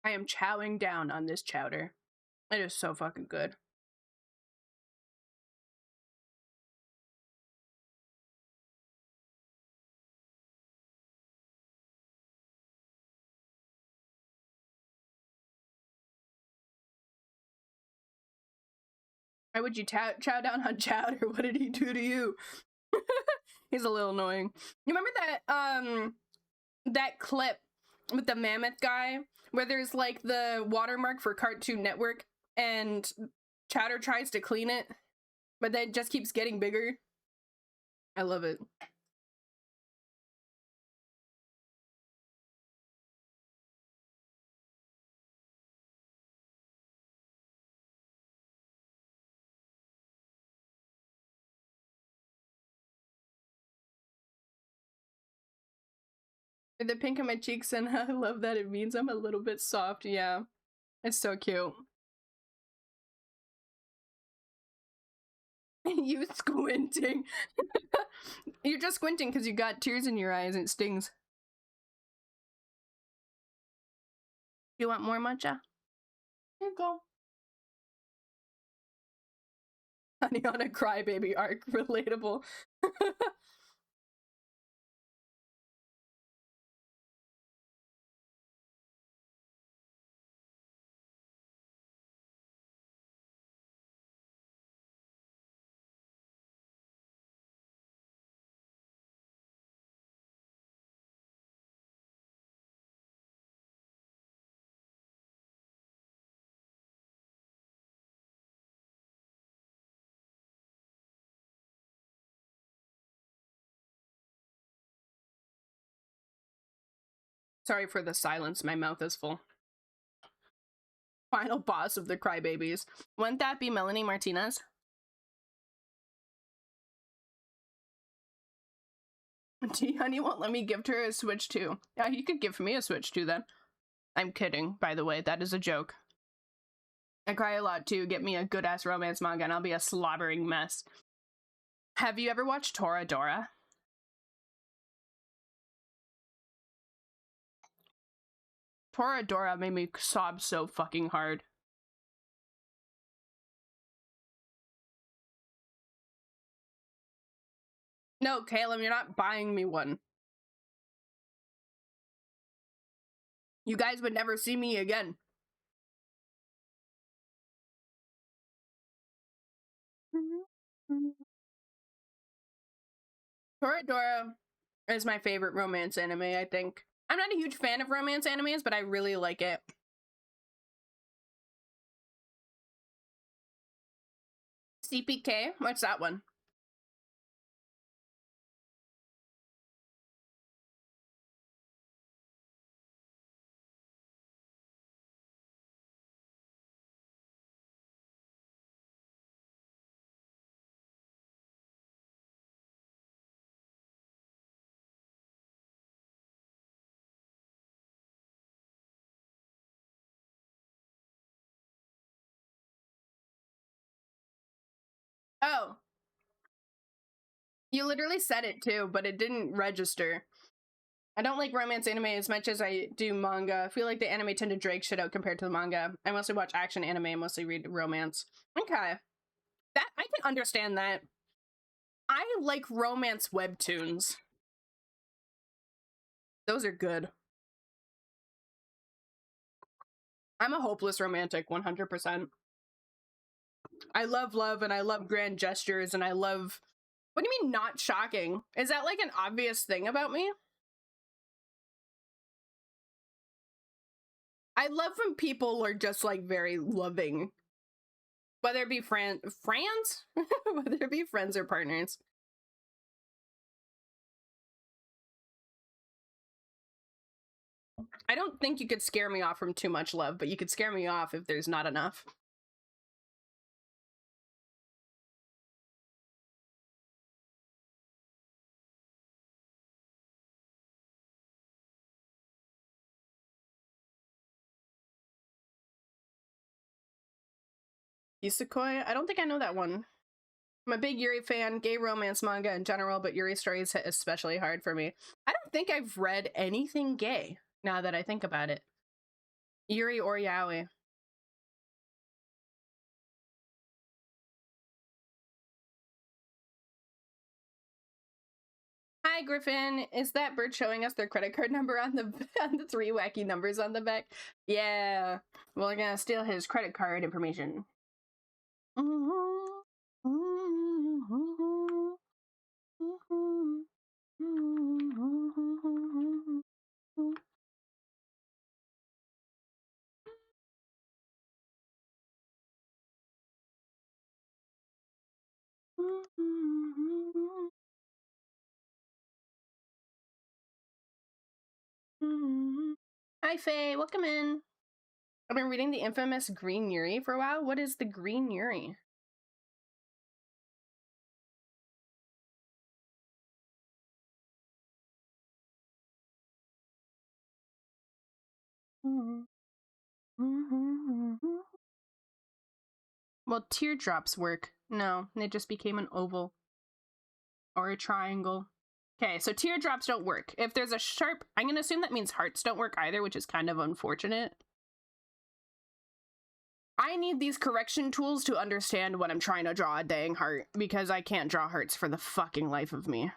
I am chowing down on this chowder. It is so fucking good. Why would you chow down on chowder? What did he do to you? He's a little annoying. You remember that that clip with the mammoth guy where there's like the watermark for Cartoon Network and Chowder tries to clean it, but then it just keeps getting bigger? I love it. The pink on my cheeks, and I love that it means I'm a little bit soft. Yeah, it's so cute. You squinting. You're just squinting because you got tears in your eyes and it stings. You want more matcha? Here you go. Honey on a Crybaby arc. Relatable. Sorry for the silence, my mouth is full. Final boss of the Crybabies. Wouldn't that be Melanie Martinez? T Honey won't let me gift her a Switch 2. Yeah, you could give me a Switch 2 then. I'm kidding, by the way. That is a joke. I cry a lot too. Get me a good-ass romance manga and I'll be a slobbering mess. Have you ever watched Toradora? Toradora made me sob so fucking hard. No, Caleb, you're not buying me one. You guys would never see me again. Toradora is my favorite romance anime, I think. I'm not a huge fan of romance animes, but I really like it. CPK? What's that one? Oh. You literally said it too, but it didn't register. I don't like romance anime as much as I do manga. I feel like the anime tend to drag shit out compared to the manga. I mostly watch action anime and mostly read romance. Okay. That I can understand that. I like romance webtoons. Those are good. I'm a hopeless romantic, 100%. I love love and I love grand gestures and I love... What do you mean not shocking? Is that like an obvious thing about me? I love when people are just like very loving. Whether it be friends? Whether it be friends or partners. I don't think you could scare me off from too much love, but you could scare me off if there's not enough. Isekoi? I don't think I know that one. I'm a big Yuri fan, gay romance manga in general, but Yuri stories hit especially hard for me. I don't think I've read anything gay, now that I think about it. Yuri or yaoi. Hi, Griffin. Is that bird showing us their credit card number on the on the 3 wacky numbers on the back? Yeah. Well, we're gonna steal his credit card information. Hi, Faye. Welcome in. I've been reading the infamous Green Yuri for a while. What is the Green Yuri? Well, teardrops work. No, it just became an oval. Or a triangle. Okay, so teardrops don't work. If there's a sharp... I'm going to assume that means hearts don't work either, which is kind of unfortunate. I need these correction tools to understand when I'm trying to draw a dang heart, because I can't draw hearts for the fucking life of me.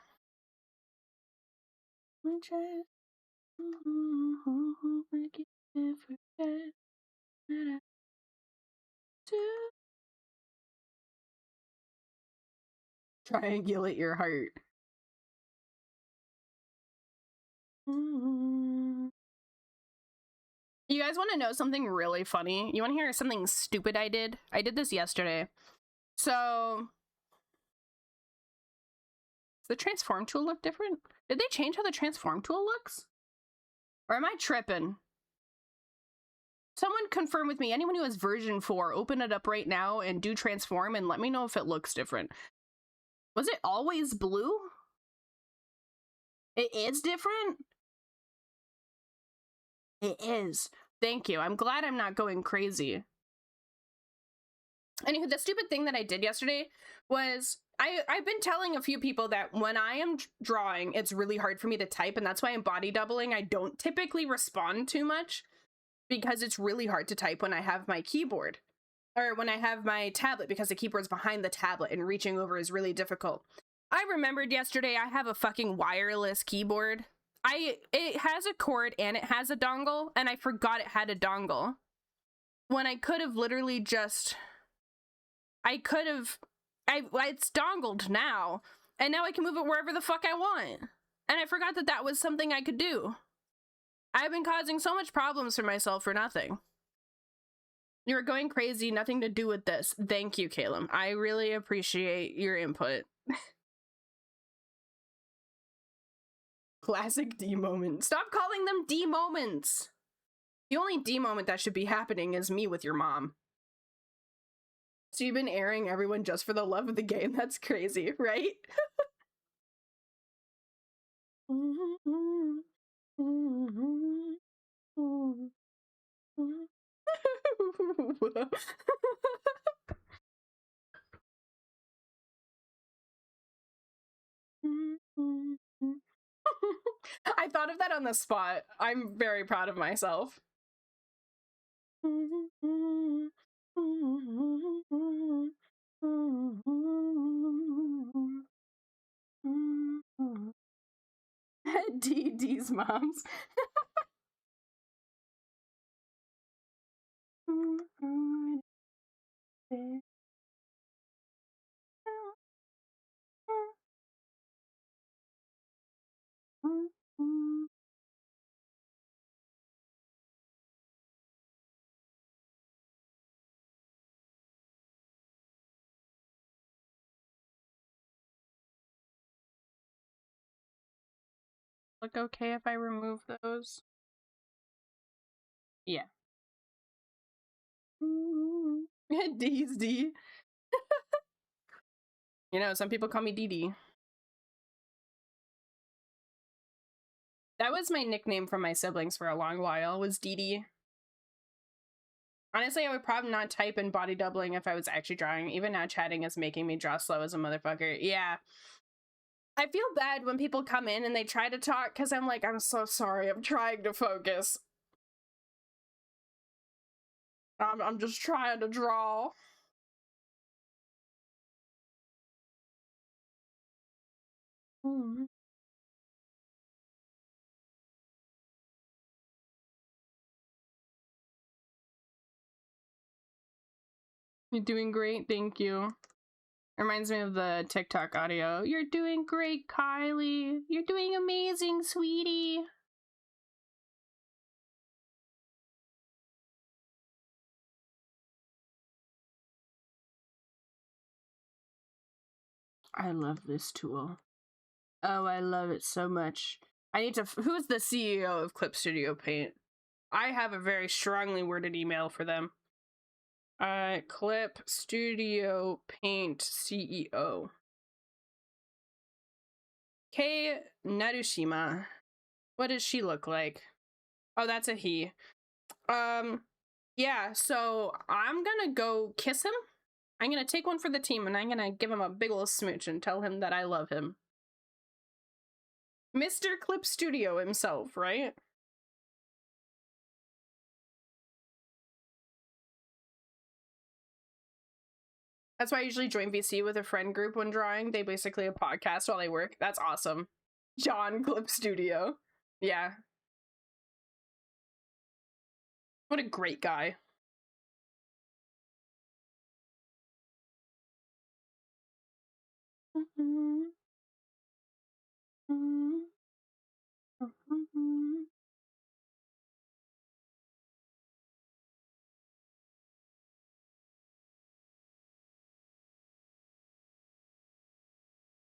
Triangulate your heart. You guys want to know something really funny? You want to hear something stupid I did? I did this yesterday. So, does the transform tool look different? Did they change how the transform tool looks? Or am I tripping? Someone confirm with me. Anyone who has version 4, open it up right now and do transform and let me know if it looks different. Was it always blue? It is different? It is. Thank you. I'm glad I'm not going crazy. Anywho, the stupid thing that I did yesterday was I've been telling a few people that when I am drawing, it's really hard for me to type, and that's why I'm body doubling. I don't typically respond too much because it's really hard to type when I have my keyboard or when I have my tablet, because the keyboard's behind the tablet and reaching over is really difficult. I remembered yesterday I have a fucking wireless keyboard. It has a cord and it has a dongle, and I forgot it had a dongle. When I could have literally just... it's dongled now, and now I can move it wherever the fuck I want. And I forgot that that was something I could do. I've been causing so much problems for myself for nothing. You're going crazy, nothing to do with this. Thank you, Caleb. I really appreciate your input. Classic D moment. Stop calling them D moments. The only D moment that should be happening is me with your mom. So you've been airing everyone just for the love of the game? That's crazy, right? I thought of that on the spot. I'm very proud of myself. DD's moms. Look okay if I remove those? Yeah. D's D. You know, some people call me DD. That was my nickname from my siblings for a long while, was DD. Honestly, I would probably not type in body doubling if I was actually drawing. Even now, chatting is making me draw slow as a motherfucker. Yeah. I feel bad when people come in and they try to talk, because I'm like, I'm so sorry, I'm trying to focus. I'm just trying to draw. You're doing great, thank you. Reminds me of the TikTok audio. You're doing great, Kylie. You're doing amazing, sweetie. I love this tool. Oh, I love it so much. I need to... Who's the CEO of Clip Studio Paint? I have a very strongly worded email for them. Clip Studio Paint CEO. Kei Narushima. What does she look like? Oh, that's a he. Yeah, so I'm gonna go kiss him. I'm gonna take one for the team, and I'm gonna give him a big ol' smooch and tell him that I love him. Mr. Clip Studio himself, right? That's why I usually join VC with a friend group when drawing. They basically a podcast while they work. That's awesome. John Clip Studio. Yeah. What a great guy.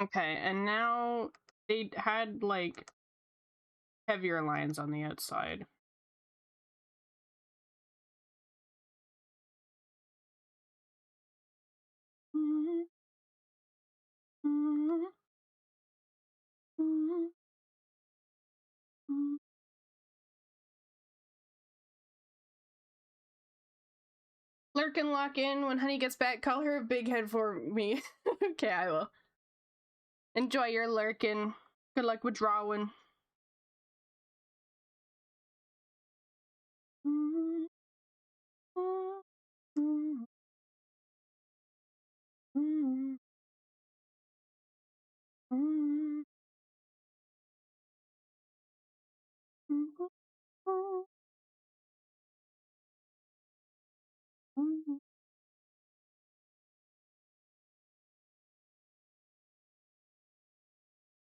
Okay, and now they had like heavier lines on the outside. Lurk and lock in. When Honey gets back, call her Big Head for me. Okay, I will. Enjoy your lurking. Good luck with drawing.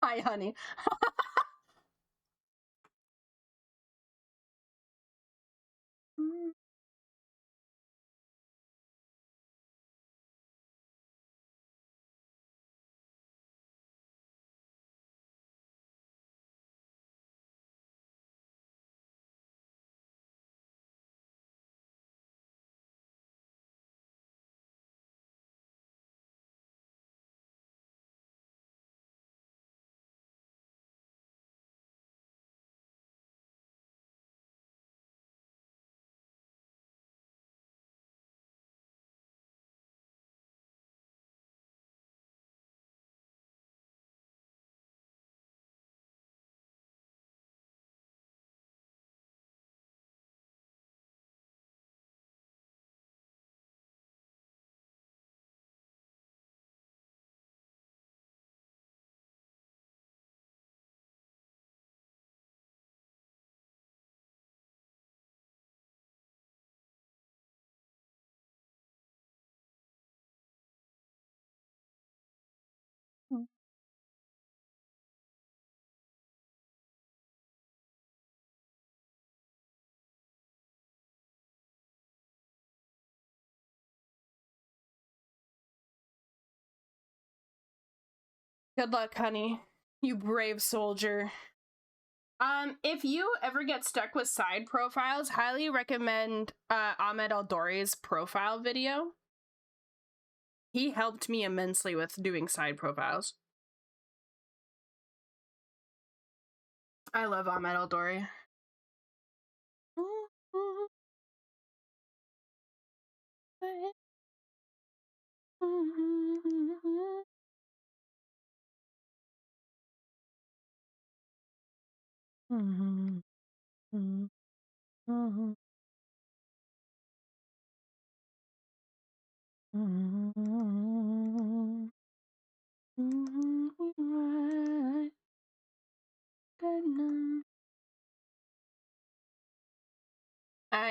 Hi, honey. Good luck, honey. You brave soldier. If you ever get stuck with side profiles, highly recommend Ahmed Aldori's profile video. He helped me immensely with doing side profiles. I love Ahmed Aldori.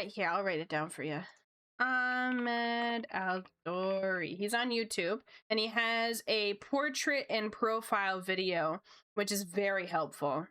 Here, I'll write it down for you. Ahmed Aldori. He's on YouTube, and he has a portrait and profile video, which is very helpful.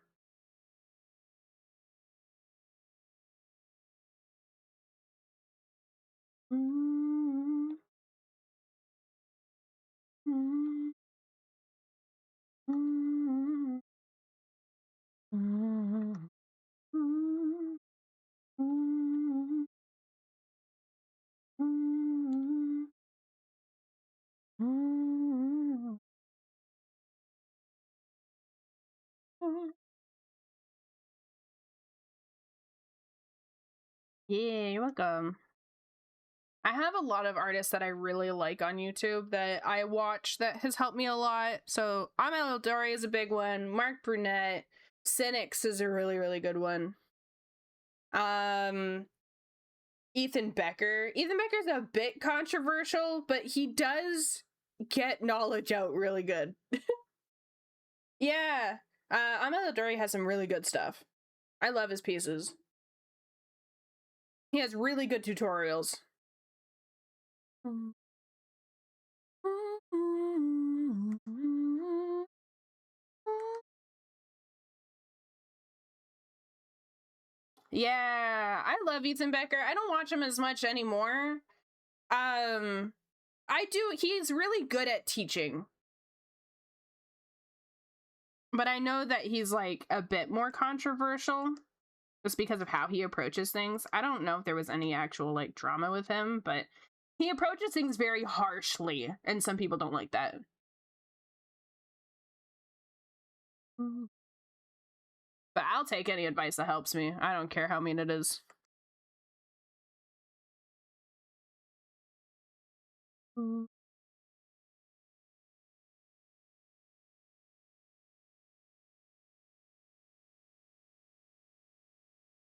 Yeah, you're welcome. I have a lot of artists that I really like on YouTube that I watch that has helped me a lot. So Ahmed Aldori is a big one. Mark Brunette. Cynics is a really, really good one. Ethan Becker. Ethan Becker's a bit controversial, but he does get knowledge out really good. Yeah. Ameladori has some really good stuff. I love his pieces. He has really good tutorials. Yeah, I love Ethan Becker. I don't watch him as much anymore. I do. He's really good at teaching. But I know that he's like a bit more controversial just because of how he approaches things. I don't know if there was any actual like drama with him, but he approaches things very harshly, and some people don't like that. But I'll take any advice that helps me. I don't care how mean it is.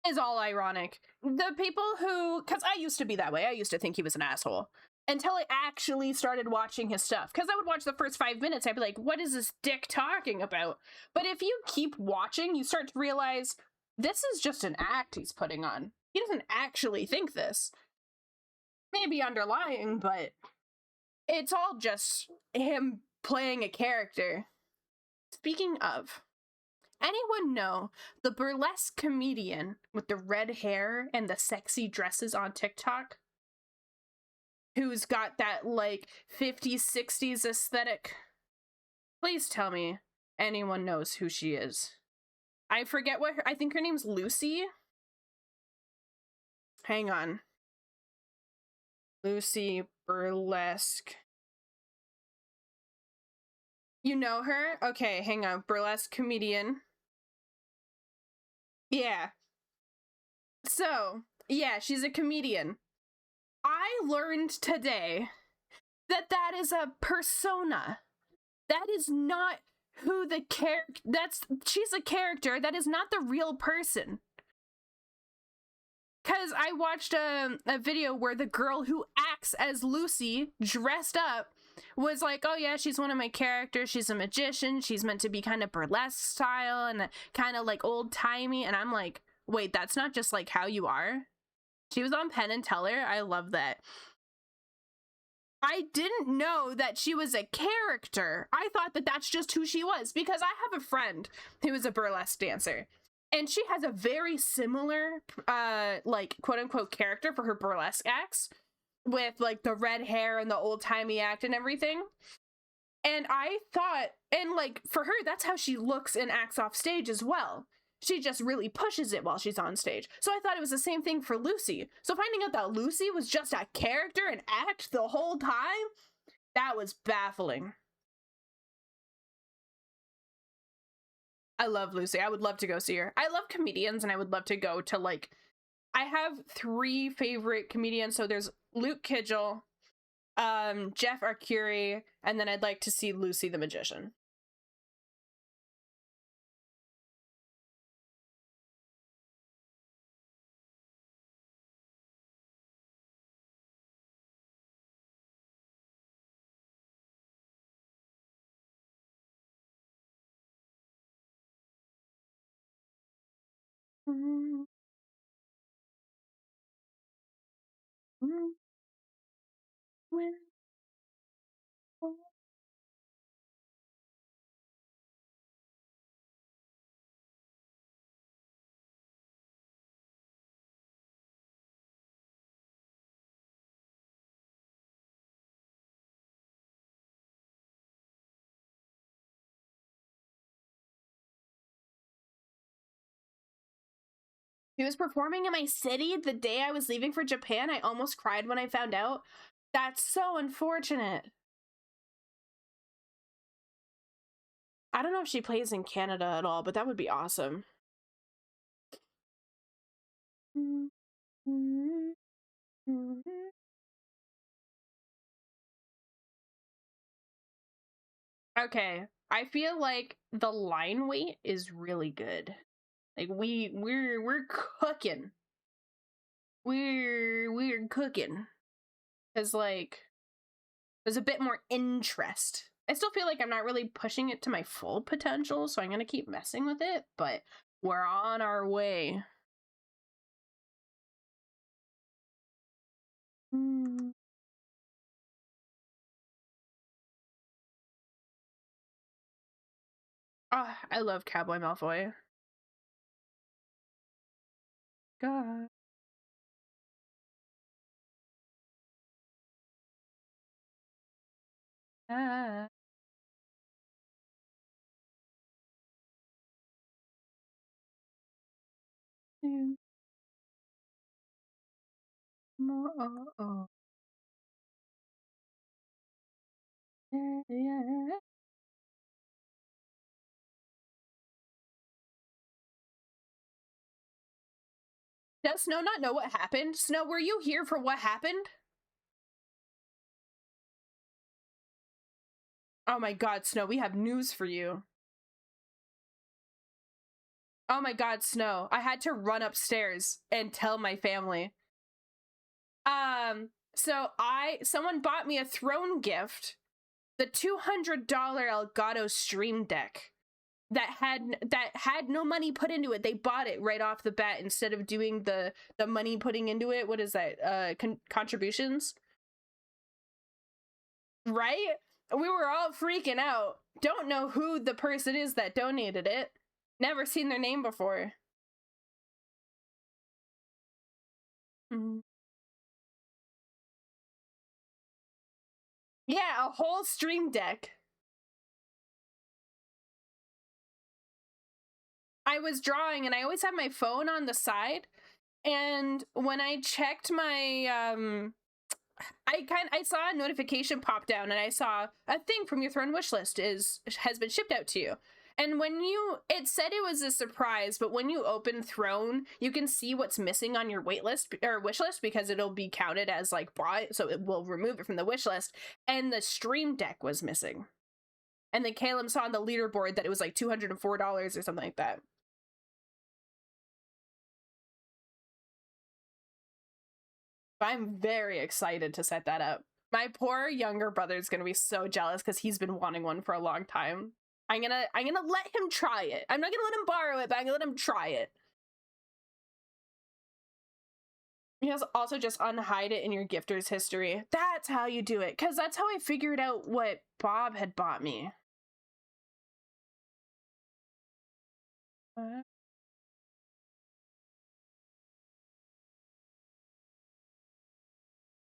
Is all ironic. The people who, because I used to be that way. I used to think he was an asshole until I actually started watching his stuff. Because I would watch the first 5 minutes, I'd be like, what is this dick talking about? But if you keep watching, you start to realize this is just an act he's putting on. He doesn't actually think this. Maybe underlying, but it's all just him playing a character. Speaking of, anyone know the burlesque comedian with the red hair and the sexy dresses on TikTok? Who's got that like 50s, 60s aesthetic? Please tell me anyone knows who she is. I forget what I think her name's Lucy. Hang on. Lucy Burlesque. You know her? Okay, hang on. Burlesque comedian. Yeah. So, yeah, she's a comedian. I learned today that that is a persona. That is not who the character, she's a character, that is not the real person. Because I watched a video where the girl who acts as Lucy, dressed up, was like, oh yeah, she's one of my characters, she's a magician, she's meant to be kind of burlesque style and kind of like old-timey, and I'm like, wait, that's not just like how you are? She was on Penn and Teller. I love that. I didn't know that she was a character. I thought that that's just who she was, because I have a friend who is a burlesque dancer, and she has a very similar, like, quote-unquote character for her burlesque acts, with, like, the red hair and the old-timey act and everything. And I thought, and, like, for her, that's how she looks and acts off stage as well. She just really pushes it while she's on stage. So I thought it was the same thing for Lucy. So finding out that Lucy was just a character and act the whole time, that was baffling. I love Lucy. I would love to go see her. I love comedians, and I would love to go to, like, I have 3 favorite comedians. So there's Luke Kidgel, Jeff Arcuri, and then I'd like to see Lucy the Magician. He was performing in my city the day I was leaving for Japan. I almost cried when I found out. That's so unfortunate. I don't know if she plays in Canada at all, but that would be awesome. Okay, I feel like the line weight is really good. Like we're cooking. we're cooking. Cause like there's a bit more interest. I still feel like I'm not really pushing it to my full potential, so I'm gonna keep messing with it, but we're on our way. Mm. Oh, I love Cowboy Malfoy. God. Ah. Mm. Oh, oh. Yeah, yeah. Does Snow not know what happened? Snow, were you here for what happened? Oh my god, Snow, we have news for you. Oh my god, Snow, I had to run upstairs and tell my family. So someone bought me a throne gift, the $200 Elgato Stream Deck that had no money put into it. They bought it right off the bat instead of doing the money putting into it. What is that? Contributions? Right? We were all freaking out. Don't know who the person is that donated it. Never seen their name before. Mm-hmm. Yeah, a whole Stream Deck. I was drawing and I always have my phone on the side. And when I checked my I saw a notification pop down and I saw a thing from your Throne wish list has been shipped out to you. And when it said it was a surprise, but when you open Throne, you can see what's missing on your wait list or wish list because it'll be counted as like bought, so it will remove it from the wish list. And the Stream Deck was missing. And then Caleb saw on the leaderboard that it was like $204 or something like that. I'm very excited to set that up. My poor younger brother's gonna be so jealous because he's been wanting one for a long time. I'm gonna let him try it. I'm not gonna let him borrow it, but I'm gonna let him try it. You guys also just unhide it in your gifter's history. That's how you do it, because that's how I figured out what Bob had bought me.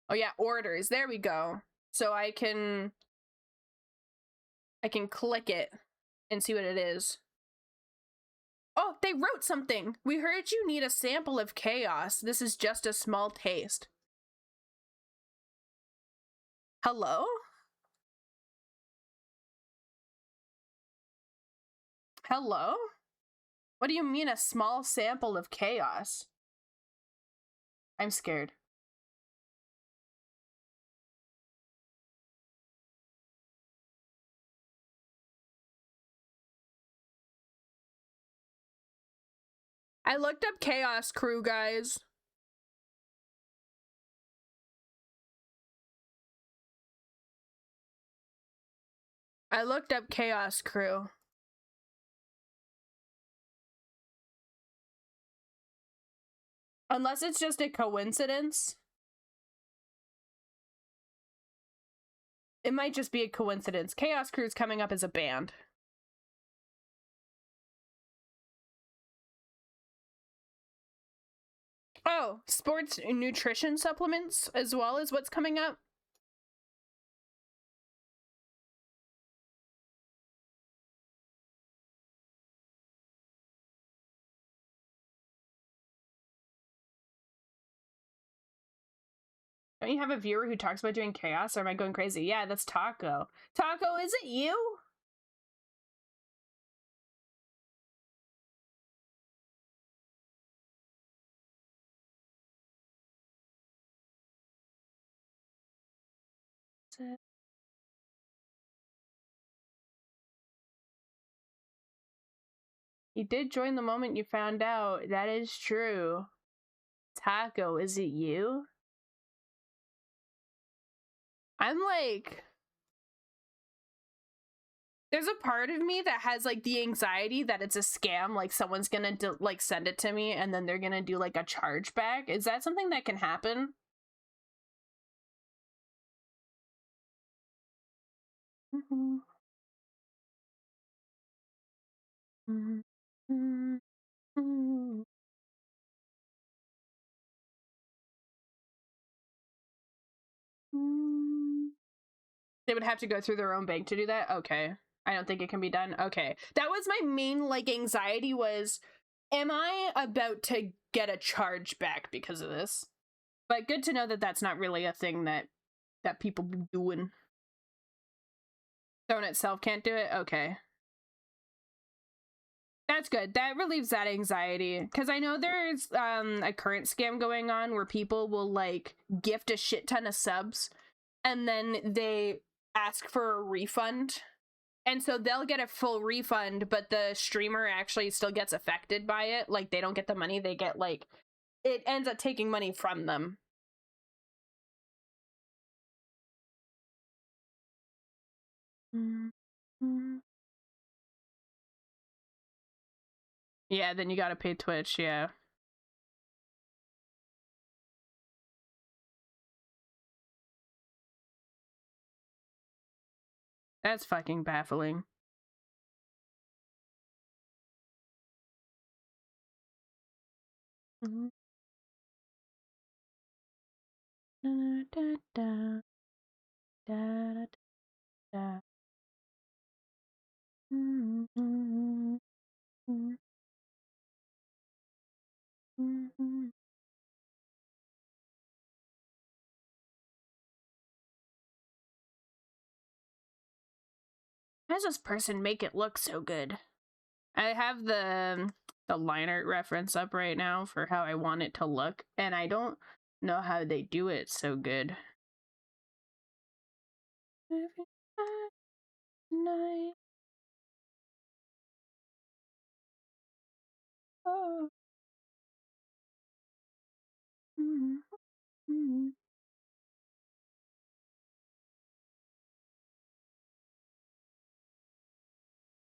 Oh yeah, orders. There we go. So I can click it and see what it is. Oh, they wrote something. We heard you need a sample of chaos. This is just a small taste. Hello? Hello? What do you mean a small sample of chaos? I'm scared. I looked up Chaos Crew, guys. I looked up Chaos Crew. Unless it's just a coincidence. It might just be a coincidence. Chaos Crew's coming up as a band. Oh, sports nutrition supplements as well as what's coming up. Don't you have a viewer who talks about doing chaos, or am I going crazy? Yeah, that's Taco. Taco, is it you? You did join the moment you found out. That is true. Taco, is it you? I'm like, there's a part of me that has like the anxiety that it's a scam, like someone's gonna like send it to me and then they're gonna do like a chargeback. Is that something that can happen? Mm-hmm. Mm-hmm. Mm-hmm. They would have to go through their own bank to do that? Okay. I don't think it can be done. Okay. That was my main like anxiety was, am I about to get a charge back because of this? But good to know that that's not really a thing that people be doing. Phone itself can't do it? Okay. That's good. That relieves that anxiety. Because I know there's a current scam going on where people will like gift a shit ton of subs and then they ask for a refund. And so they'll get a full refund, but the streamer actually still gets affected by it. Like they don't get the money, they get like, it ends up taking money from them. Yeah, then you gotta pay Twitch, yeah. That's fucking baffling. How does this person make it look so good? I have the line art reference up right now for how I want it to look, and I don't know how they do it so good. Night. Oh.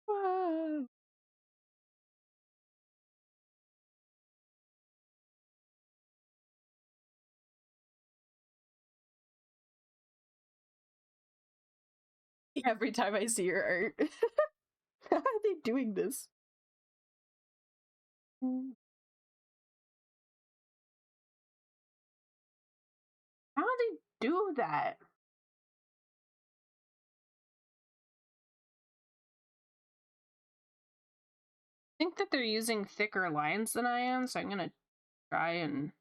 Whoa. Every time I see your art. How are they doing this? How do they do that? I think that they're using thicker lines than I am, so I'm gonna try and...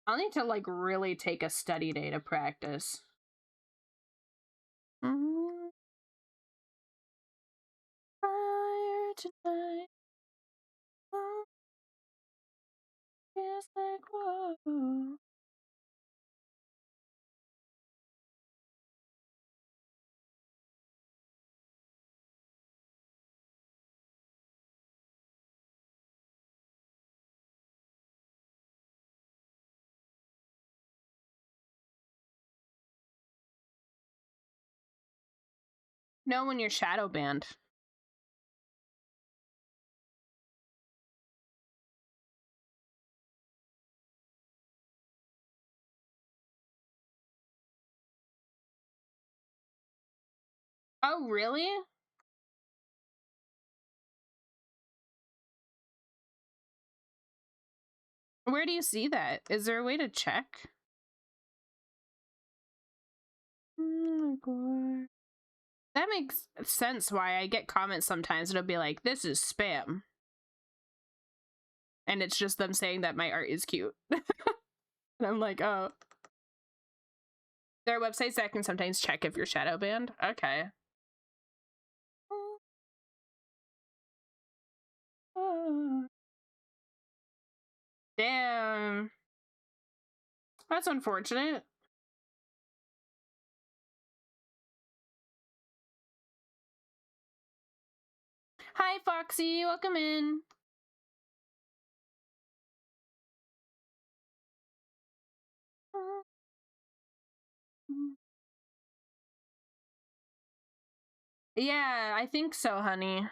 I'll need to like really take a study day to practice. Fire tonight. Feels like whoa. Know when you're shadow banned. Oh, really? Where do you see that? Is there a way to check? Oh my god. That makes sense why I get comments sometimes. It'll be like, this is spam. And it's just them saying that my art is cute. And I'm like, oh. There are websites that can sometimes check if you're shadow banned. Okay. Damn. That's unfortunate. Hi, Foxy. Welcome in. Yeah, I think so, honey.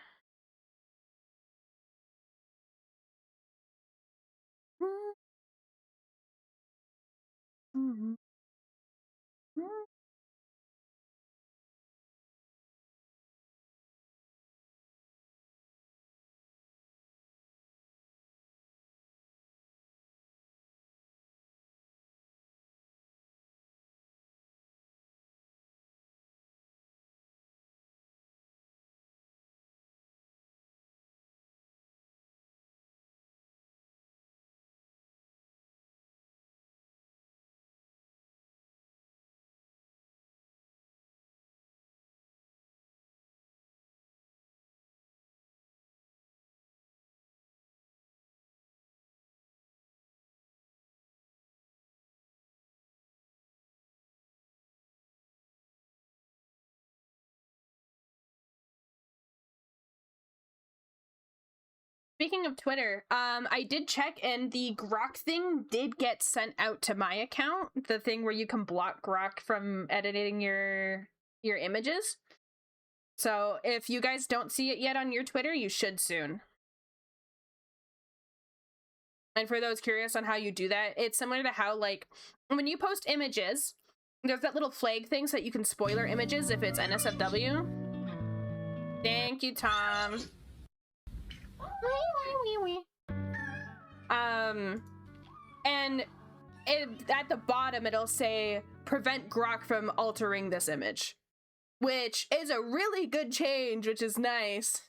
Speaking of Twitter, I did check and the Grok thing did get sent out to my account. The thing where you can block Grok from editing your images. So if you guys don't see it yet on your Twitter, you should soon. And for those curious on how you do that, it's similar to how, like, when you post images, there's that little flag thing so that you can spoiler images if it's NSFW. Thank you, Tom. And at the bottom, it'll say, prevent Grok from altering this image, which is a really good change, which is nice.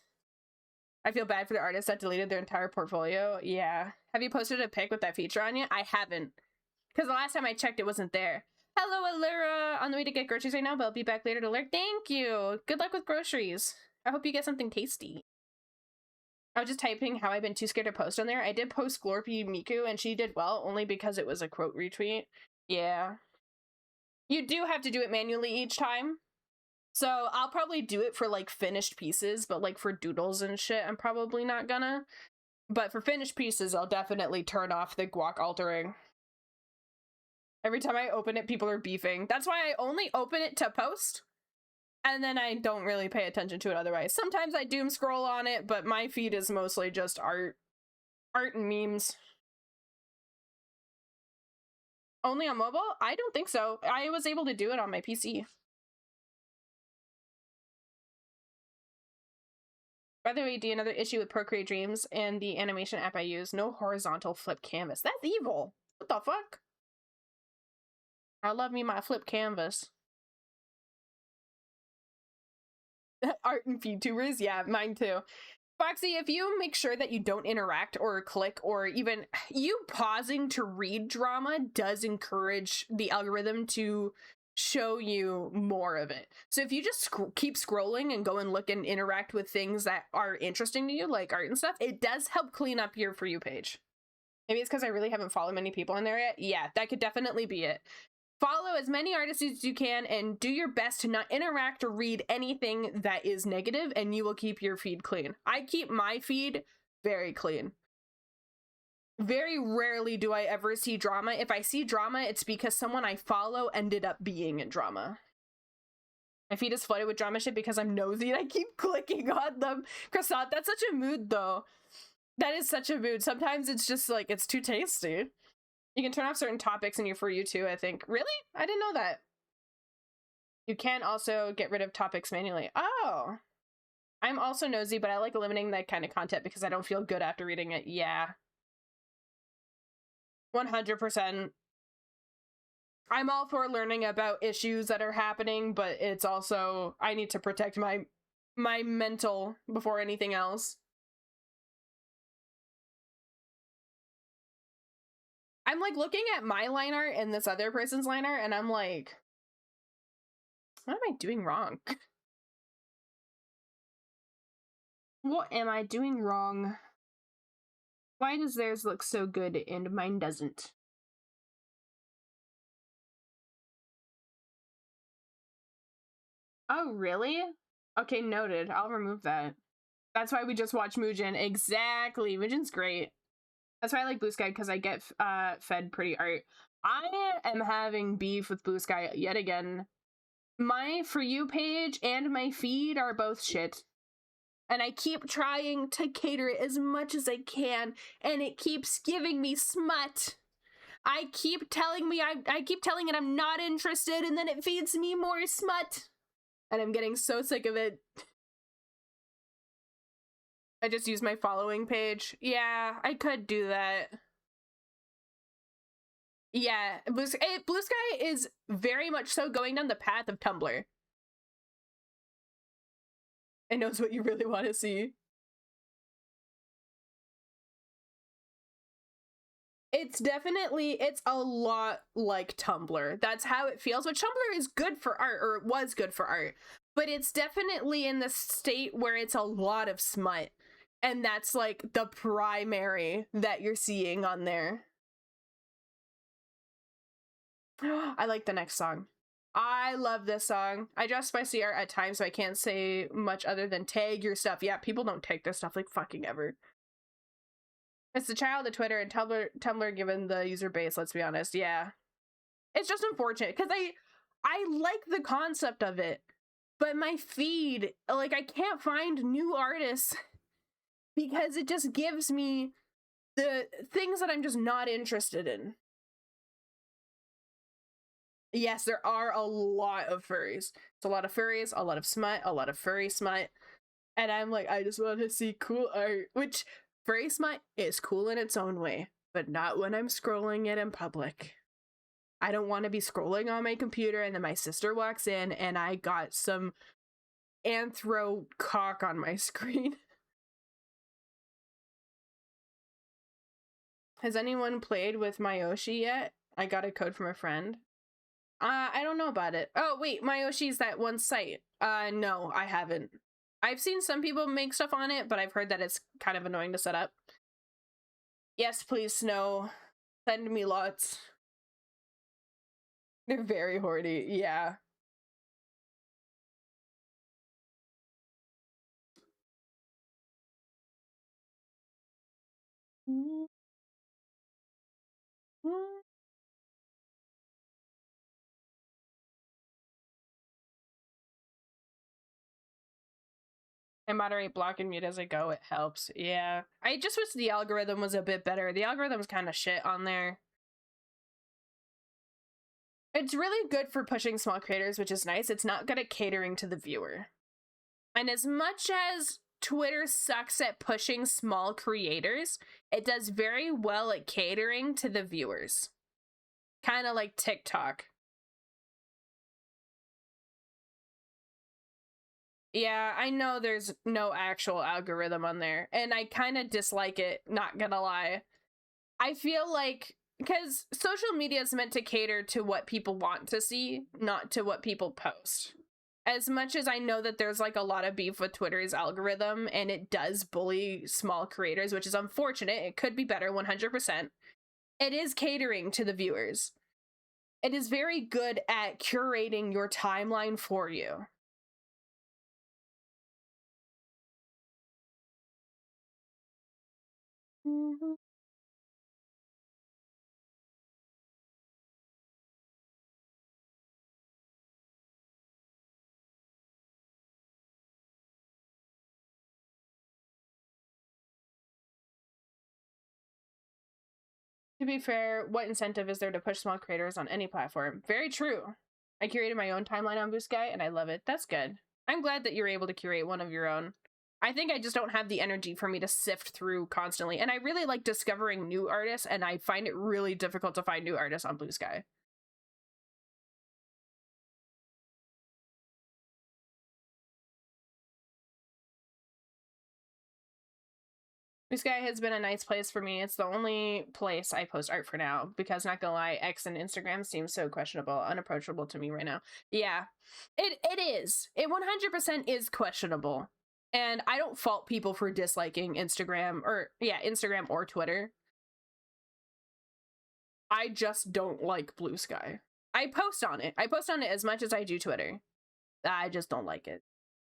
I feel bad for the artists that deleted their entire portfolio. Yeah. Have you posted a pic with that feature on yet? I haven't. Because the last time I checked, it wasn't there. Hello, Allura. On the way to get groceries right now, but I'll be back later to lurk. Thank you. Good luck with groceries. I hope you get something tasty. I was just typing how I've been too scared to post on there. I did post Glorpy Miku, and she did well, only because it was a quote retweet. Yeah. You do have to do it manually each time. So I'll probably do it for, like, finished pieces, but, like, for doodles and shit, I'm probably not gonna. But for finished pieces, I'll definitely turn off the guac altering. Every time I open it, people are beefing. That's why I only open it to post, and then I don't really pay attention to it otherwise. Sometimes I doom scroll on it, but my feed is mostly just art and memes. Only on mobile? I don't think so. I was able to do it on my PC. By the way, D, another issue with Procreate Dreams and the animation app I use, no horizontal flip canvas. That's evil. What the fuck? I love me my flip canvas. Art and VTubers? Yeah, mine too. Foxy, if you make sure that you don't interact or click, or even you pausing to read drama does encourage the algorithm to show you more of it. So if you just keep scrolling and go and look and interact with things that are interesting to you, like art and stuff, it does help clean up your For You page. Maybe it's because I really haven't followed many people in there yet. Yeah, that could definitely be it. Follow as many artists as you can and do your best to not interact or read anything that is negative, and you will keep your feed clean. I keep my feed very clean. Very rarely do I ever see drama. If I see drama, it's because someone I follow ended up being in drama. My feed is flooded with drama shit because I'm nosy and I keep clicking on them. Croissant, that's such a mood though. That is such a mood. Sometimes it's just like, it's too tasty. You can turn off certain topics in your For You too, I think. Really? I didn't know that. You can also get rid of topics manually. Oh. I'm also nosy, but I like eliminating that kind of content because I don't feel good after reading it. Yeah. 100%. I'm all for learning about issues that are happening, but it's also, I need to protect my mental before anything else. I'm like looking at my line art and this other person's line art, and I'm like, what am I doing wrong? What am I doing wrong? Why does theirs look so good and mine doesn't? Oh, really? Okay, noted. I'll remove that. That's why we just watch Muujin. Exactly. Muujin's great. That's why I like Blue Sky, because I get fed pretty art. I am having beef with Blue Sky yet again. My For You page and my feed are both shit. And I keep trying to cater it as much as I can, and it keeps giving me smut. I keep telling it I'm not interested, and then it feeds me more smut. And I'm getting so sick of it. I just use my following page. Yeah, I could do that. Yeah, Blue Sky is very much so going down the path of Tumblr. It knows what you really want to see. It's a lot like Tumblr. That's how it feels. But Tumblr is good for art, or it was good for art. But it's definitely in the state where it's a lot of smut. And that's like the primary that you're seeing on there. I like the next song. I love this song. I dress spicy art at times, so I can't say much other than tag your stuff. Yeah, people don't tag their stuff like fucking ever. It's the child of Twitter and Tumblr given the user base, let's be honest. Yeah. It's just unfortunate because I like the concept of it, but my feed, like, I can't find new artists because it just gives me the things that I'm just not interested in. Yes, there are a lot of furries. It's a lot of furries, a lot of smut, a lot of furry smut. And I'm like, I just want to see cool art, which furry smut is cool in its own way, but not when I'm scrolling it in public. I don't want to be scrolling on my computer and then my sister walks in and I got some anthro cock on my screen. Has anyone played with Mayoshi yet? I got a code from a friend. I don't know about it. Oh, wait, Mayoshi's that one site. No, I haven't. I've seen some people make stuff on it, but I've heard that it's kind of annoying to set up. Yes, please, Snow. Send me lots. They're very horny, yeah. I moderate, block, and mute as I go. It helps. Yeah. I just wish the algorithm was a bit better. The algorithm's kind of shit on there. It's really good for pushing small creators, which is nice. It's not good at catering to the viewer. And as much as Twitter sucks at pushing small creators, it does very well at catering to the viewers. Kind of like TikTok. Yeah, I know there's no actual algorithm on there, and I kind of dislike it, not gonna lie. I feel like, because social media is meant to cater to what people want to see, not to what people post. As much as I know that there's like a lot of beef with Twitter's algorithm, and it does bully small creators, which is unfortunate, it could be better 100%. It is catering to the viewers. It is very good at curating your timeline for you. Mm-hmm. To be fair, what incentive is there to push small creators on any platform? Very true. I curated my own timeline on Blue Sky, and I love it. That's good. I'm glad that you're able to curate one of your own. I think I just don't have the energy for me to sift through constantly. And I really like discovering new artists, and I find it really difficult to find new artists on Blue Sky. Blue Sky has been a nice place for me. It's the only place I post art for now, because not gonna lie, X and Instagram seem so questionable, unapproachable to me right now. Yeah, it is. It 100% is questionable. And I don't fault people for disliking Instagram or Twitter. I just don't like Blue Sky. I post on it. I post on it as much as I do Twitter. I just don't like it.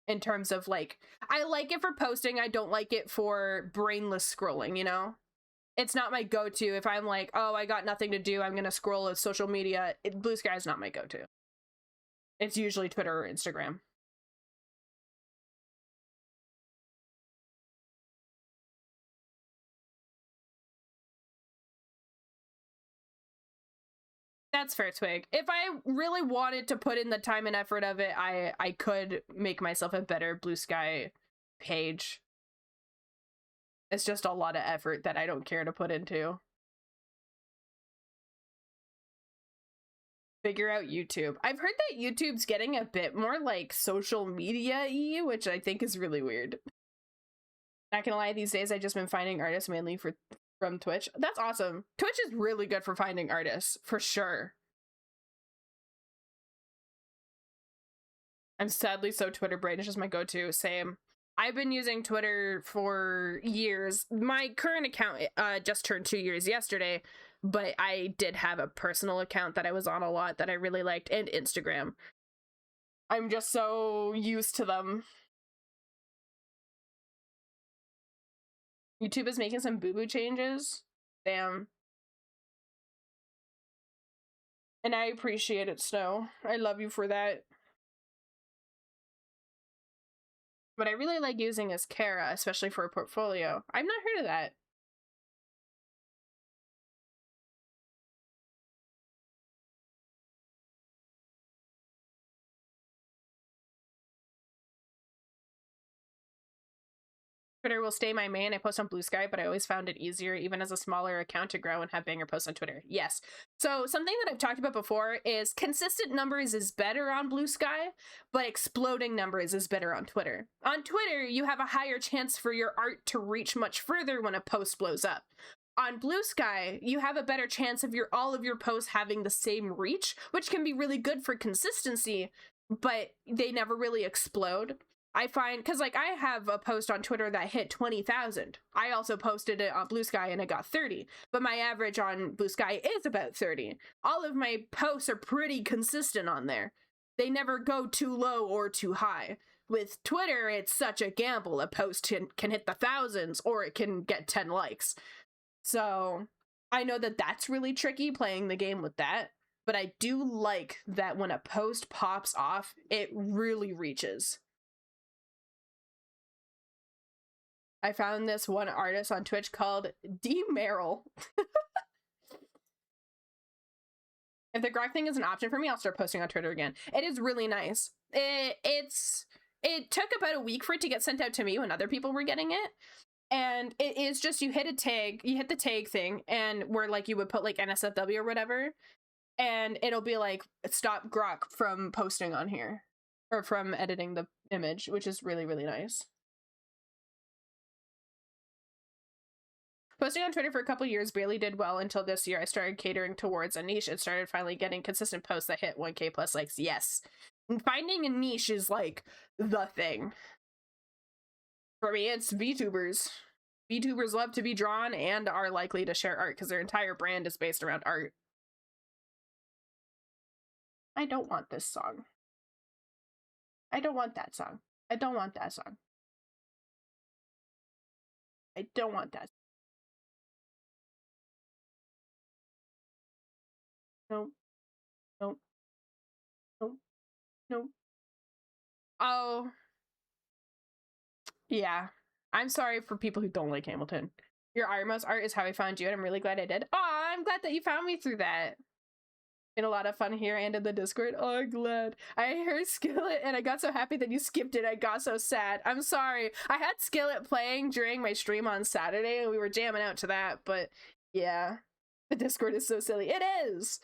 In terms of like, I like it for posting. I don't like it for brainless scrolling, you know? It's not my go-to. If I'm like, oh, I got nothing to do, I'm gonna scroll at social media. Blue Sky is not my go-to. It's usually Twitter or Instagram. That's fair, Twig. If I really wanted to put in the time and effort of it, I could make myself a better Blue Sky page. It's just a lot of effort that I don't care to put into. Figure out YouTube. I've heard that YouTube's getting a bit more like social media-y, which I think is really weird. Not gonna lie, these days I've just been finding artists mainly from Twitch. That's awesome. Twitch is really good for finding artists, for sure. I'm sadly so Twitter brain. It's just my go-to. Same. I've been using Twitter for years. My current account just turned 2 years yesterday, but I did have a personal account that I was on a lot that I really liked, and Instagram. I'm just so used to them. YouTube is making some boo-boo changes. Damn. And I appreciate it, Snow. I love you for that. What I really like using is Kara, especially for a portfolio. I've not heard of that. Twitter will stay my main. I post on Blue Sky, but I always found it easier, even as a smaller account, to grow and have banger posts on Twitter. Yes. So something that I've talked about before is consistent numbers is better on Blue Sky, but exploding numbers is better on Twitter. On Twitter, you have a higher chance for your art to reach much further when a post blows up. On Blue Sky, you have a better chance of all of your posts having the same reach, which can be really good for consistency, but they never really explode. I find, because like I have a post on Twitter that hit 20,000. I also posted it on Blue Sky and it got 30, but my average on Blue Sky is about 30. All of my posts are pretty consistent on there. They never go too low or too high. With Twitter, it's such a gamble. A post can hit the thousands or it can get 10 likes. So I know that that's really tricky playing the game with that, but I do like that when a post pops off, it really reaches. I found this one artist on Twitch called D. Merrill. If the graph thing is an option for me, I'll start posting on Twitter again. It is really nice. It took about a week for it to get sent out to me when other people were getting it. And it is just, you hit a tag, you hit the tag thing, and where like you would put like NSFW or whatever, and it'll be like, stop Grok from posting on here, or from editing the image, which is really, really nice. Posting on Twitter for a couple years barely did well until this year I started catering towards a niche and started finally getting consistent posts that hit 1K plus likes. Yes. And finding a niche is like the thing. For me, it's VTubers. VTubers love to be drawn and are likely to share art because their entire brand is based around art. I don't want this song. I don't want that song. I don't want that song. I don't want that. No. No. No. No. Oh. Yeah. I'm sorry for people who don't like Hamilton. Your Irma's art is how I found you, and I'm really glad I did. Oh, I'm glad that you found me through that. Been a lot of fun here and in the Discord. Oh, I'm glad. I heard Skillet and I got so happy that you skipped it. I got so sad. I'm sorry. I had Skillet playing during my stream on Saturday and we were jamming out to that, but yeah. The Discord is so silly. It is!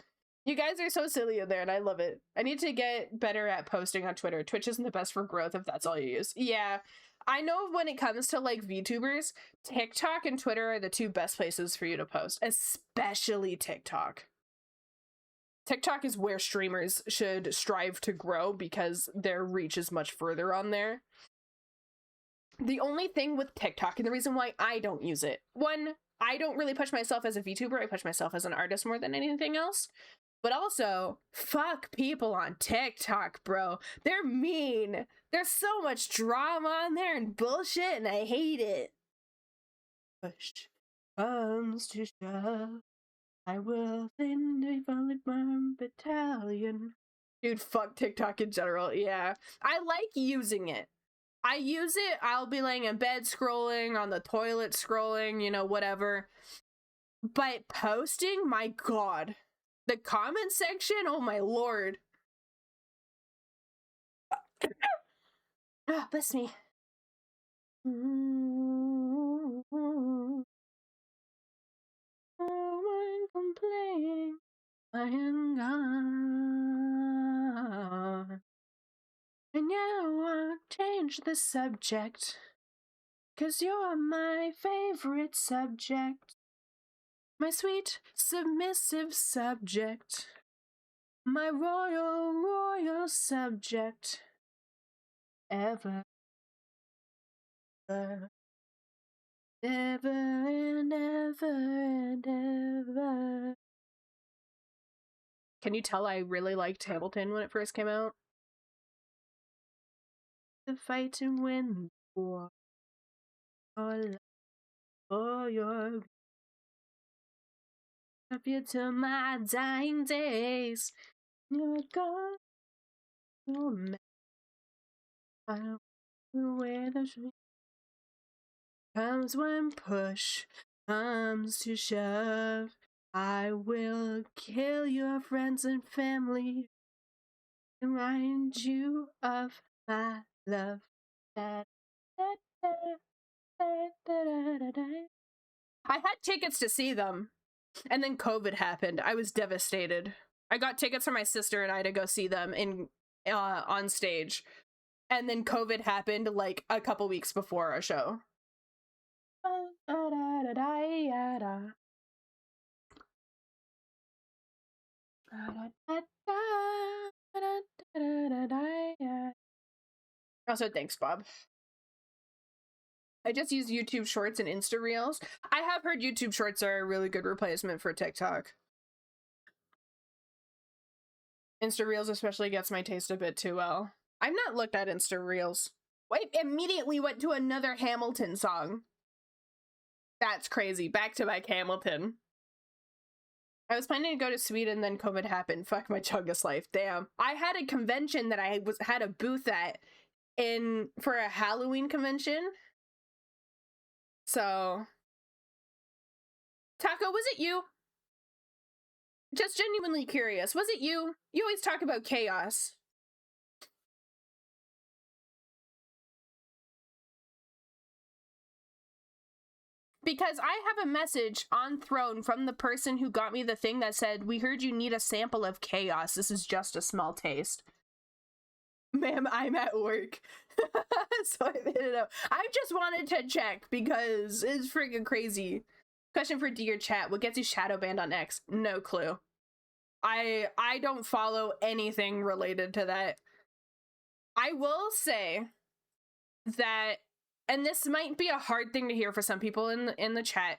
You guys are so silly in there and I love it. I need to get better at posting on Twitter. Twitch isn't the best for growth if that's all you use. Yeah. I know when it comes to like VTubers, TikTok and Twitter are the two best places for you to post, especially TikTok. TikTok is where streamers should strive to grow because their reach is much further on there. The only thing with TikTok, and the reason why I don't use it, one, I don't really push myself as a VTuber, I push myself as an artist more than anything else. But also, fuck people on TikTok, bro. They're mean. There's so much drama on there and bullshit, and I hate it. Push comes to shove, I will then devote my battalion. Dude, fuck TikTok in general. Yeah. I like using it. I use it, I'll be laying in bed scrolling, on the toilet scrolling, you know, whatever. But posting, my god. The comment section, oh my lord. Ah, bless me. No one complaining. I am gone. And now I'll change the subject. 'Cause you're my favorite subject. My sweet, submissive subject. My royal, royal subject. Ever. Ever and ever and ever. Can you tell I really liked Hamilton when it first came out? To fight and win the war. For your love you to my dying days. You're gone. You're mad. I don't know where the street comes when push comes to shove. I will kill your friends and family. Remind you of my love. Da, da, da, da, da, da, da. I had tickets to see them, and then COVID happened. I was devastated. I got tickets for my sister and I to go see them in on stage, and then COVID happened like a couple weeks before our show. Also, thanks, Bob. I just use YouTube Shorts and Insta Reels. I have heard YouTube Shorts are a really good replacement for TikTok. Insta Reels especially gets my taste a bit too well. I've not looked at Insta Reels. Wait, immediately went to another Hamilton song. That's crazy. Back to back Hamilton. I was planning to go to Sweden, then COVID happened. Fuck my chungus life. Damn. I had a convention that I had a booth at for a Halloween convention. So, Taco, was it you? Just genuinely curious. Was it you? You always talk about chaos. Because I have a message on Throne from the person who got me the thing that said, "We heard you need a sample of chaos. This is just a small taste." Ma'am, I'm at work. So I made it up. I just wanted to check because it's freaking crazy. Question for Dear Chat. What gets you shadow banned on X? No clue. I don't follow anything related to that. I will say that, and this might be a hard thing to hear for some people in the chat,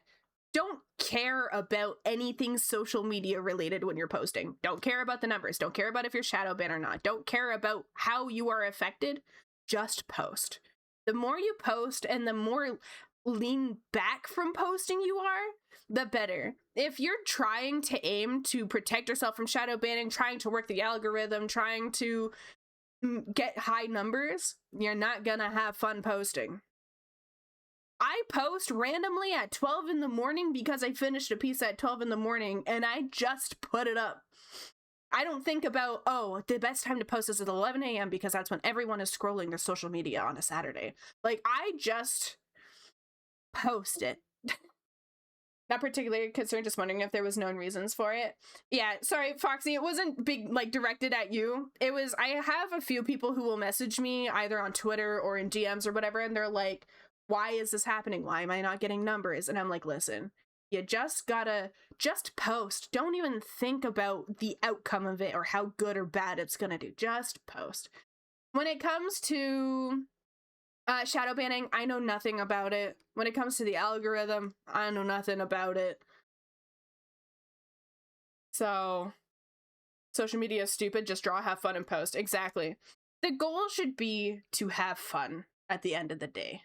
don't care about anything social media related when you're posting. Don't care about the numbers. Don't care about if you're shadow banned or not. Don't care about how you are affected. Just post. The more you post and the more lean back from posting you are, the better. If you're trying to aim to protect yourself from shadow banning, trying to work the algorithm, trying to get high numbers, you're not gonna have fun posting. I post randomly at 12 in the morning because I finished a piece at 12 in the morning and I just put it up. I don't think about, oh, the best time to post is at 11 a.m. because that's when everyone is scrolling their social media on a Saturday. Like, I just post it. Not particularly concerned, just wondering if there was known reasons for it. Yeah, sorry, Foxy, it wasn't directed at you. It was, I have a few people who will message me either on Twitter or in DMs or whatever, and they're like, why is this happening? Why am I not getting numbers? And I'm like, listen, you just gotta post. Don't even think about the outcome of it or how good or bad it's gonna do. Just post. When it comes to shadow banning, I know nothing about it. When it comes to the algorithm, I know nothing about it. So, social media is stupid. Just draw, have fun, and post. Exactly. The goal should be to have fun at the end of the day.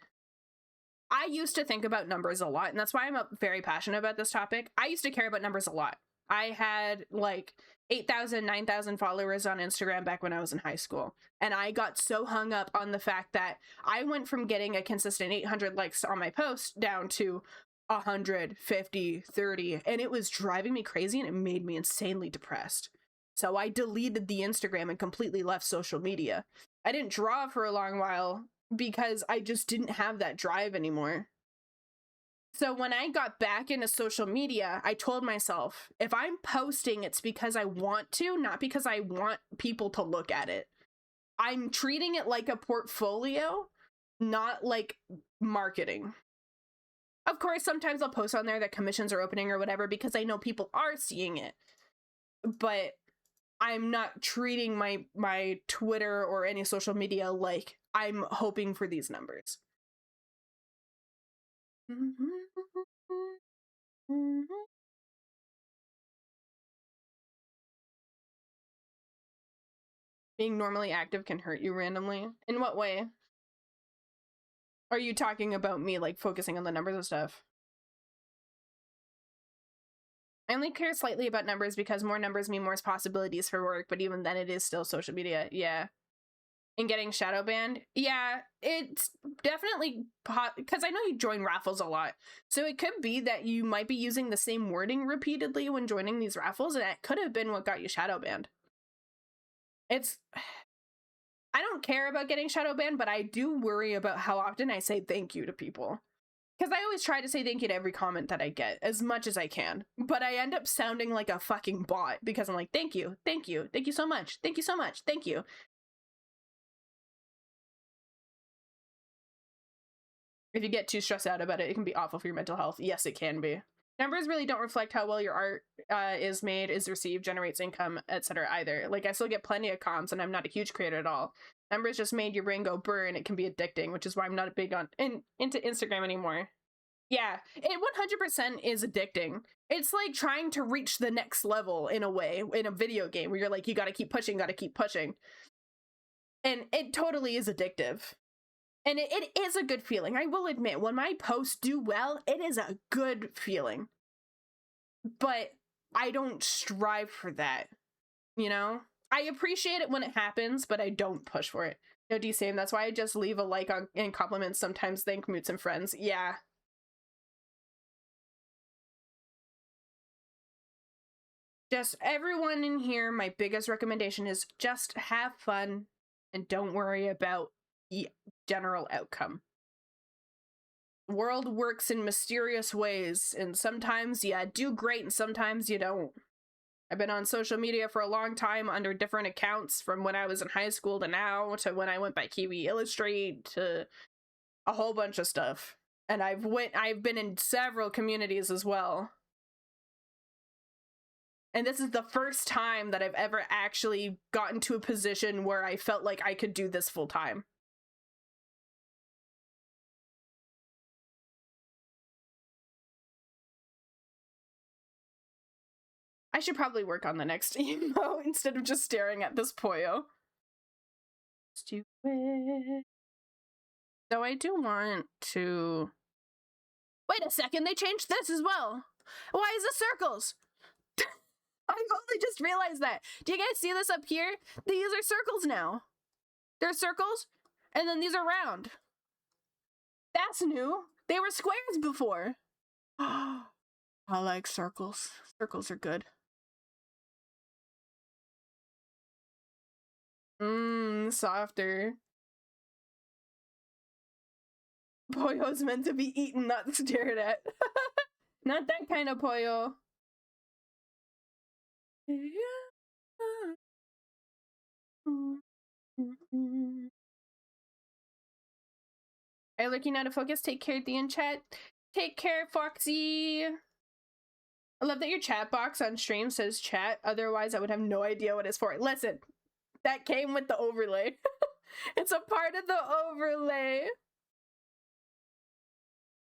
I used to think about numbers a lot, and that's why I'm very passionate about this topic. I used to care about numbers a lot. I had like 8,000, 9,000 followers on Instagram back when I was in high school. And I got so hung up on the fact that I went from getting a consistent 800 likes on my post down to 150, 30, and it was driving me crazy and it made me insanely depressed. So I deleted the Instagram and completely left social media. I didn't draw for a long while because I just didn't have that drive anymore. So when I got back into social media, I told myself, if I'm posting, it's because I want to, not because I want people to look at it. I'm treating it like a portfolio, not like marketing. Of course, sometimes I'll post on there that commissions are opening or whatever because I know people are seeing it. But I'm not treating my Twitter or any social media like I'm hoping for these numbers. Being normally active can hurt you randomly. In what way? Are you talking about me like focusing on the numbers and stuff? I only care slightly about numbers because more numbers mean more possibilities for work, but even then it is still social media. Yeah. And getting shadow banned, yeah, it's definitely because I know you join raffles a lot, so it could be that you might be using the same wording repeatedly when joining these raffles, and that could have been what got you shadow banned. It's I don't care about getting shadow banned, but I do worry about how often I say thank you to people, because I always try to say thank you to every comment that I get as much as I can, but I end up sounding like a fucking bot because I'm like, thank you, thank you, thank you so much, thank you so much, thank you. If you get too stressed out about it, it can be awful for your mental health. Yes, it can be. Numbers really don't reflect how well your art is made, is received, generates income, etc. either. Like, I still get plenty of comms, and I'm not a huge creator at all. Numbers just made your brain go burr, and it can be addicting, which is why I'm not big on into Instagram anymore. Yeah, it 100% is addicting. It's like trying to reach the next level in a way in a video game where you're like, you gotta keep pushing, gotta keep pushing. And it totally is addictive. And it is a good feeling. I will admit, when my posts do well, it is a good feeling. But I don't strive for that, you know? I appreciate it when it happens, but I don't push for it. No, D same. That's why I just leave a like on and compliments, sometimes thank mutes and friends. Yeah. Just everyone in here, my biggest recommendation is just have fun and don't worry about the general outcome. World works in mysterious ways, and sometimes you do great and sometimes you don't. I've been on social media for a long time under different accounts, from when I was in high school to now, to when I went by Kiwi Illustrate, to a whole bunch of stuff. And I've been in several communities as well. And this is the first time that I've ever actually gotten to a position where I felt like I could do this full time. I should probably work on the next emo instead of just staring at this Poyo. Stupid. So I do want to... Wait a second, they changed this as well. Why is it circles? I've only just realized that. Do you guys see this up here? These are circles now. They're circles, and then these are round. That's new. They were squares before. I like circles. Circles are good. Softer. Poyo's meant to be eaten, not stared at. Not that kind of Poyo. Are looking out of focus? Take care, the in chat. Take care, Foxy. I love that your chat box on stream says chat. Otherwise, I would have no idea what it's for. Listen, that came with the overlay. It's a part of the overlay.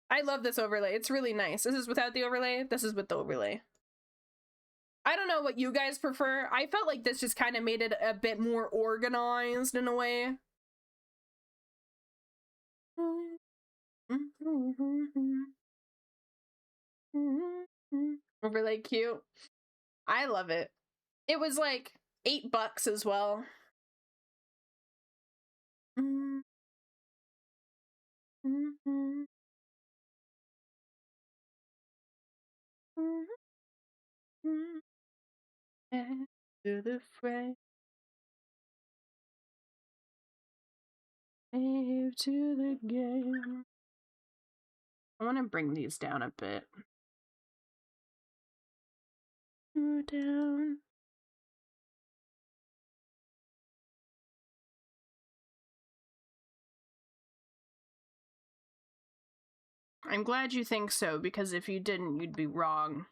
I love this overlay. It's really nice. This is without the overlay. This is with the overlay. I don't know what you guys prefer. I felt like this just kind of made it a bit more organized in a way. Overlay cute. I love it. It was like $8 as well. Mm-hmm. Mm-hmm. Mm-hmm. To the fray, to the game. I want to bring these down a bit. Down. I'm glad you think so, because if you didn't, you'd be wrong.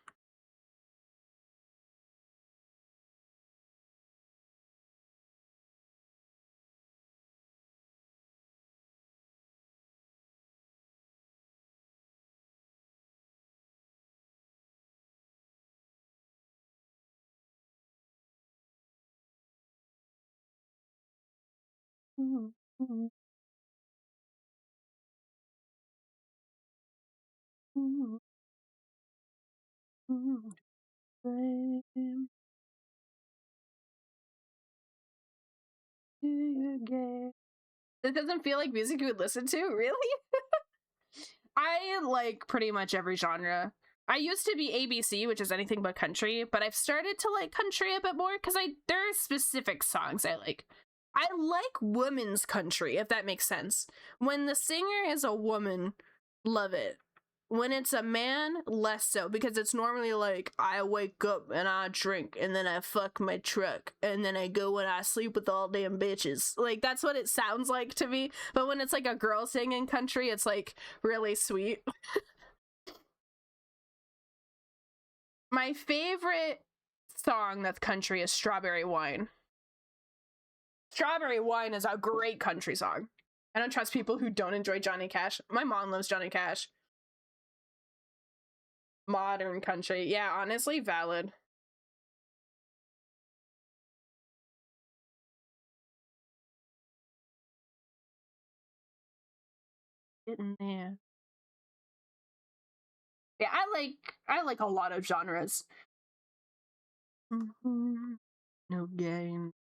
It doesn't feel like music you would listen to, really? I like pretty much every genre. I used to be ABC, which is anything but country, but I've started to like country a bit more because there are specific songs I like. I like women's country, if that makes sense. When the singer is a woman, love it. When it's a man, less so, because it's normally like, I wake up and I drink and then I fuck my truck and then I go and I sleep with all damn bitches. Like, that's what it sounds like to me. But when it's like a girl singing country, it's like really sweet. My favorite song that's country is Strawberry Wine. Strawberry Wine is a great country song. I don't trust people who don't enjoy Johnny Cash. My mom loves Johnny Cash. Modern country. Yeah, honestly, valid. Getting there. Yeah, I like a lot of genres. No game.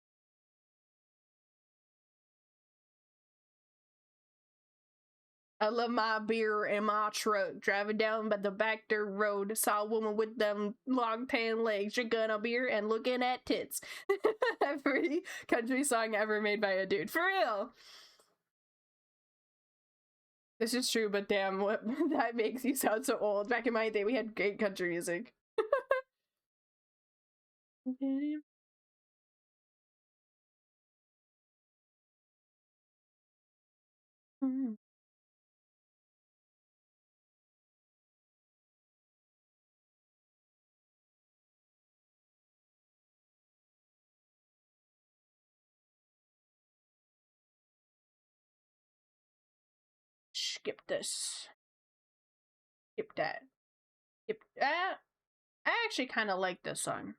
I love my beer and my truck. Driving down by the back dirt road, saw a woman with them long tan legs, drinking a beer and looking at tits. Every country song ever made by a dude. For real. This is true, but damn, what that makes you sound so old. Back in my day, we had great country music. Skip this. Skip that. Skip that. I actually kind of like this song.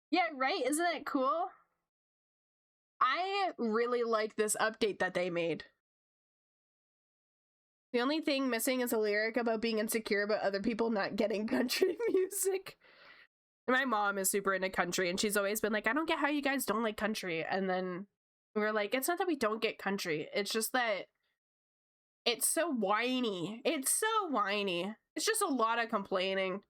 Yeah, right? Isn't that cool? I really like this update that they made. The only thing missing is a lyric about being insecure about other people not getting country music. My mom is super into country and she's always been like, I don't get how you guys don't like country. And then we were like, it's not that we don't get country. It's just that it's so whiny. It's so whiny. It's just a lot of complaining.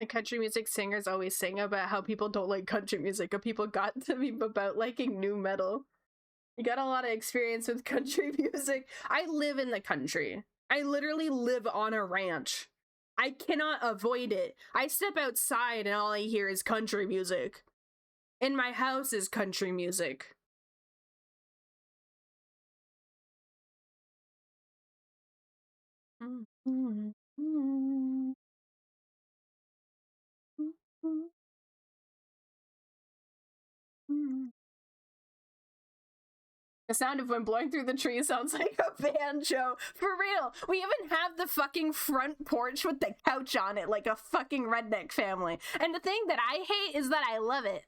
The country music singers always sing about how people don't like country music, but people got to be about liking new metal. You got a lot of experience with country music. I live in the country. I literally live on a ranch. I cannot avoid it. I step outside and all I hear is country music. In my house is country music. The sound of wind blowing through the trees sounds like a banjo. For real. We even have the fucking front porch with the couch on it like a fucking redneck family. And the thing that I hate is that I love it.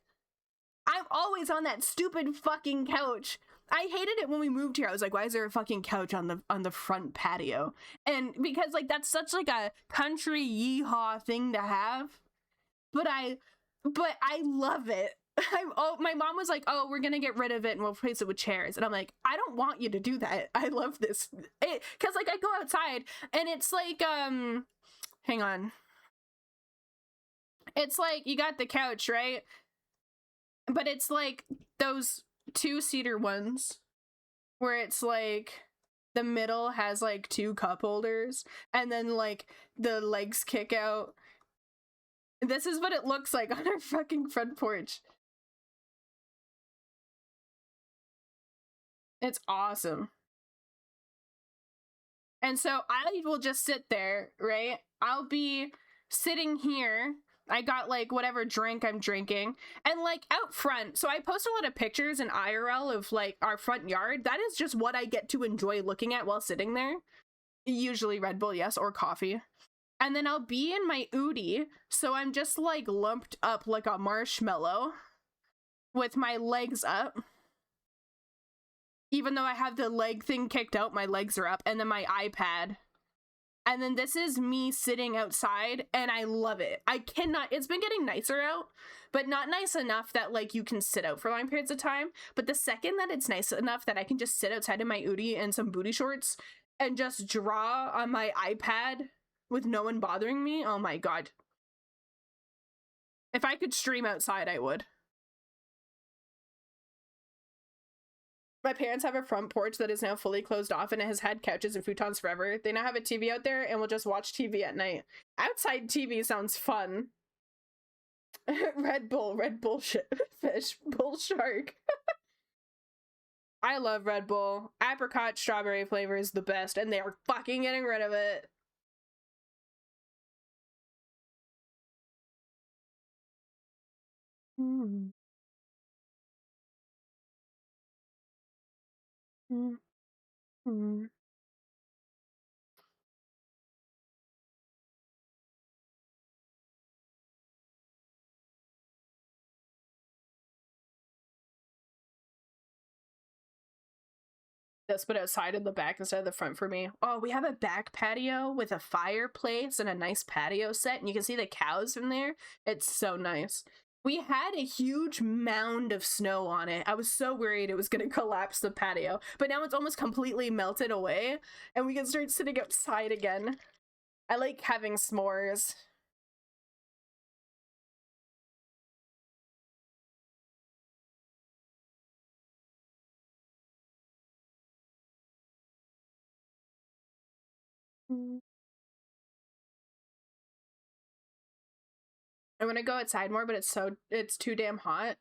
I'm always on that stupid fucking couch. I hated it when we moved here. I was like, why is there a fucking couch on the front patio? And because like that's such like a country yeehaw thing to have. But I love it. My mom was like, oh, we're gonna get rid of it and we'll replace it with chairs. And I'm like, I don't want you to do that. I love this. Because like I go outside and it's like, hang on. It's like you got the couch, right? But it's like those 2-seater ones where it's like the middle has like 2 cup holders and then like the legs kick out. This is what it looks like on our fucking front porch. It's awesome. And so I will just sit there, right? I'll be sitting here. I got like whatever drink I'm drinking and like out front. So I post a lot of pictures in IRL of like our front yard. That is just what I get to enjoy looking at while sitting there. Usually Red Bull, yes, or coffee. And then I'll be in my Oodie. So I'm just like lumped up like a marshmallow with my legs up. Even though I have the leg thing kicked out, my legs are up, and then my iPad. And then this is me sitting outside, and I love it. I cannot, it's been getting nicer out, but not nice enough that, like, you can sit out for long periods of time. But the second that it's nice enough that I can just sit outside in my Oodie and some booty shorts and just draw on my iPad with no one bothering me, oh my god. If I could stream outside, I would. My parents have a front porch that is now fully closed off and it has had couches and futons forever. They now have a TV out there and will just watch TV at night. Outside TV sounds fun. Red Bull fish, bull shark. I love Red Bull. Apricot strawberry flavor is the best and they are fucking getting rid of it. Just put outside in the back instead of the front for me. Oh, we have a back patio with a fireplace and a nice patio set, and you can see the cows from there. It's so nice. We had a huge mound of snow on it. I was so worried it was gonna collapse the patio, but now it's almost completely melted away, and we can start sitting outside again. I like having s'mores. I want to go outside more, but it's too damn hot.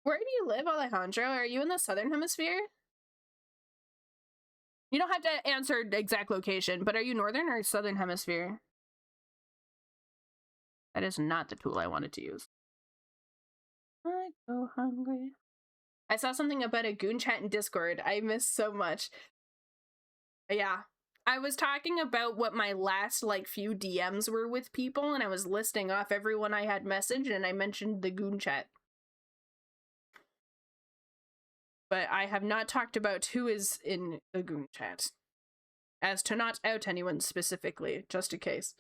Where do you live, Alejandro? Are you in the southern hemisphere? You don't have to answer the exact location, but are you northern or southern hemisphere? That is not the tool I wanted to use. I'm so hungry. I saw something about a goon chat in Discord. I missed so much. Yeah. I was talking about what my last, like, few DMs were with people, and I was listing off everyone I had messaged, and I mentioned the goon chat. But I have not talked about who is in the goon chat. As to not out anyone specifically, just in case.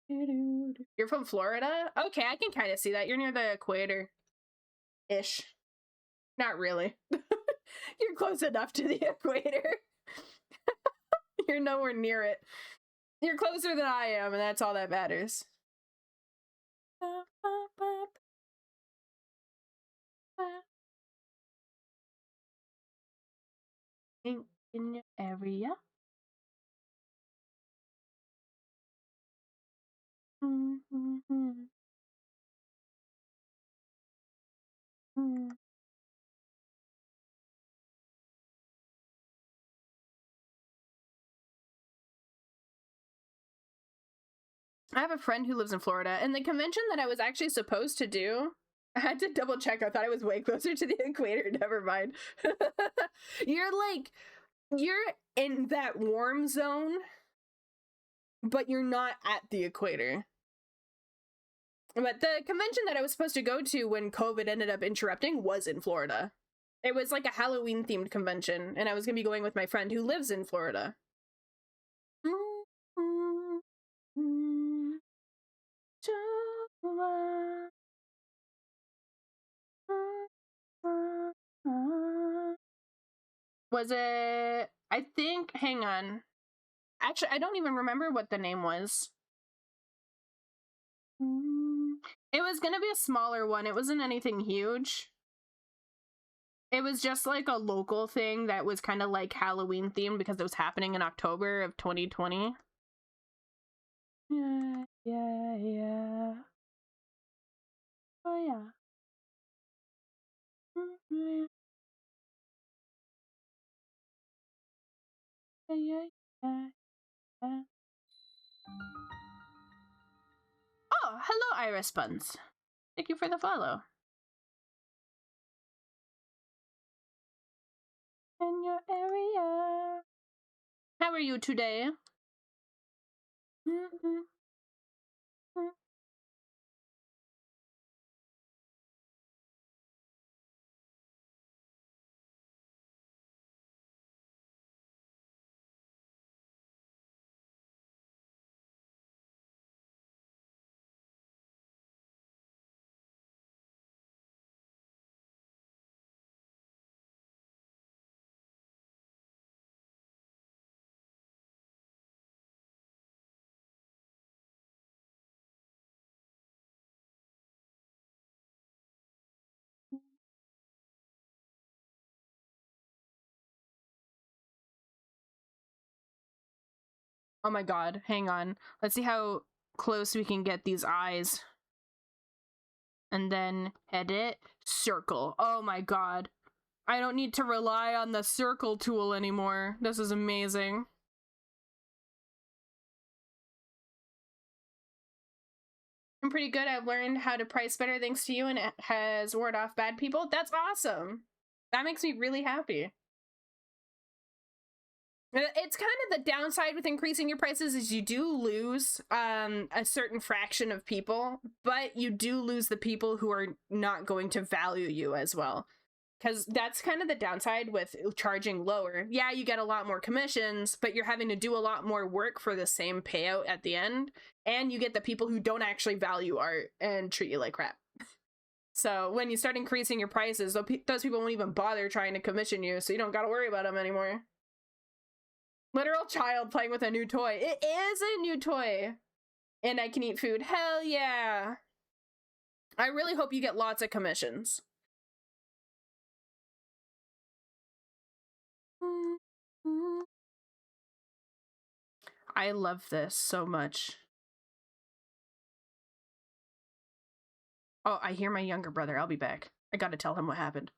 You're from Florida? Okay, I can kind of see that. You're near the equator. Ish. Not really. You're close enough to the equator. You're nowhere near it. You're closer than I am, and that's all that matters. In your area. I have a friend who lives in Florida, and the convention that I was actually supposed to do, I had to double check. I thought it was way closer to the equator. Never mind. You're in that warm zone, but you're not at the equator. But the convention that I was supposed to go to when COVID ended up interrupting was in Florida. It was like a Halloween themed convention, and I was gonna be going with my friend who lives in Florida. Was it, I think, hang on. Actually, I don't even remember what the name was. It was gonna be a smaller one. It wasn't anything huge. It was just like a local thing that was kind of like Halloween themed because it was happening in October of 2020. Yeah. Oh, yeah. Oh, hello, Iris Buns. Thank you for the follow. In your area. How are you today? Oh my god, hang on. Let's see how close we can get these eyes. And then edit, circle. Oh my god. I don't need to rely on the circle tool anymore. This is amazing. I'm pretty good. I've learned how to price better thanks to you, and it has ward off bad people. That's awesome. That makes me really happy. It's kind of the downside with increasing your prices is you do lose a certain fraction of people, but you do lose the people who are not going to value you as well. Because that's kind of the downside with charging lower. Yeah, you get a lot more commissions, but you're having to do a lot more work for the same payout at the end. And you get the people who don't actually value art and treat you like crap. So when you start increasing your prices, those people won't even bother trying to commission you, so you don't got to worry about them anymore. Literal child playing with a new toy. It is a new toy. And I can eat food. Hell yeah. I really hope you get lots of commissions. I love this so much. Oh, I hear my younger brother. I'll be back. I gotta tell him what happened.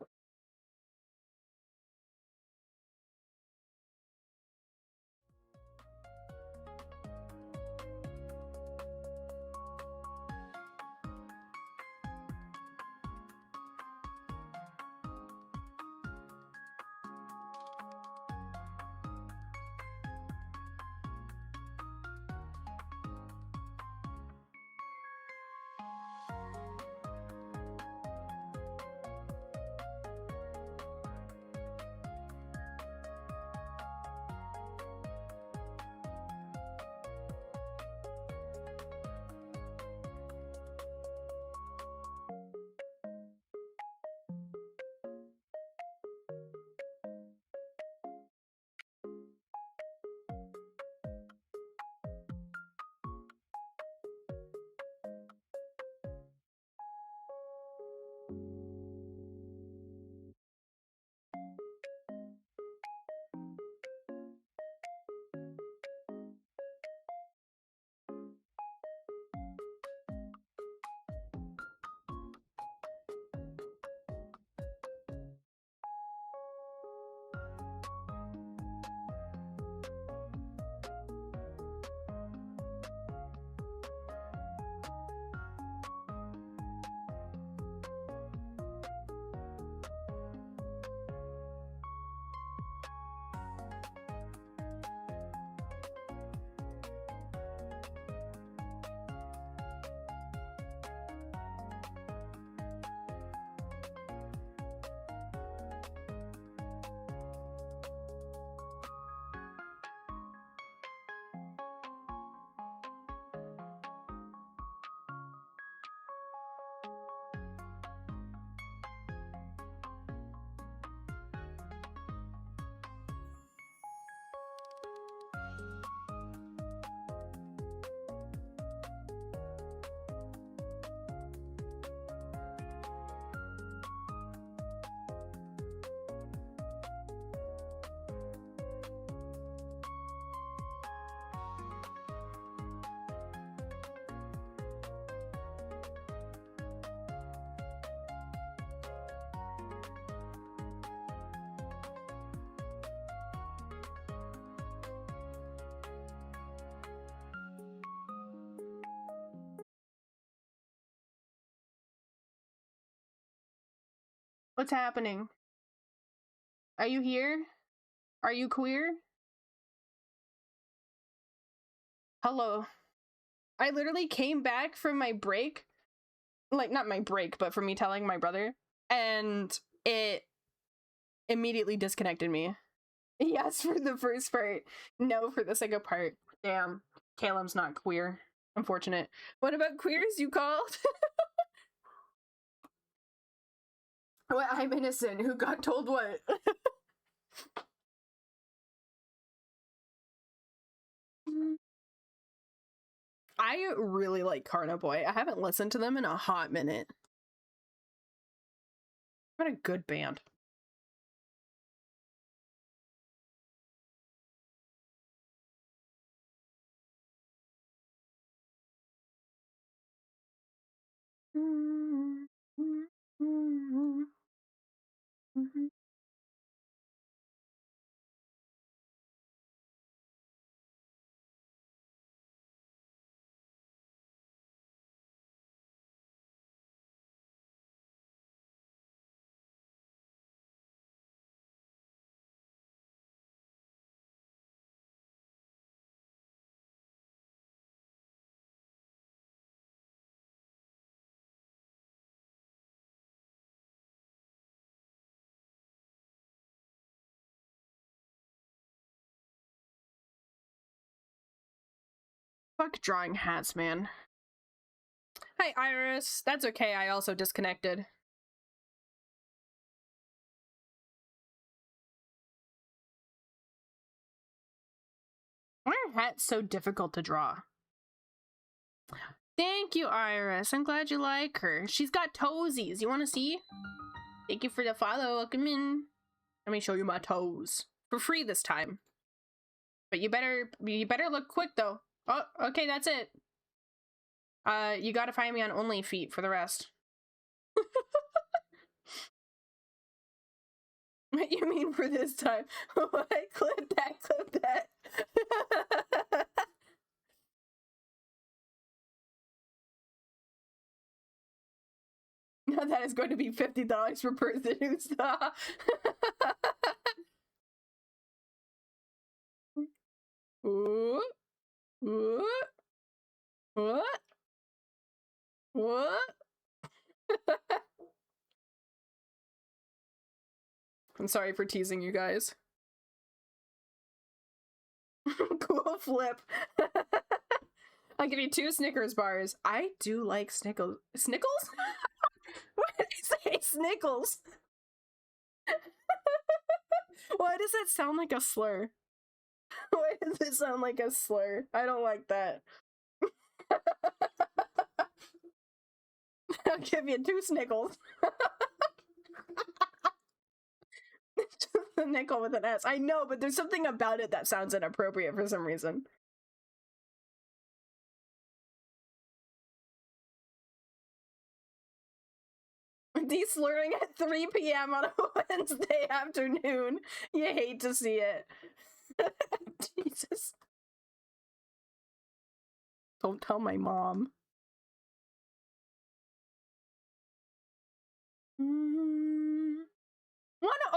What's happening? Are you here? Are you queer? Hello. I literally came back from my break. Like, not my break, but from me telling my brother. And it immediately disconnected me. Yes, for the first part. No, for the second part. Damn. Caleb's not queer. Unfortunate. What about queers, you called? What? I'm innocent. Who got told what? I really like Carna Boy. I haven't listened to them in a hot minute. What a good band. Fuck drawing hats, man. Hi, Iris. That's okay, I also disconnected. Why are hats so difficult to draw? Thank you, Iris. I'm glad you like her. She's got toesies. You want to see? Thank you for the follow. Welcome in. Let me show you my toes. For free this time. But you better look quick, though. Oh, okay, that's it. You gotta find me on OnlyFeet for the rest. What you mean for this time? What? Clip that, clip that. Now that is going to be $50 per person who saw. Ooh. Ooh. What? What? I'm sorry for teasing you guys. Cool flip. I'll give you 2 Snickers bars. I do like Snickles. Snickles? What did I say? Snickles. Why does that sound like a slur? Why does it sound like a slur? I don't like that. I'll give you 2 Snickles. Just a nickel with an S. I know, but there's something about it that sounds inappropriate for some reason. De-slurring at 3 p.m. on a Wednesday afternoon. You hate to see it. Jesus. Don't tell my mom.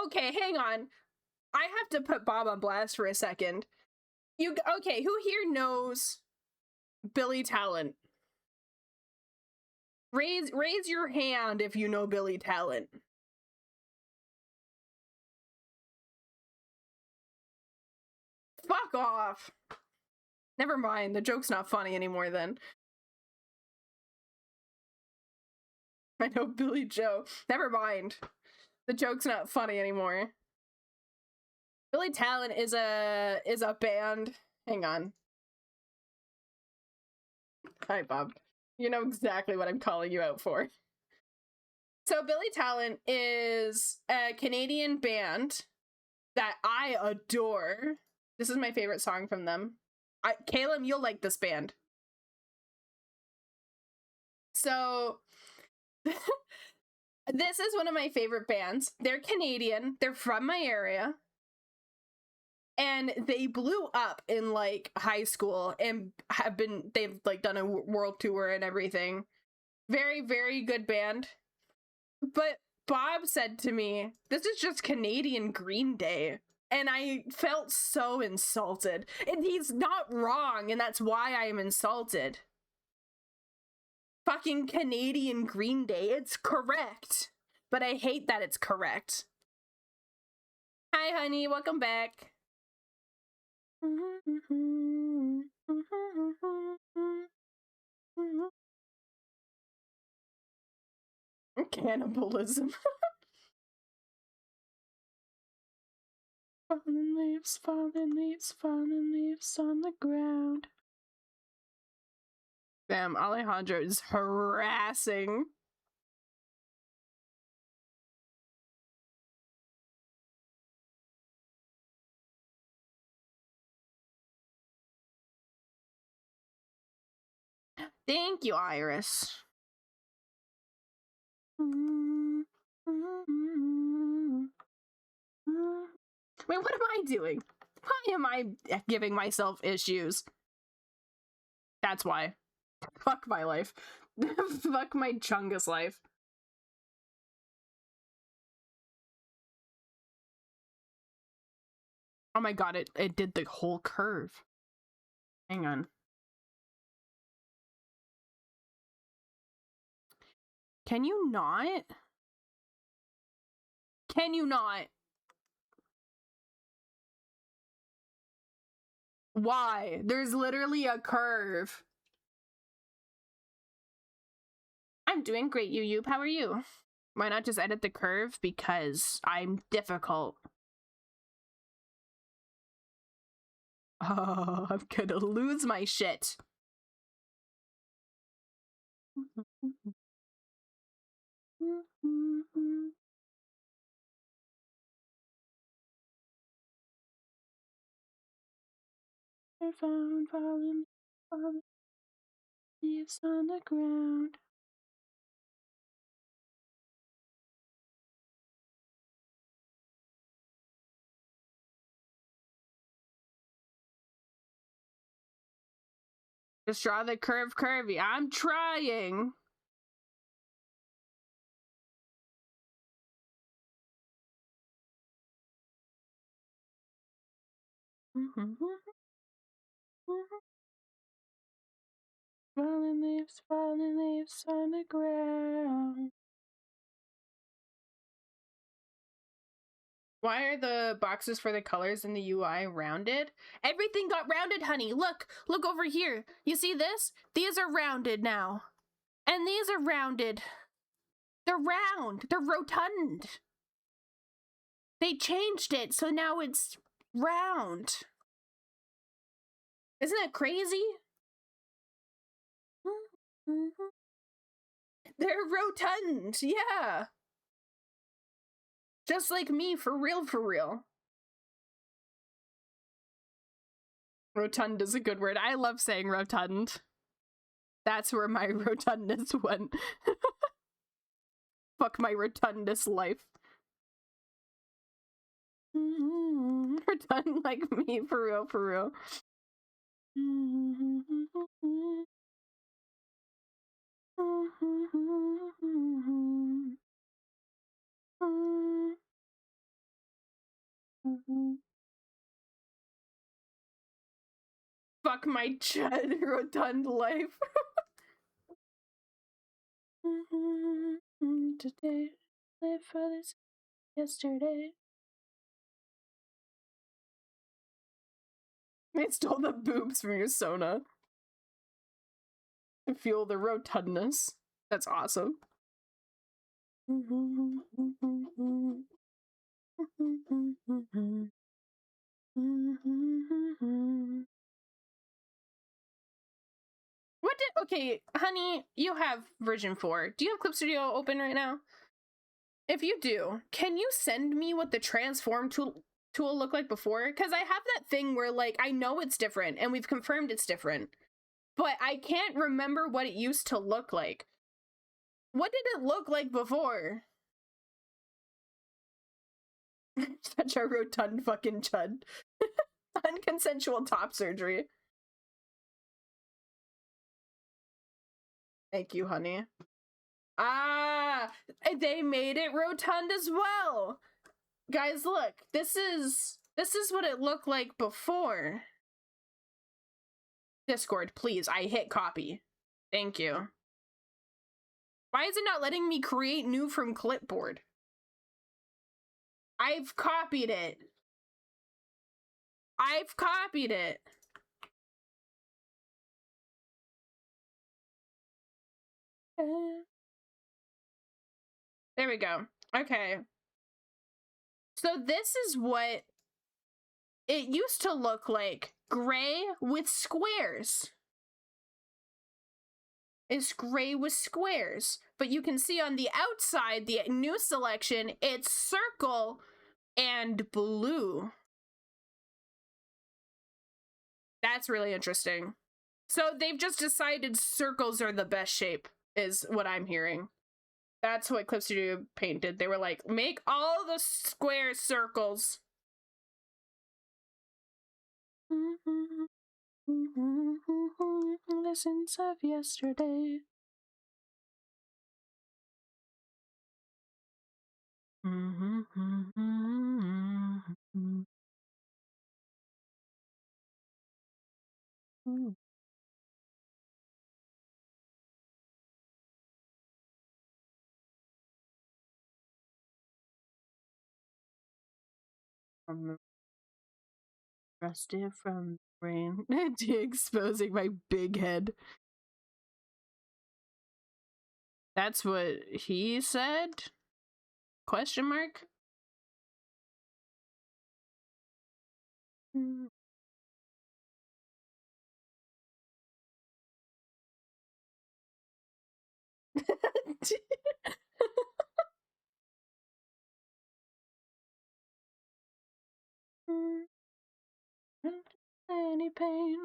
Okay, hang on. I have to put Bob on blast for a second. Okay, who here knows Billy Talent? Raise your hand if you know Billy Talent. Fuck off. Never mind, the joke's not funny anymore then. I know Billy Joe. Never mind. The joke's not funny anymore. Billy Talent is a band. Hang on. Hi, Bob. You know exactly what I'm calling you out for. So Billy Talent is a Canadian band that I adore. This is my favorite song from them. Caleb, you'll like this band. So this is one of my favorite bands. They're Canadian. They're from my area. And they blew up in like high school and they've like done a world tour and everything. Very, very good band. But Bob said to me, "This is just Canadian Green Day." And I felt so insulted. And he's not wrong, and that's why I am insulted. Fucking Canadian Green Day. It's correct. But I hate that it's correct. Hi, honey. Welcome back. Cannibalism. Fallen leaves, fallen leaves, fallen leaves on the ground. Damn, Alejandro is harassing. Thank you, Iris. Wait, what am I doing? Why am I giving myself issues? That's why. Fuck my life. Fuck my Chungus life. Oh my god, it did the whole curve. Hang on. Can you not? Can you not? Why? There's literally a curve. I'm doing great, Yu. How are you? Why not just edit the curve? Because I'm difficult. Oh, I'm gonna lose my shit. I found fallen leaves on the ground. Just draw the curve curvy. I'm trying. Fallen leaves on the ground. Why are the boxes for the colors in the UI rounded? Everything got rounded, honey. Look over here. You see this? These are rounded now. And these are rounded. They're round. They're rotund. They changed it, so now it's round. Isn't that crazy? They're rotund, yeah. Just like me, for real, for real. Rotund is a good word. I love saying rotund. That's where my rotundness went. Fuck my rotundness life. Rotund like me, for real, for real. Fuck my chud rotund life. Today, live for this yesterday. I stole the boobs from your Sona to fuel the rotundness. That's awesome. What did, okay, honey, you have version 4. Do you have Clip Studio open right now? If you do, can you send me what the transform tool looked like before? Because I have that thing where, like, I know it's different, and we've confirmed it's different, but I can't remember what it used to look like. What did it look like before? Such a rotund fucking chud. Unconsensual top surgery. Thank you, honey. Ah, they made it rotund as well. Guys, look. This is what it looked like before. Discord, please. I hit copy. Thank you. Why is it not letting me create new from clipboard? I've copied it. I've copied it. There we go. Okay. So this is what it used to look like. Gray with squares. It's gray with squares. But you can see on the outside, the new selection, it's circle and blue. That's really interesting. So they've just decided circles are the best shape, is what I'm hearing. That's what Clip Studio Paint did. They were like, make all the squares circles. Lessons of yesterday. Rusted from rain. Exposing my big head. That's what he said? Question mark? Any pain.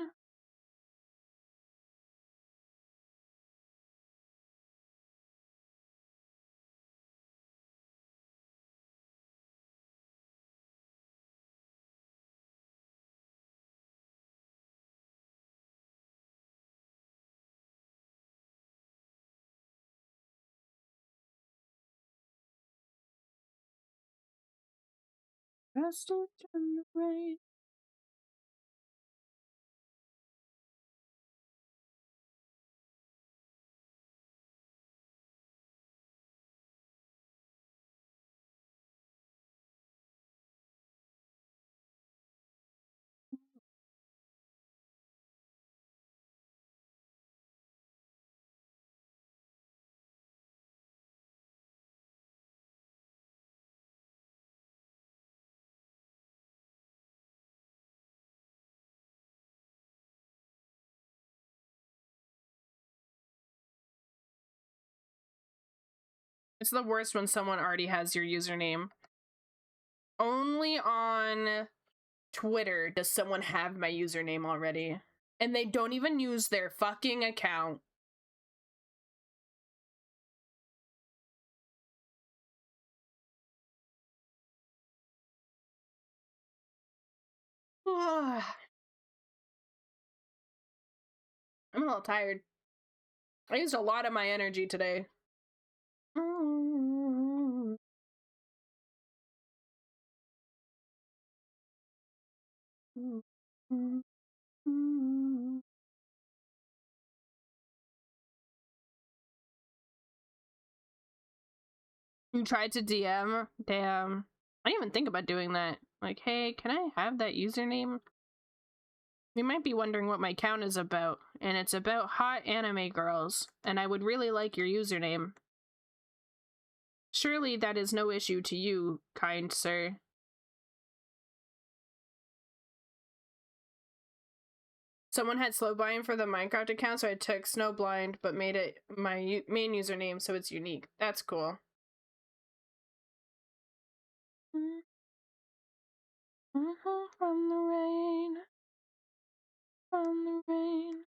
Rusted from the rain. It's the worst when someone already has your username. Only on Twitter does someone have my username already. And they don't even use their fucking account. I'm a little tired. I used a lot of my energy today. You tried to DM? Damn. I didn't even think about doing that. Like, hey, can I have that username? You might be wondering what my account is about, and it's about hot anime girls, and I would really like your username. Surely that is no issue to you, kind sir. Someone had Slowblind for the Minecraft account, so I took Snowblind, but made it my main username, so it's unique. That's cool. From the rain. From the rain.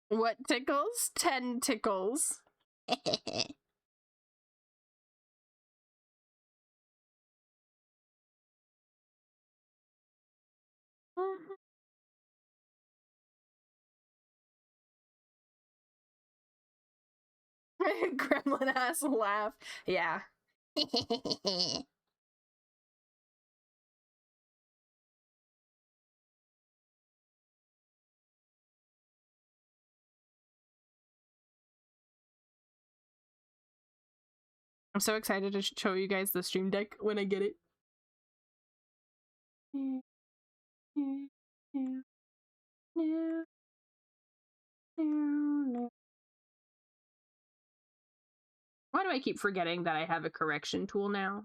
What tickles? 10 tickles. Gremlin ass laugh. Yeah. I'm so excited to show you guys the stream deck when I get it. Why do I keep forgetting that I have a correction tool now?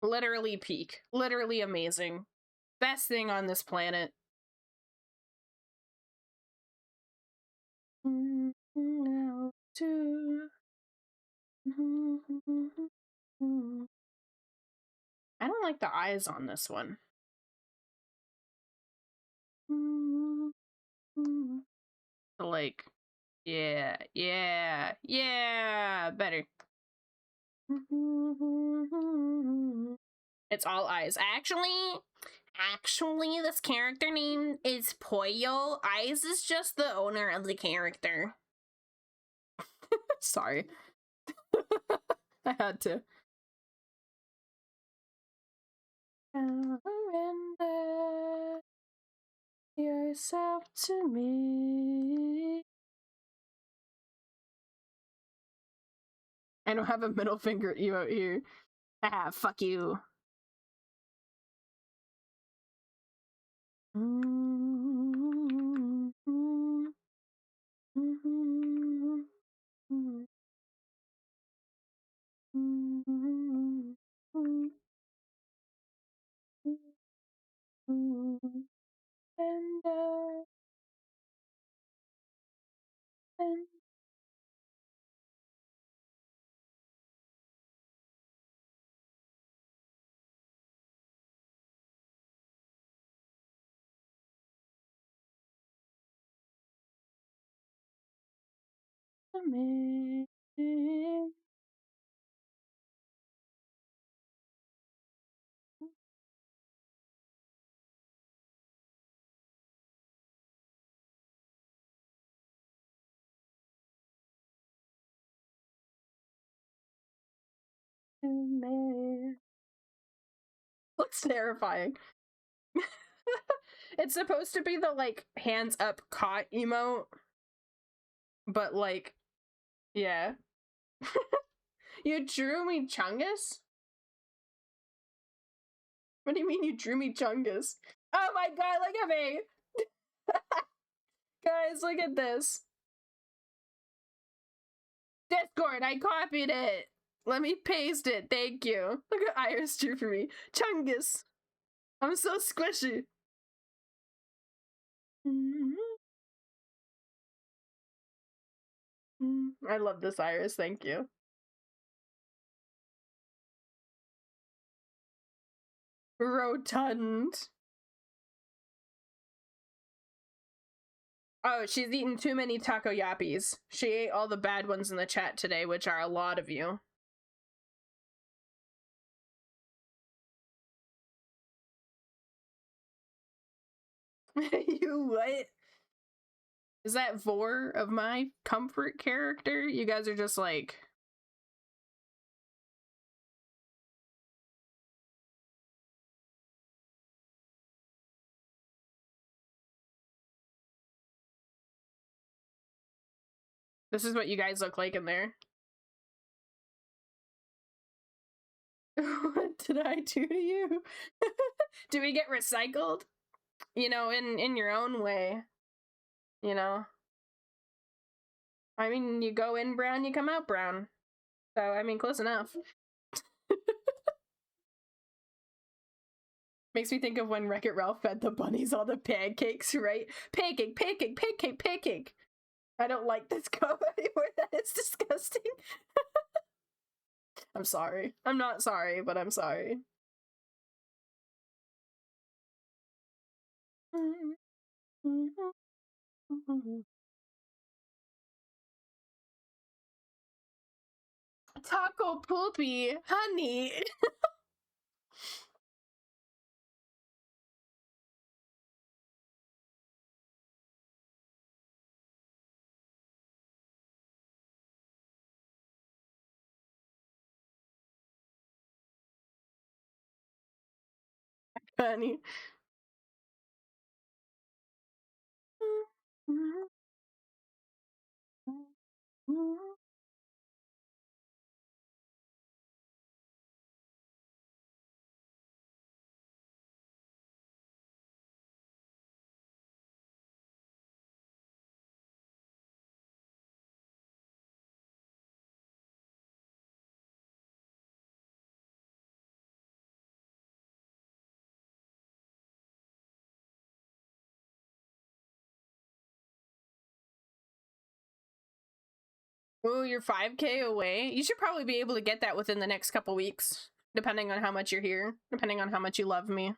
Literally peak. Literally amazing. Best thing on this planet. I don't like the eyes on this one. Like, yeah, better. It's all eyes. Actually, this character name is Pollo. Eyes is just the owner of the character. Sorry. I had to. Surrender yourself to me. I don't have a middle finger at you out here. Ah, fuck you. Looks terrifying. It's supposed to be the like hands up caught emote, but like, yeah. You drew me Chungus? What do you mean you drew me Chungus? Oh my god, look at me! Guys, look at this. Discord, I copied it. Let me paste it. Thank you. Look at Iris drew for me. Chungus. I'm so squishy. I love this Iris. Thank you. Rotund. Oh, she's eaten too many takoyapis. She ate all the bad ones in the chat today, which are a lot of you. You what? Is that Vor of my comfort character? You guys are just like... This is what you guys look like in there. What did I do to you? Do we get recycled? You know, in your own way. You know? I mean, you go in brown, you come out brown. So, I mean, close enough. Makes me think of when Wreck-It Ralph fed the bunnies all the pancakes, right? Pancake, pancake, pancake, pancake. I don't like this combo anymore. That is disgusting. I'm sorry. I'm not sorry, but I'm sorry. Taco poopy, honey. honey. Oh, you're 5K away? You should probably be able to get that within the next couple weeks, depending on how much you're here, depending on how much you love me.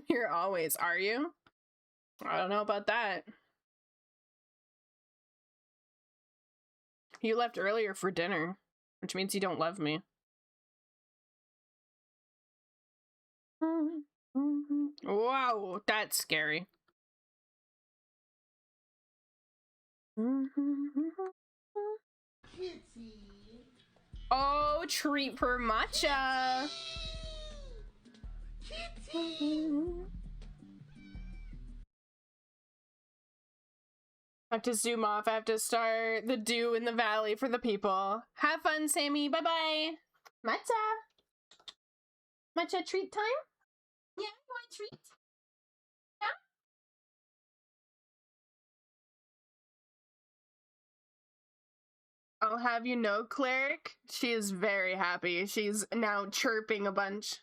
You're always, are you? I don't know about that. You left earlier for dinner, which means you don't love me. Wow, that's scary. Oh, treat for matcha. I have to zoom off. I have to start the dew in the valley for the people. Have fun, Sammy. Bye-bye. Matcha. Matcha treat time? Yeah, you want a treat? Yeah? I'll have you know, Cleric, she is very happy. She's now chirping a bunch.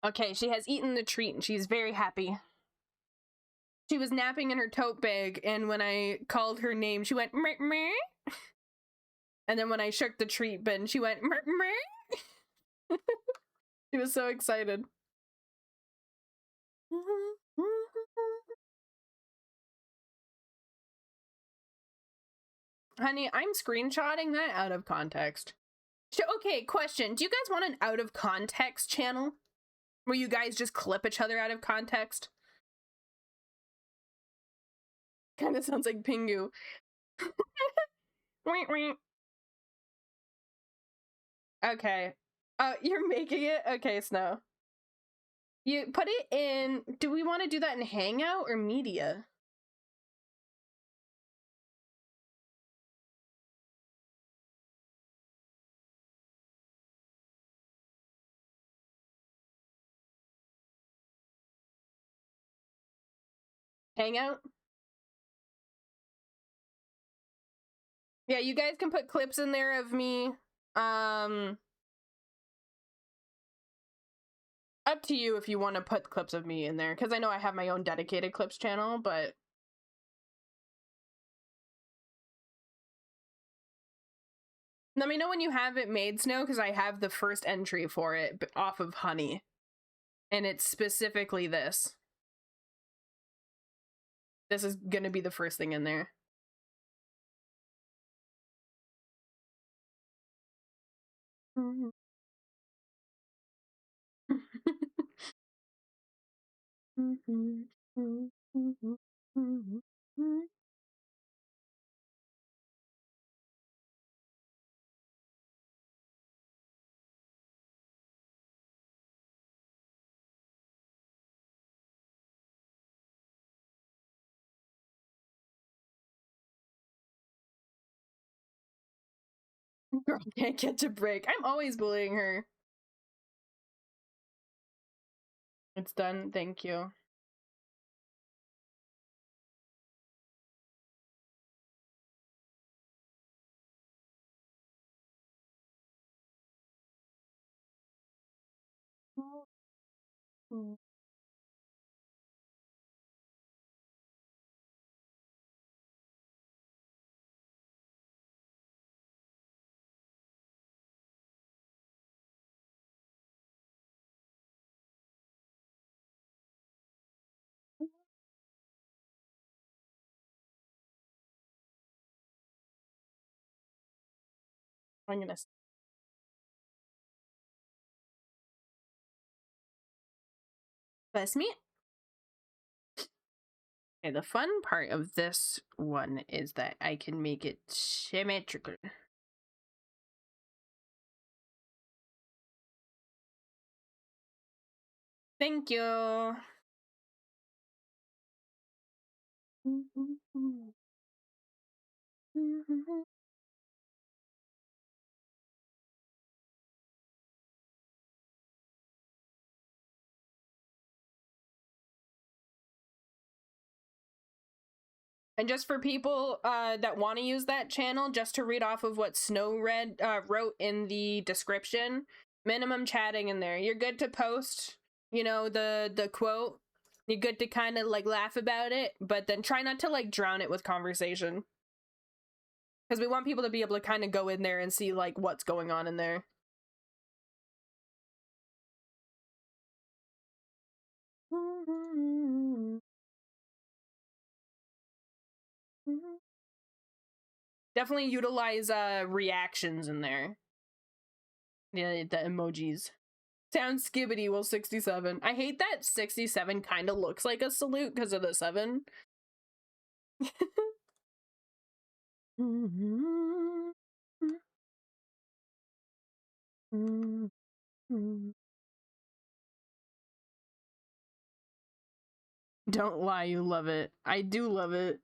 Okay, she has eaten the treat and she's very happy. She was napping in her tote bag, and when I called her name, she went meh meh. And then when I shook the treat bin, she went meh meh. She was so excited. Honey, I'm screenshotting that out of context. Okay, question. Do you guys want an out of context channel? Where you guys just clip each other out of context? Kind of sounds like Pingu. Okay. You're making it? Okay, Snow. You put it in... Do we want to do that in Hangout or Media? Hangout? Yeah, you guys can put clips in there of me. Up to you if you want to put clips of me in there, because I know I have my own dedicated clips channel, but... Let me know when you have it made, Snow, because I have the first entry for it off of Honey. And it's specifically this. This is gonna be the first thing in there. Girl can't catch a break. I'm always bullying her. It's done, thank you. I'm gonna. Bless me. Okay, the fun part of this one is that I can make it symmetrical. Thank you. And just for people that want to use that channel, just to read off of what Snow read wrote in the description, minimum chatting in there. You're good to post, you know, the quote. You're good to kind of like laugh about it, but then try not to like drown it with conversation. Because we want people to be able to kind of go in there and see like what's going on in there. Definitely utilize reactions in there. Yeah, the emojis. Sounds skibbity will 67. I hate that 67 kind of looks like a salute because of the 7. Don't lie, you love it. I do love it.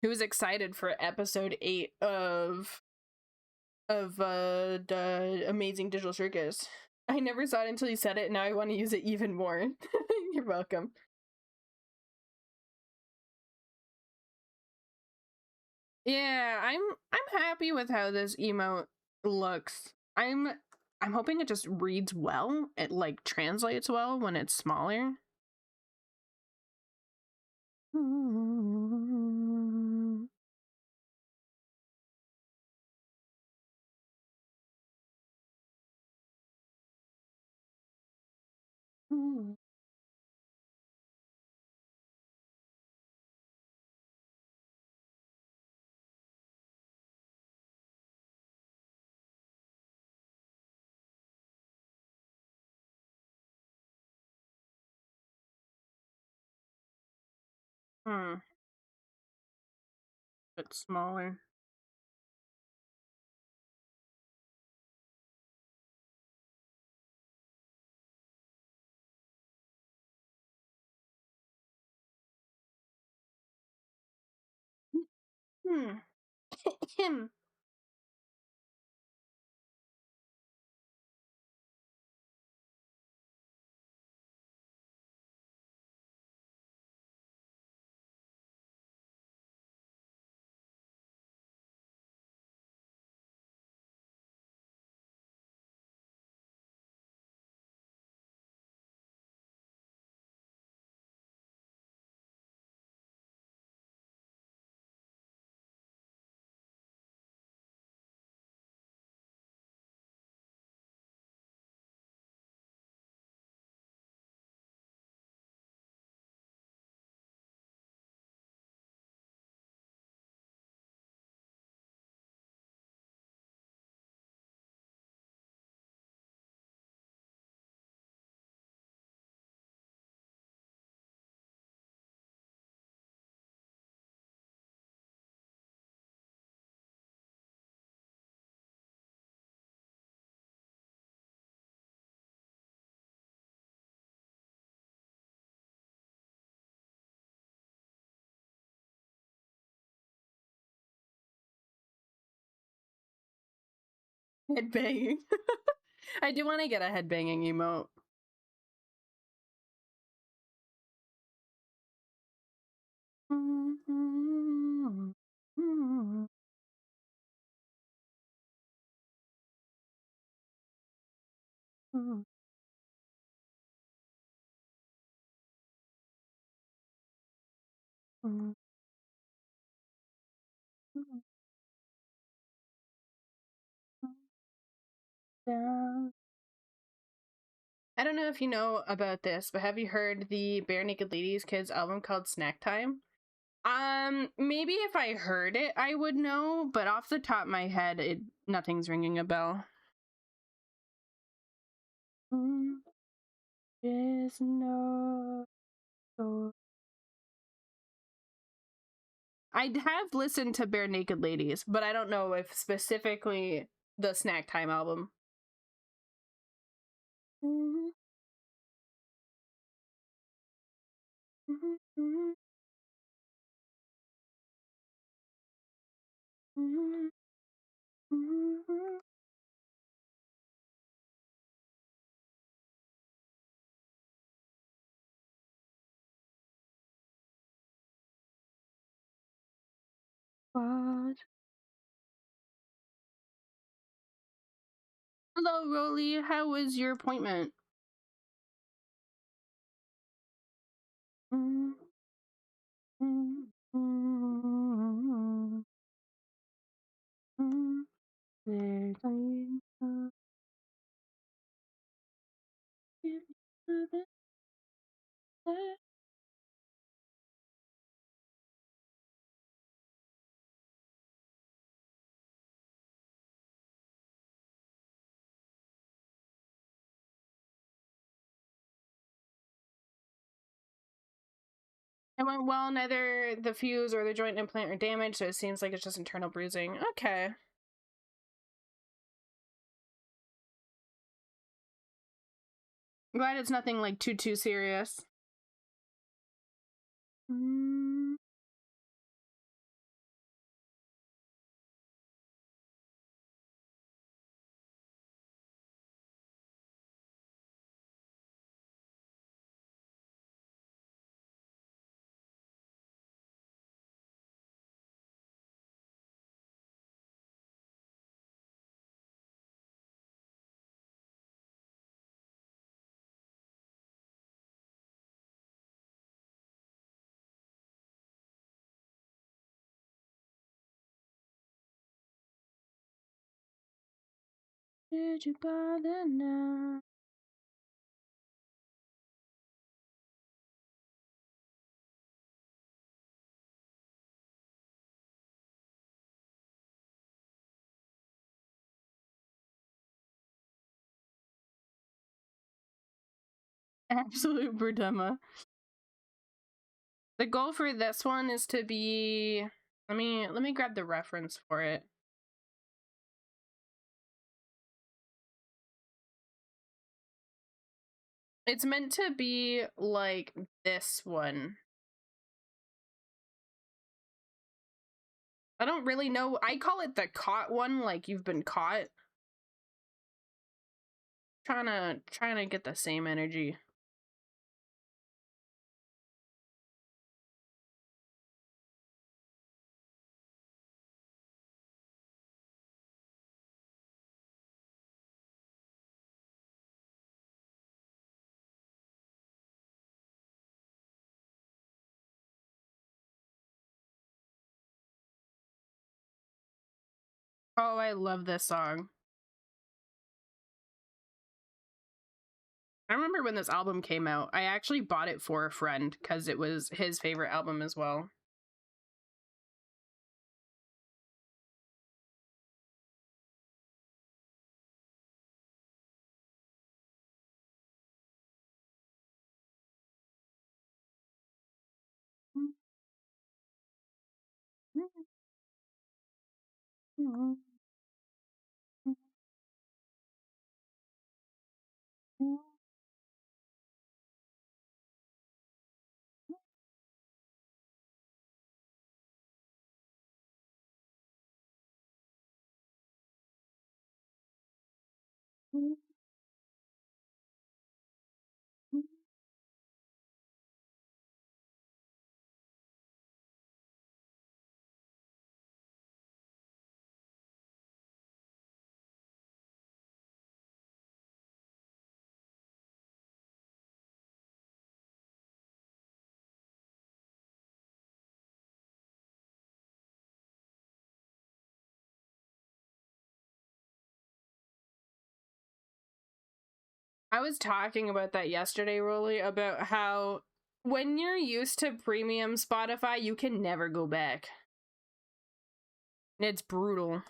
Who's excited for episode 8 of the Amazing Digital Circus? I never saw it until you said it, and now I want to use it even more. You're welcome. Yeah, I'm happy with how this emote looks. I'm hoping it just reads well. It like translates well when it's smaller. Bit smaller. Him. Headbanging. I do want to get a headbanging emote. I don't know if you know about this, but have you heard the Bare Naked Ladies kids album called Snack Time? Maybe if I heard it, I would know, but off the top of my head, nothing's ringing a bell. There's no. I have listened to Bare Naked Ladies, but I don't know if specifically the Snack Time album. What? Hello, Rolly. How was your appointment? It went well. Neither the fuse or the joint implant are damaged, so it seems like it's just internal bruising. Okay. I'm glad it's nothing like too serious. Did you bother now? Absolute Burdema. The goal for this one is to be. Let me grab the reference for it. It's meant to be like this one. I don't really know. I call it the caught one, like you've been caught. Trying to get the same energy. Oh, I love this song. I remember when this album came out. I actually bought it for a friend because it was his favorite album as well. I was talking about that yesterday, Rolly, about how When you're used to premium Spotify, you can never go back. It's brutal.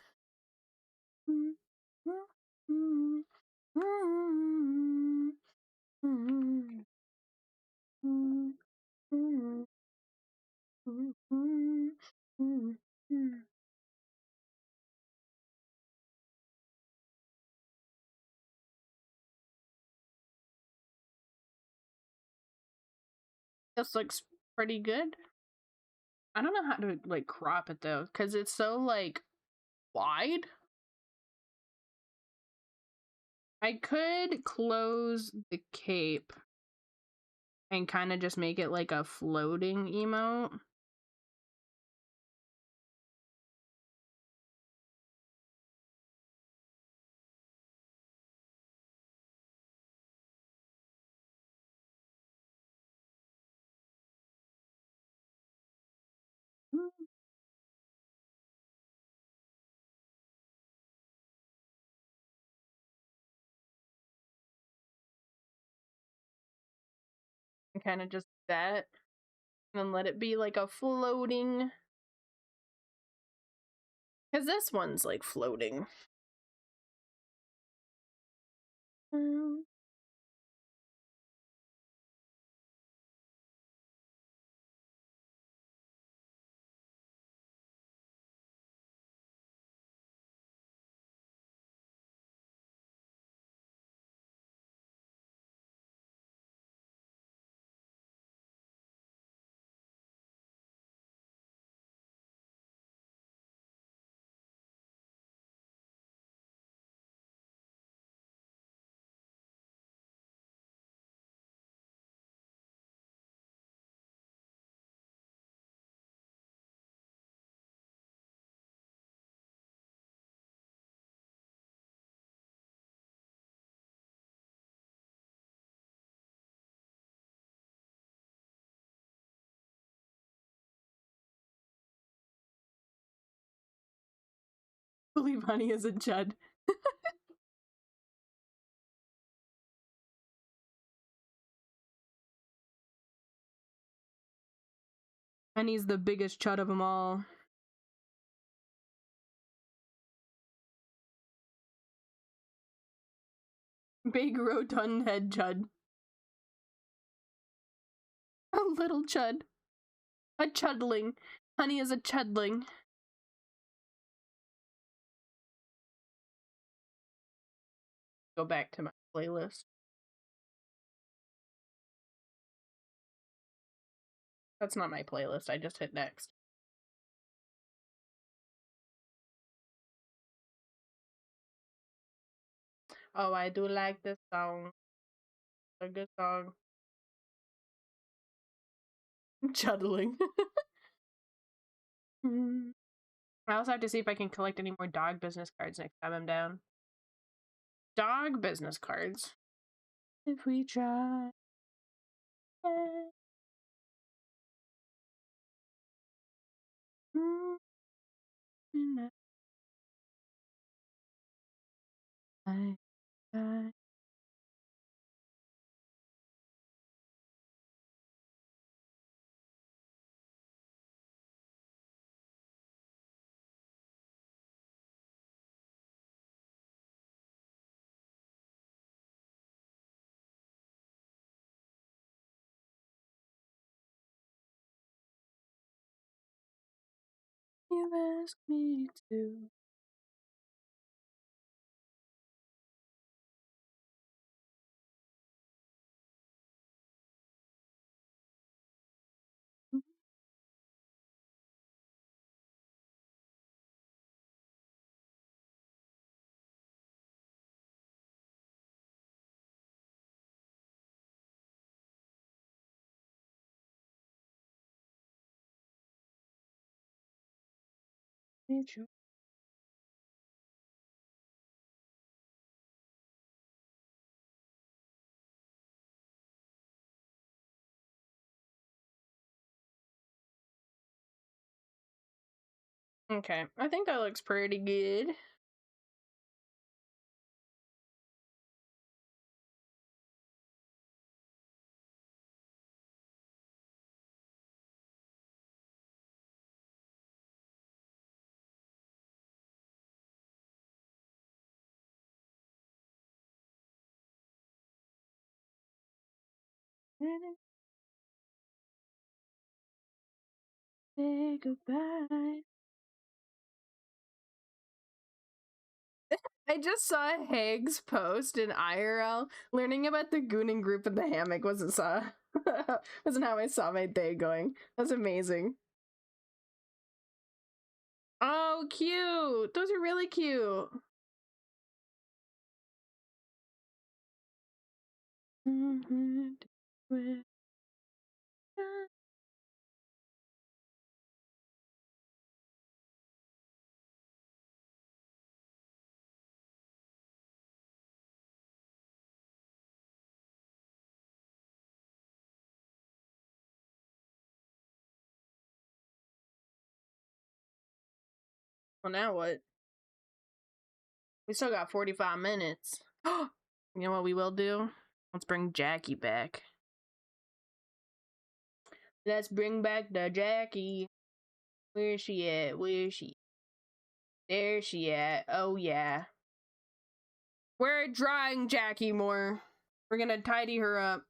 This looks pretty good. I don't know how to like crop it though, because it's so like wide. I could close the cape and kind of just make it like a floating emote. And kind of just that. And then let it be like a floating. Because this one's like floating. Believe honey is a chud. And he's the biggest chud of them all. Big rotund head chud. A little chud. A chudling. Honey is a chudling. Go back to my playlist. That's not my playlist. I just hit next. Oh, I do like this song. It's a good song. Chudling. I also have to see if I can collect any more dog business cards next time I'm down. Dog business cards. If we try. You ask me to. Okay, I think that looks pretty good. Say goodbye. I just saw Haig's post in IRL. Learning about the Gooning group in the hammock wasn't how I saw my day going. That's amazing. Oh, cute! Those are really cute. Well, now what? We still got 45 minutes. You know what we will do? Let's bring Jackie back. Let's bring back the Jackie. Where's she at? Where's she? There she at. Oh, yeah. We're drawing Jackie more. We're gonna tidy her up.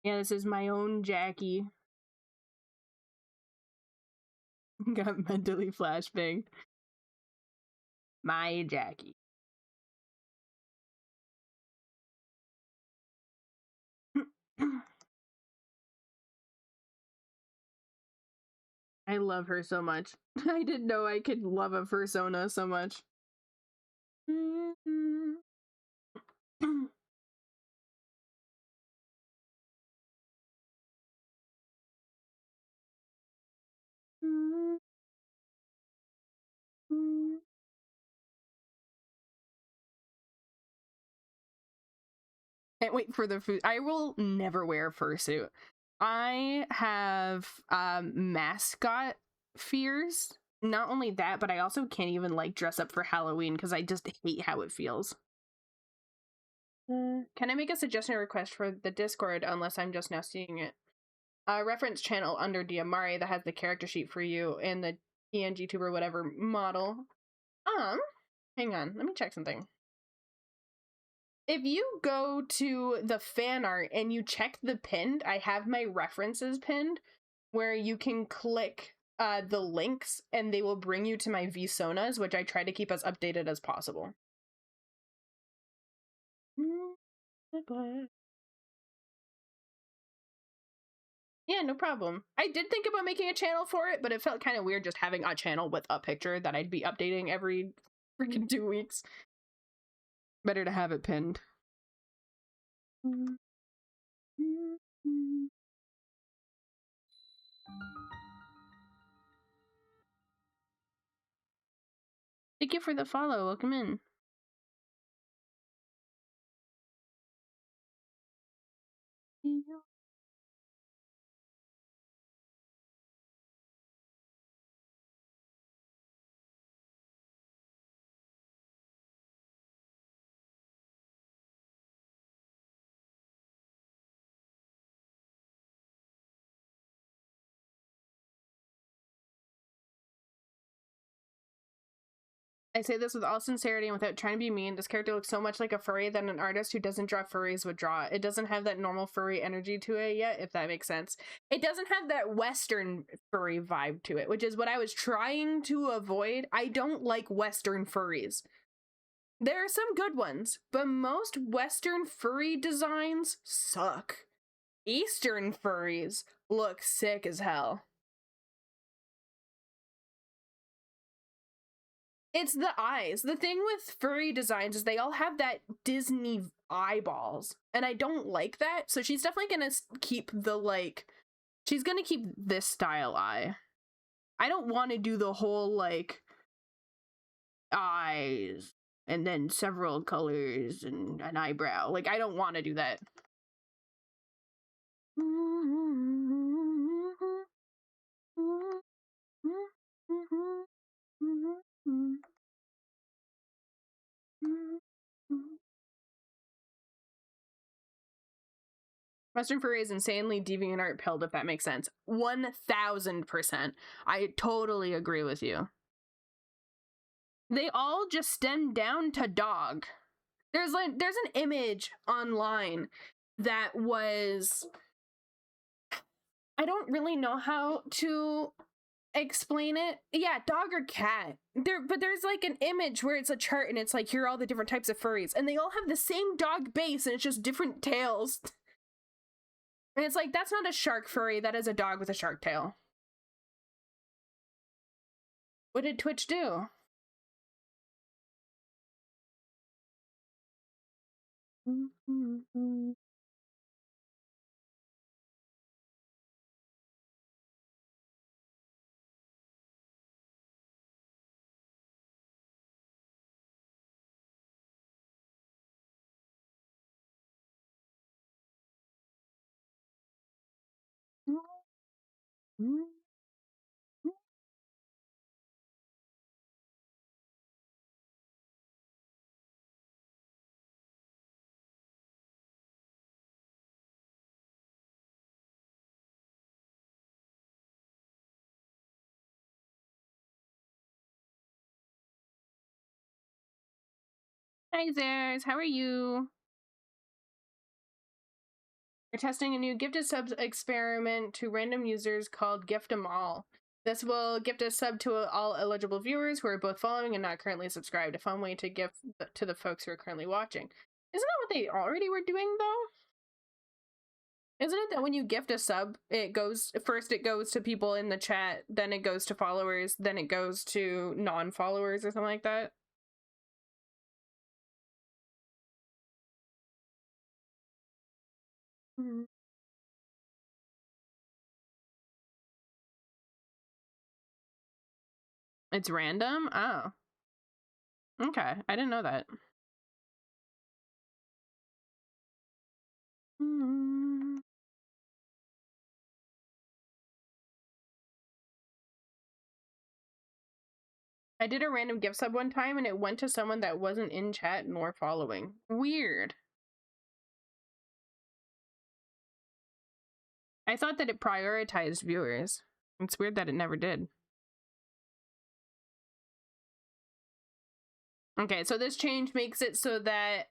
Yeah, this is my own Jackie. Got mentally flashbanged. My Jackie. I love her so much. I didn't know I could love a persona so much. Can't wait for the food. I will never wear a fursuit. I have mascot fears. Not only that, but I also can't even like dress up for Halloween because I just hate how it feels. Can I make a suggestion or request for the Discord unless I'm just now seeing it? A reference channel under Diamari that has the character sheet for you and the TNG tuber whatever model. Hang on, let me check something. If you go to the fan art and you check the pinned, I have my references pinned where you can click the links and they will bring you to my VSonas, which I try to keep as updated as possible. Yeah, no problem. I did think about making a channel for it, but it felt kind of weird just having a channel with a picture that I'd be updating every freaking 2 weeks. Better to have it pinned. Thank you for the follow. Welcome in. I say this with all sincerity and without trying to be mean. This character looks so much like a furry that an artist who doesn't draw furries would draw. It doesn't have that normal furry energy to it yet, if that makes sense. It doesn't have that Western furry vibe to it, which is what I was trying to avoid. I don't like Western furries. There are some good ones, but most Western furry designs suck. Eastern furries look sick as hell. It's the eyes. The thing with furry designs is they all have that Disney eyeballs, and I don't like that. So she's definitely gonna keep the like, she's gonna keep this style eye. I don't want to do the whole like eyes and then several colors and an eyebrow. Like I don't want to do that. Western furry is insanely deviant pilled, if that makes sense. 1000%. I totally agree with you. They all just stem down to dog. There's an image online that was, I don't really know how to explain it. Yeah, dog or cat. But there's like an image where it's a chart and it's like, here are all the different types of furries, and they all have the same dog base and it's just different tails. And it's like, that's not a shark furry, that is a dog with a shark tail. What did Twitch do? Hi there, how are you? We're testing a new gifted subs experiment to random users called Gift 'em All. This will gift a sub to all eligible viewers who are both following and not currently subscribed. A fun way to gift to the folks who are currently watching. Isn't that what they already were doing though? Isn't it that when you gift a sub, it goes to people in the chat, then it goes to followers, then it goes to non-followers or something like that? Mm-hmm. It's random? Oh. Okay, I didn't know that. I did a random gift sub one time and it went to someone that wasn't in chat nor following. Weird. I thought that it prioritized viewers. It's weird that it never did. Okay, so this change makes it so that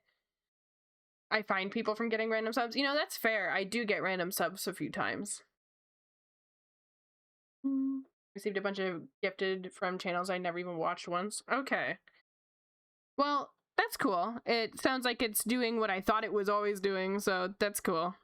I find people from getting random subs. You know, that's fair. I do get random subs a few times. Received a bunch of gifted from channels I never even watched once. Okay. Well, that's cool. It sounds like it's doing what I thought it was always doing, so that's cool.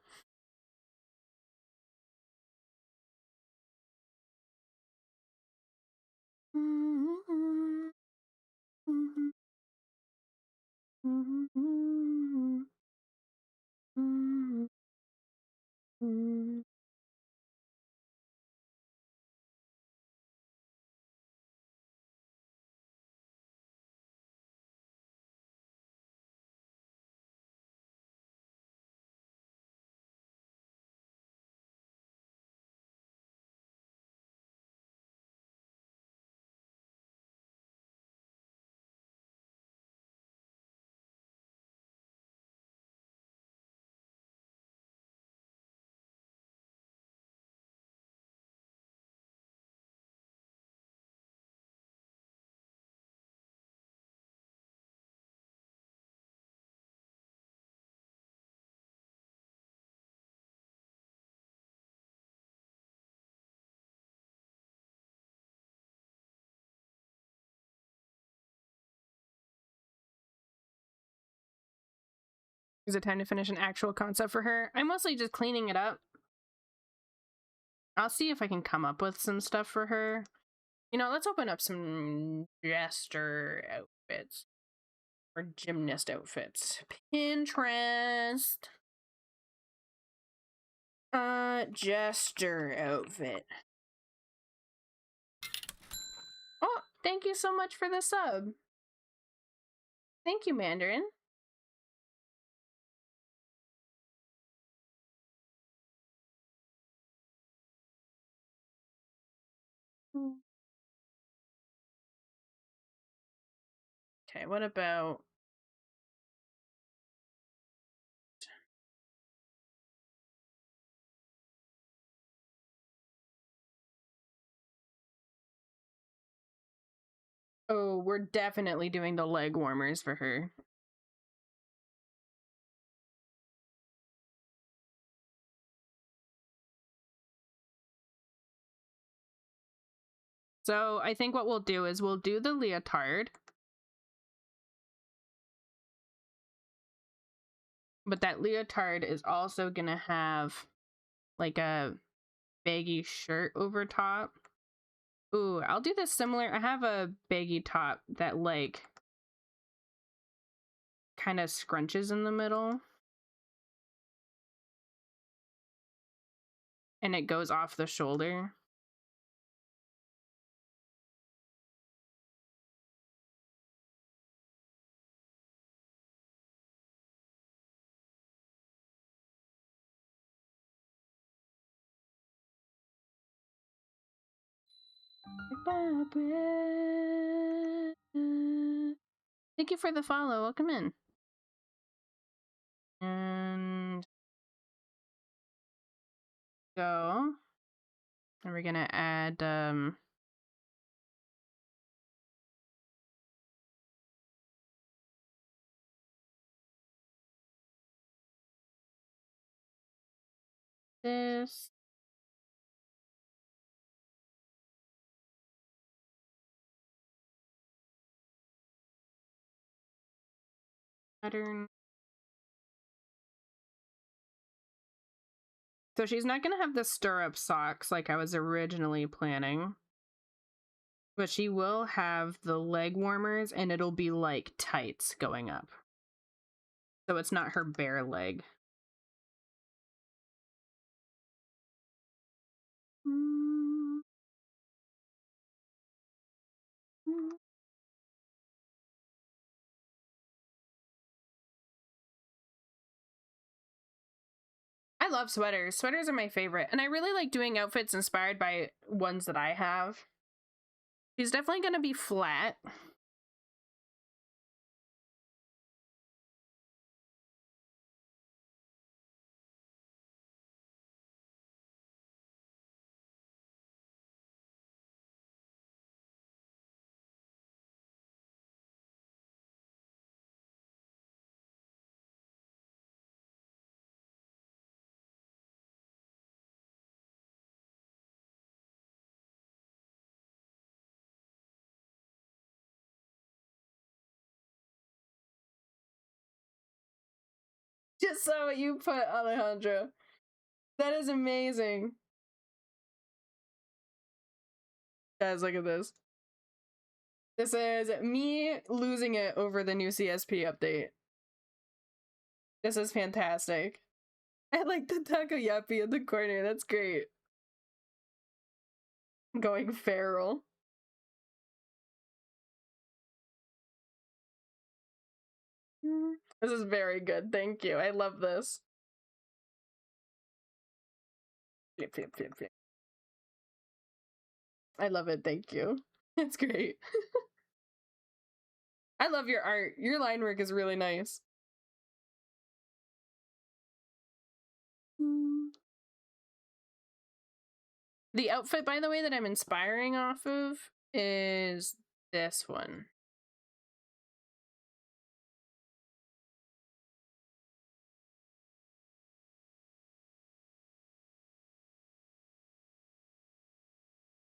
Is it time to finish an actual concept for her? I'm mostly just cleaning it up. I'll see if I can come up with some stuff for her. You know, let's open up some jester outfits. Or gymnast outfits. Pinterest. Jester outfit. Oh, thank you so much for the sub. Thank you, Mandarin. Okay, what about Oh, we're definitely doing the leg warmers for her. So I think what we'll do is we'll do the leotard. But that leotard is also gonna have like a baggy shirt over top. Ooh, I'll do this similar. I have a baggy top that like kind of scrunches in the middle. And it goes off the shoulder. Thank you for the follow. Welcome in. And go. And we're gonna add this. Pattern. So she's not gonna have the stirrup socks like I was originally planning. But she will have the leg warmers and it'll be like tights going up. So it's not her bare leg. I love sweaters. Sweaters are my favorite. And I really like doing outfits inspired by ones that I have. She's definitely going to be flat. Just saw what you put, Alejandro. That is amazing. Guys, look at this. This is me losing it over the new CSP update. This is fantastic. I like the taco yappy in the corner. That's great. Going feral. This is very good. Thank you. I love this. I love it. Thank you. It's great. I love your art. Your line work is really nice. The outfit, by the way, that I'm inspiring off of is this one.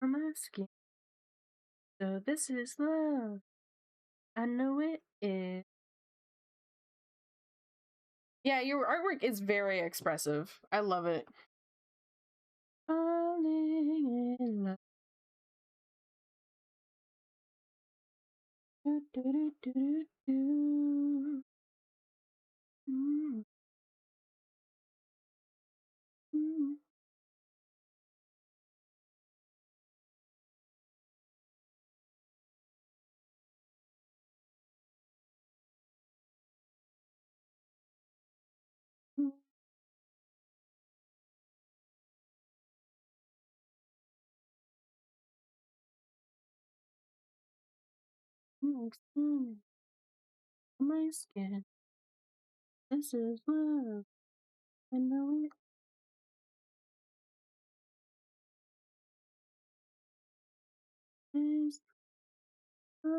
On my skin. So this is love. I know it is. Yeah, your artwork is very expressive. I love it. Falling in love. Do, do, do, do, do. Mm. Mm. Mm. Mm. My skin. This is love. I know it is. This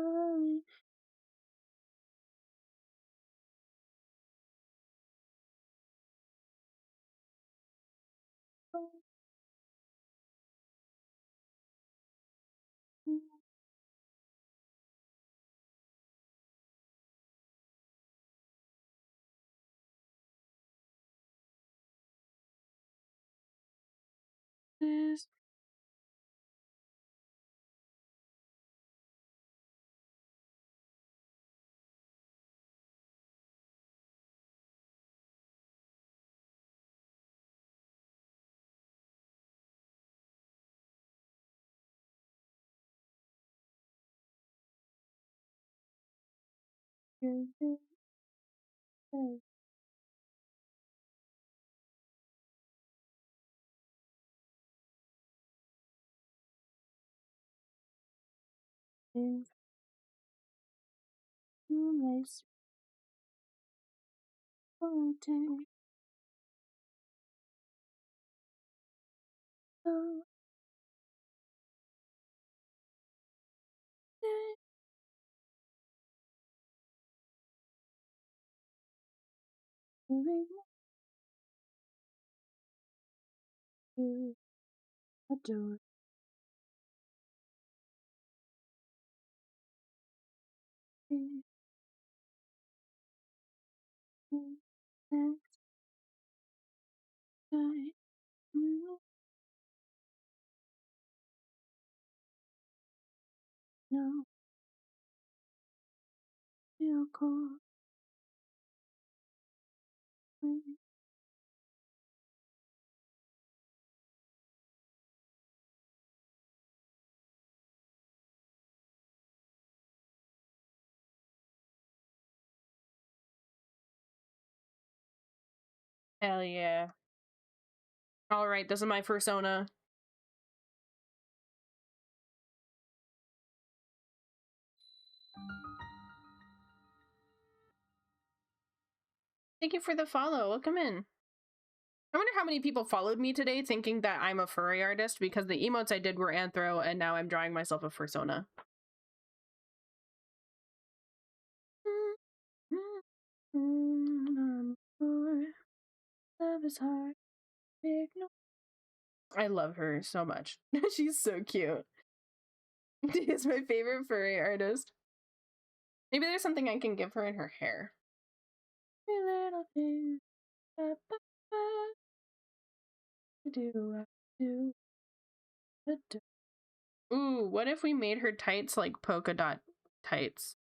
is nice fighting. Oh, you adore me. Next time you know you'll call me. Hell yeah. Alright, this is my persona. Thank you for the follow. Welcome in. I wonder how many people followed me today thinking that I'm a furry artist because the emotes I did were anthro and now I'm drawing myself a persona. Love is hard. I love her so much. She's so cute. She's my favorite furry artist. Maybe there's something I can give her in her hair. Little thing. Ooh, what if we made her tights like polka dot tights?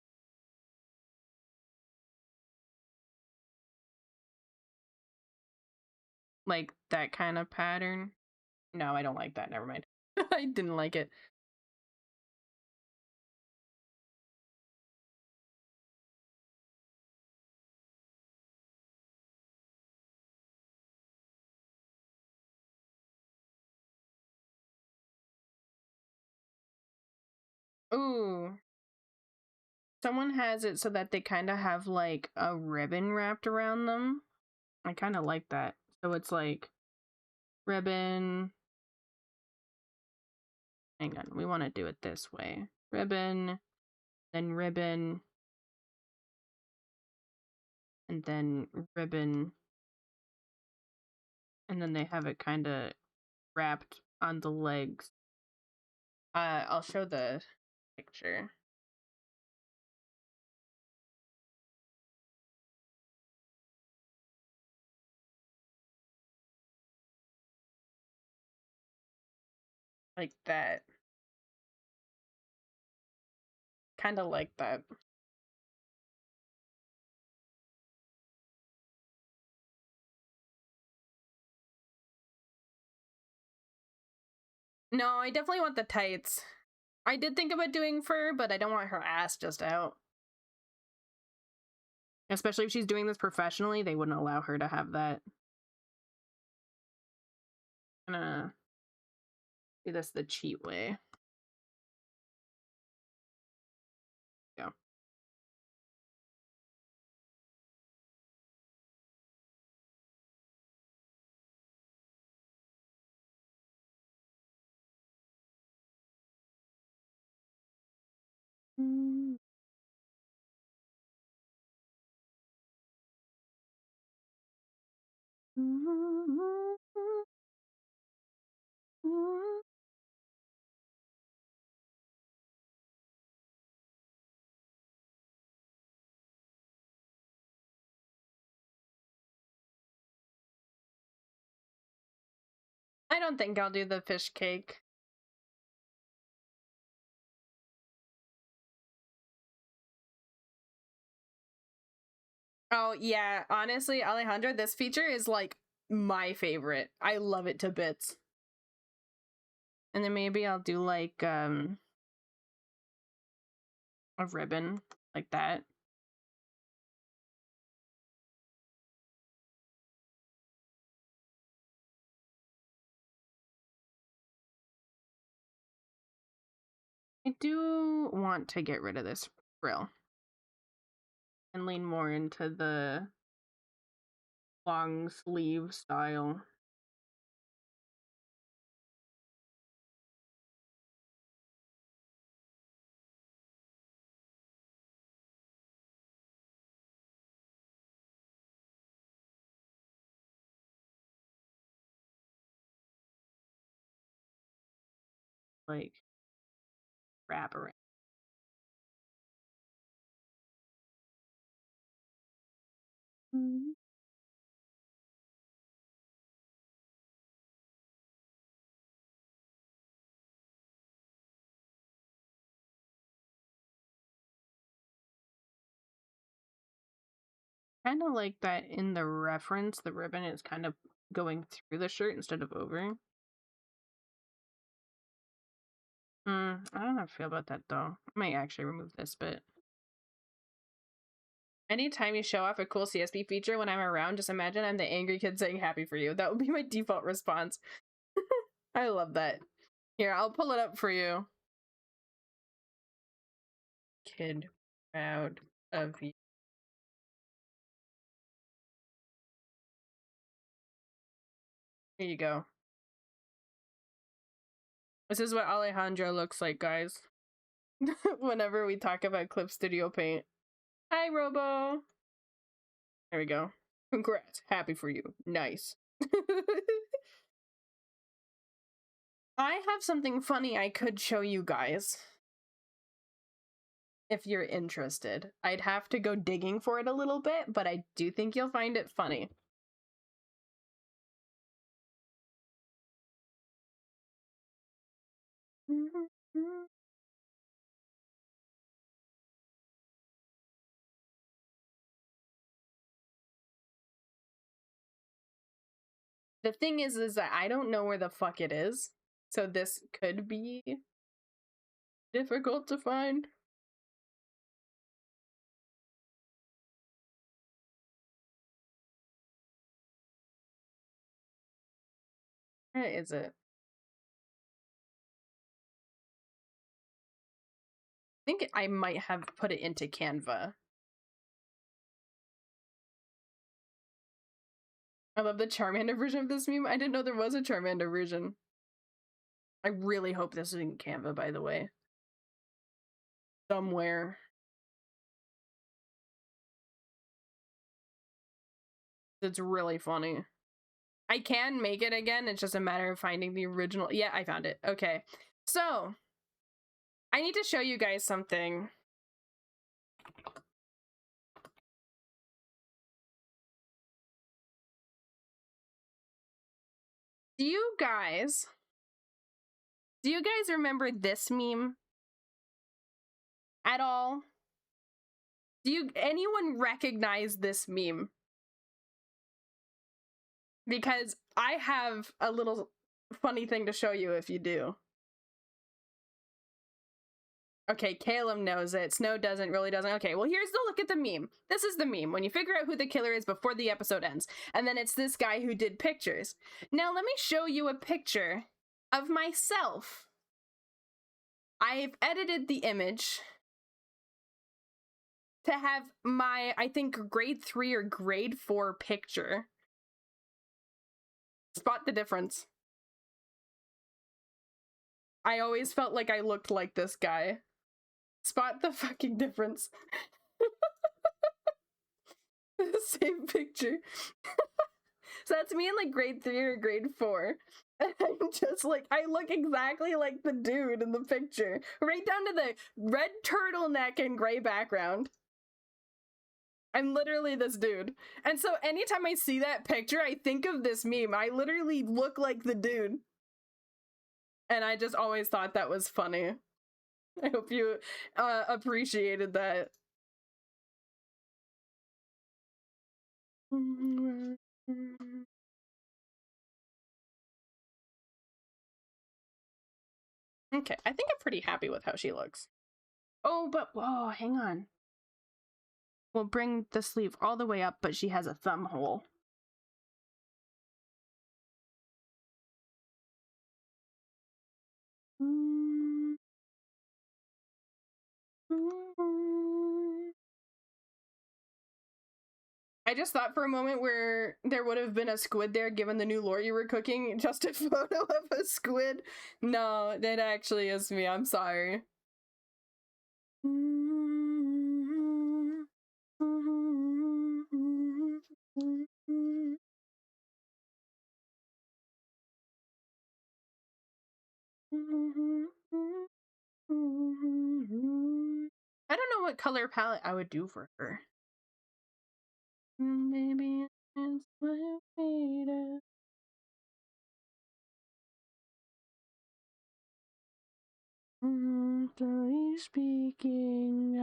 Like that kind of pattern? No, I don't like that. Never mind. I didn't like it. Ooh. Someone has it so that they kind of have like a ribbon wrapped around them. I kind of like that. So it's like ribbon. Hang on, we want to do it this way. Ribbon, then ribbon, and then ribbon. And then they have it kind of wrapped on the legs. I'll show the picture. Like that. Kind of like that. No, I definitely want the tights. I did think about doing fur, but I don't want her ass just out. Especially if she's doing this professionally, they wouldn't allow her to have that. I'm gonna do this the cheat way. Go. I don't think I'll do the fish cake. Oh, yeah. Honestly, Alejandra, this feature is like my favorite. I love it to bits. And then maybe I'll do like a ribbon like that. I do want to get rid of this frill and lean more into the long sleeve style. Like wrap around. Kind of like that in the reference, the ribbon is kind of going through the shirt instead of over. I don't know how I feel about that though. I might actually remove this bit. Anytime you show off a cool CSP feature when I'm around, just imagine I'm the angry kid saying happy for you. That would be my default response. I love that. Here, I'll pull it up for you. Kid proud of you. Here you go. This is what Alejandro looks like, guys. Whenever we talk about Clip Studio Paint. Hi, Robo. There we go. Congrats. Happy for you. Nice. I have something funny I could show you guys. If you're interested. I'd have to go digging for it a little bit, but I do think you'll find it funny. The thing is that I don't know where the fuck it is. So this could be difficult to find. Where is it? I think I might have put it into Canva. I love the Charmander version of this meme. I didn't know there was a Charmander version. I really hope this is in Canva, by the way. Somewhere. It's really funny. I can make it again. It's just a matter of finding the original. Yeah, I found it. Okay. So, I need to show you guys something. Do you guys remember this meme at all? Anyone recognize this meme? Because I have a little funny thing to show you if you do. Okay, Caleb knows it. Snow really doesn't. Okay, well, here's the look at the meme. This is the meme when you figure out who the killer is before the episode ends. And then it's this guy who did pictures. Now, let me show you a picture of myself. I've edited the image to have my, I think, grade 3 or grade 4 picture. Spot the difference. I always felt like I looked like this guy. Spot the fucking difference. The same picture. So that's me in like grade 3 or grade 4. And I'm just like, I look exactly like the dude in the picture. Right down to the red turtleneck and gray background. I'm literally this dude. And so anytime I see that picture, I think of this meme. I literally look like the dude. And I just always thought that was funny. I hope you appreciated that. Okay, I think I'm pretty happy with how she looks. Oh, but whoa, hang on. We'll bring the sleeve all the way up, but she has a thumb hole. I just thought for a moment where there would have been a squid there given the new lore you were cooking, just a photo of a squid. No, that actually is me. I'm sorry. I don't know what color palette I would do for her. Maybe it's my fate. Speaking,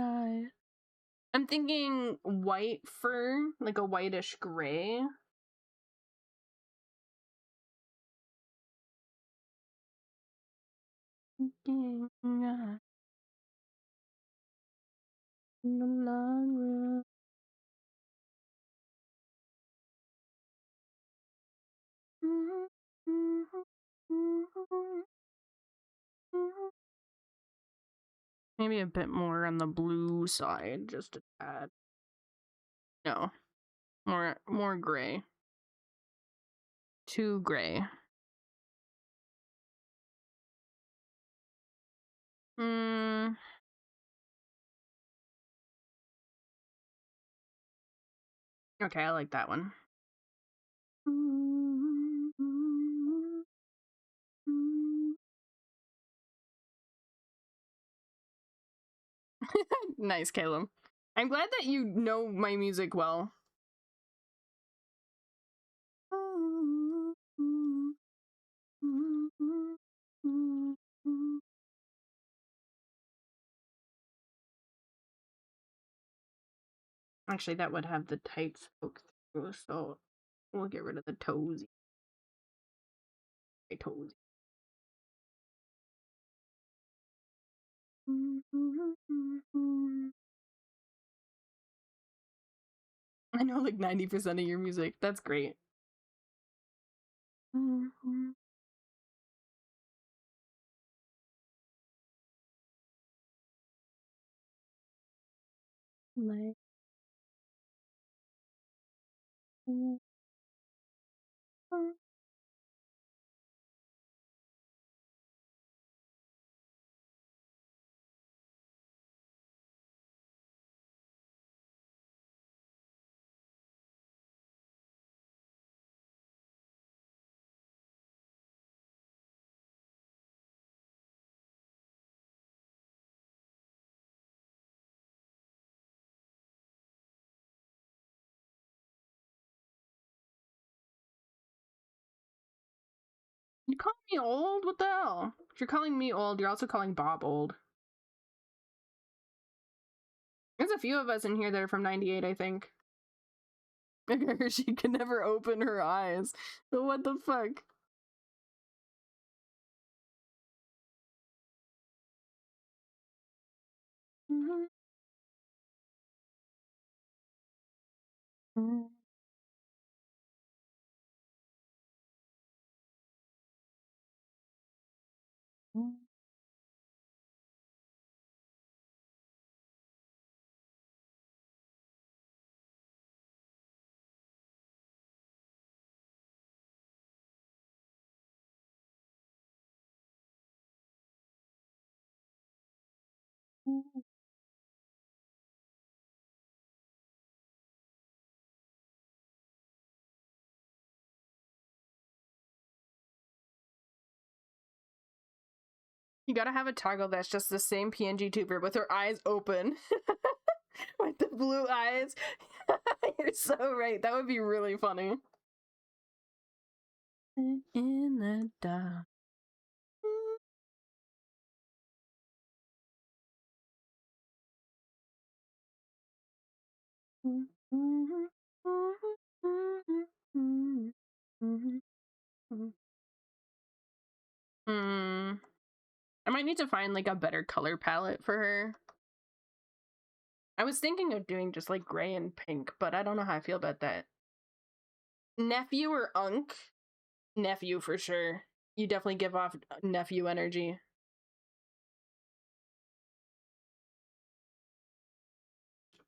I'm thinking white fur, like a whitish gray. In the long run. Maybe a bit more on the blue side, just a tad. No, more gray. Too gray. Okay, I like that one. Nice, Caleb. I'm glad that you know my music well. Actually, that would have the tights poke through, so we'll get rid of the toes. Toes. I know like 90% of your music. That's great. Like. You call me old? What the hell? If you're calling me old, you're also calling Bob old. There's a few of us in here that are from 98, I think. She can never open her eyes. What the fuck? You gotta have a toggle that's just the same PNG tuber with her eyes open. With the blue eyes. You're so right. That would be really funny. In the dark. I might need to find like a better color palette for her. I was thinking of doing just like gray and pink, but I don't know how I feel about that. Nephew or Unk? Nephew for sure. You definitely give off nephew energy.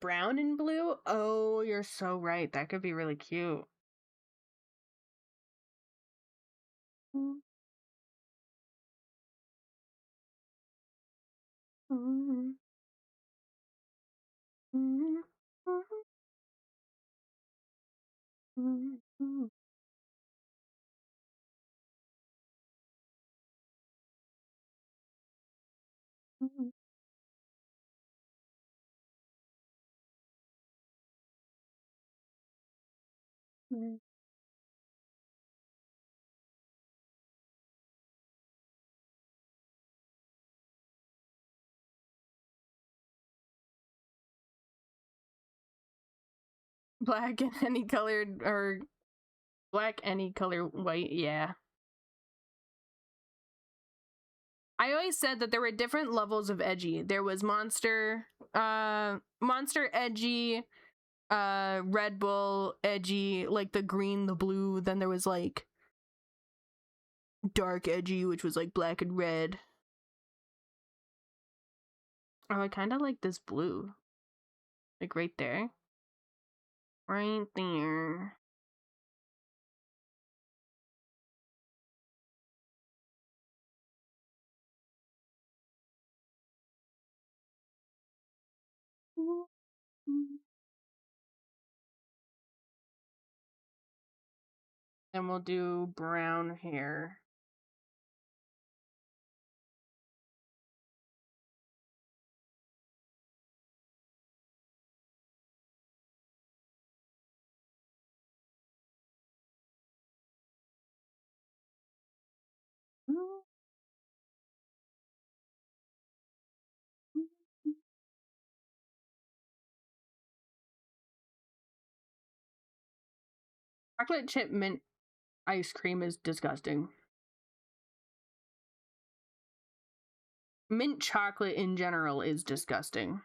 Brown and blue? Oh, you're so right. That could be really cute. Black and any colored, or black any color white, yeah. I always said that there were different levels of edgy. There was monster edgy, Red Bull edgy, like the green, the blue, then there was like dark edgy, which was like black and red. Oh, I kind of like this blue. Like right there. Right there. And we'll do brown hair. Chocolate chip mint ice cream is disgusting. Mint chocolate in general is disgusting.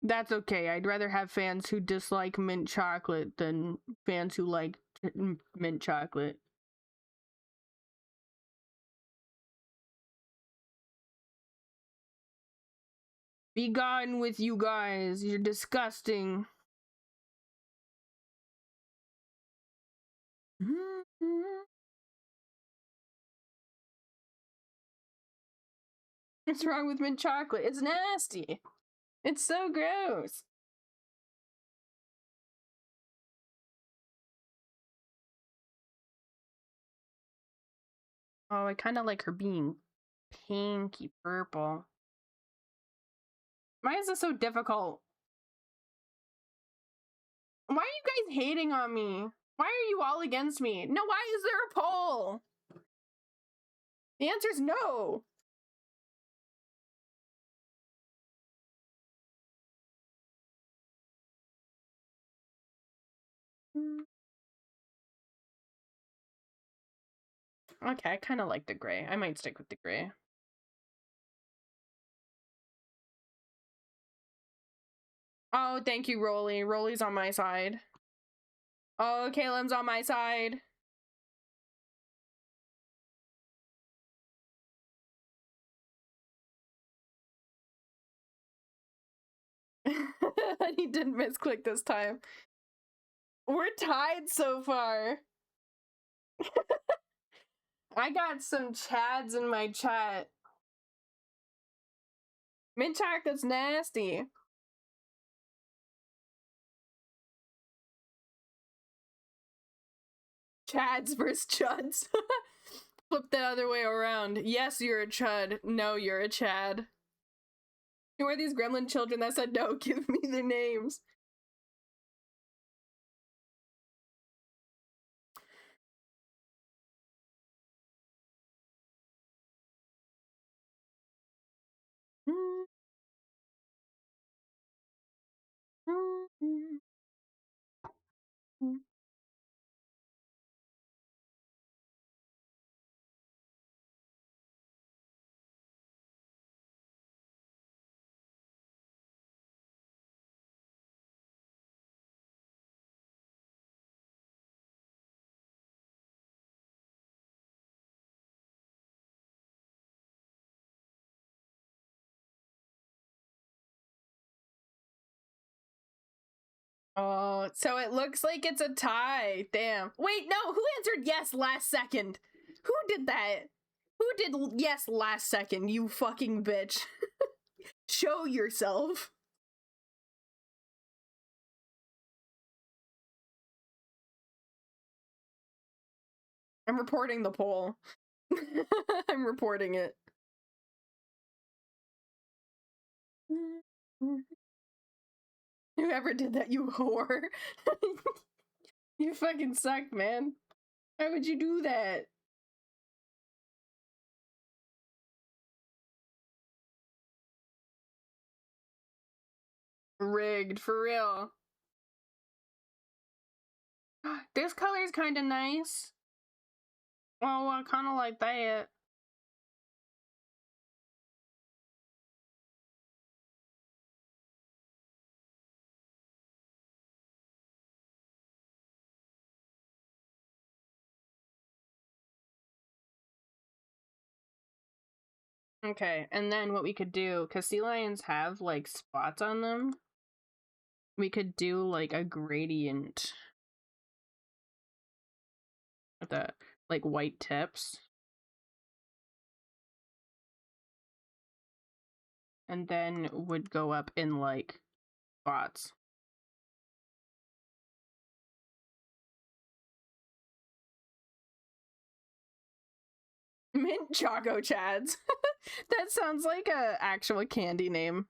That's okay. I'd rather have fans who dislike mint chocolate than fans who like mint chocolate. Be gone with you guys. You're disgusting. What's wrong with mint chocolate? It's nasty. It's so gross. Oh, I kind of like her being pinky purple. Why is this so difficult? Why are you guys hating on me? Why are you all against me? No, why is there a poll? The answer is no. Okay, I kind of like the gray. I might stick with the gray. Oh, thank you, Rolly. Rolly's on my side. Oh, Caelim's on my side. He didn't misclick this time. We're tied so far. I got some chads in my chat. Mint chocolate's nasty. Chads versus chuds. Flip the other way around. Yes, you're a chud. No, you're a chad. Who are these gremlin children that said no? Give me their names. Oh, so it looks like it's a tie. Damn. Wait, no, who answered yes last second? Who did that? Who did yes last second, you fucking bitch? Show yourself. I'm reporting the poll. I'm reporting it. Whoever did that, you whore. You fucking suck, man. Why would you do that? Rigged, for real. This color's kind of nice. Oh, I kind of like that. Okay, and then what we could do, because sea lions have like spots on them, we could do like a gradient with the like white tips. And then would go up in like spots. Mint Choco Chads. That sounds like a actual candy name.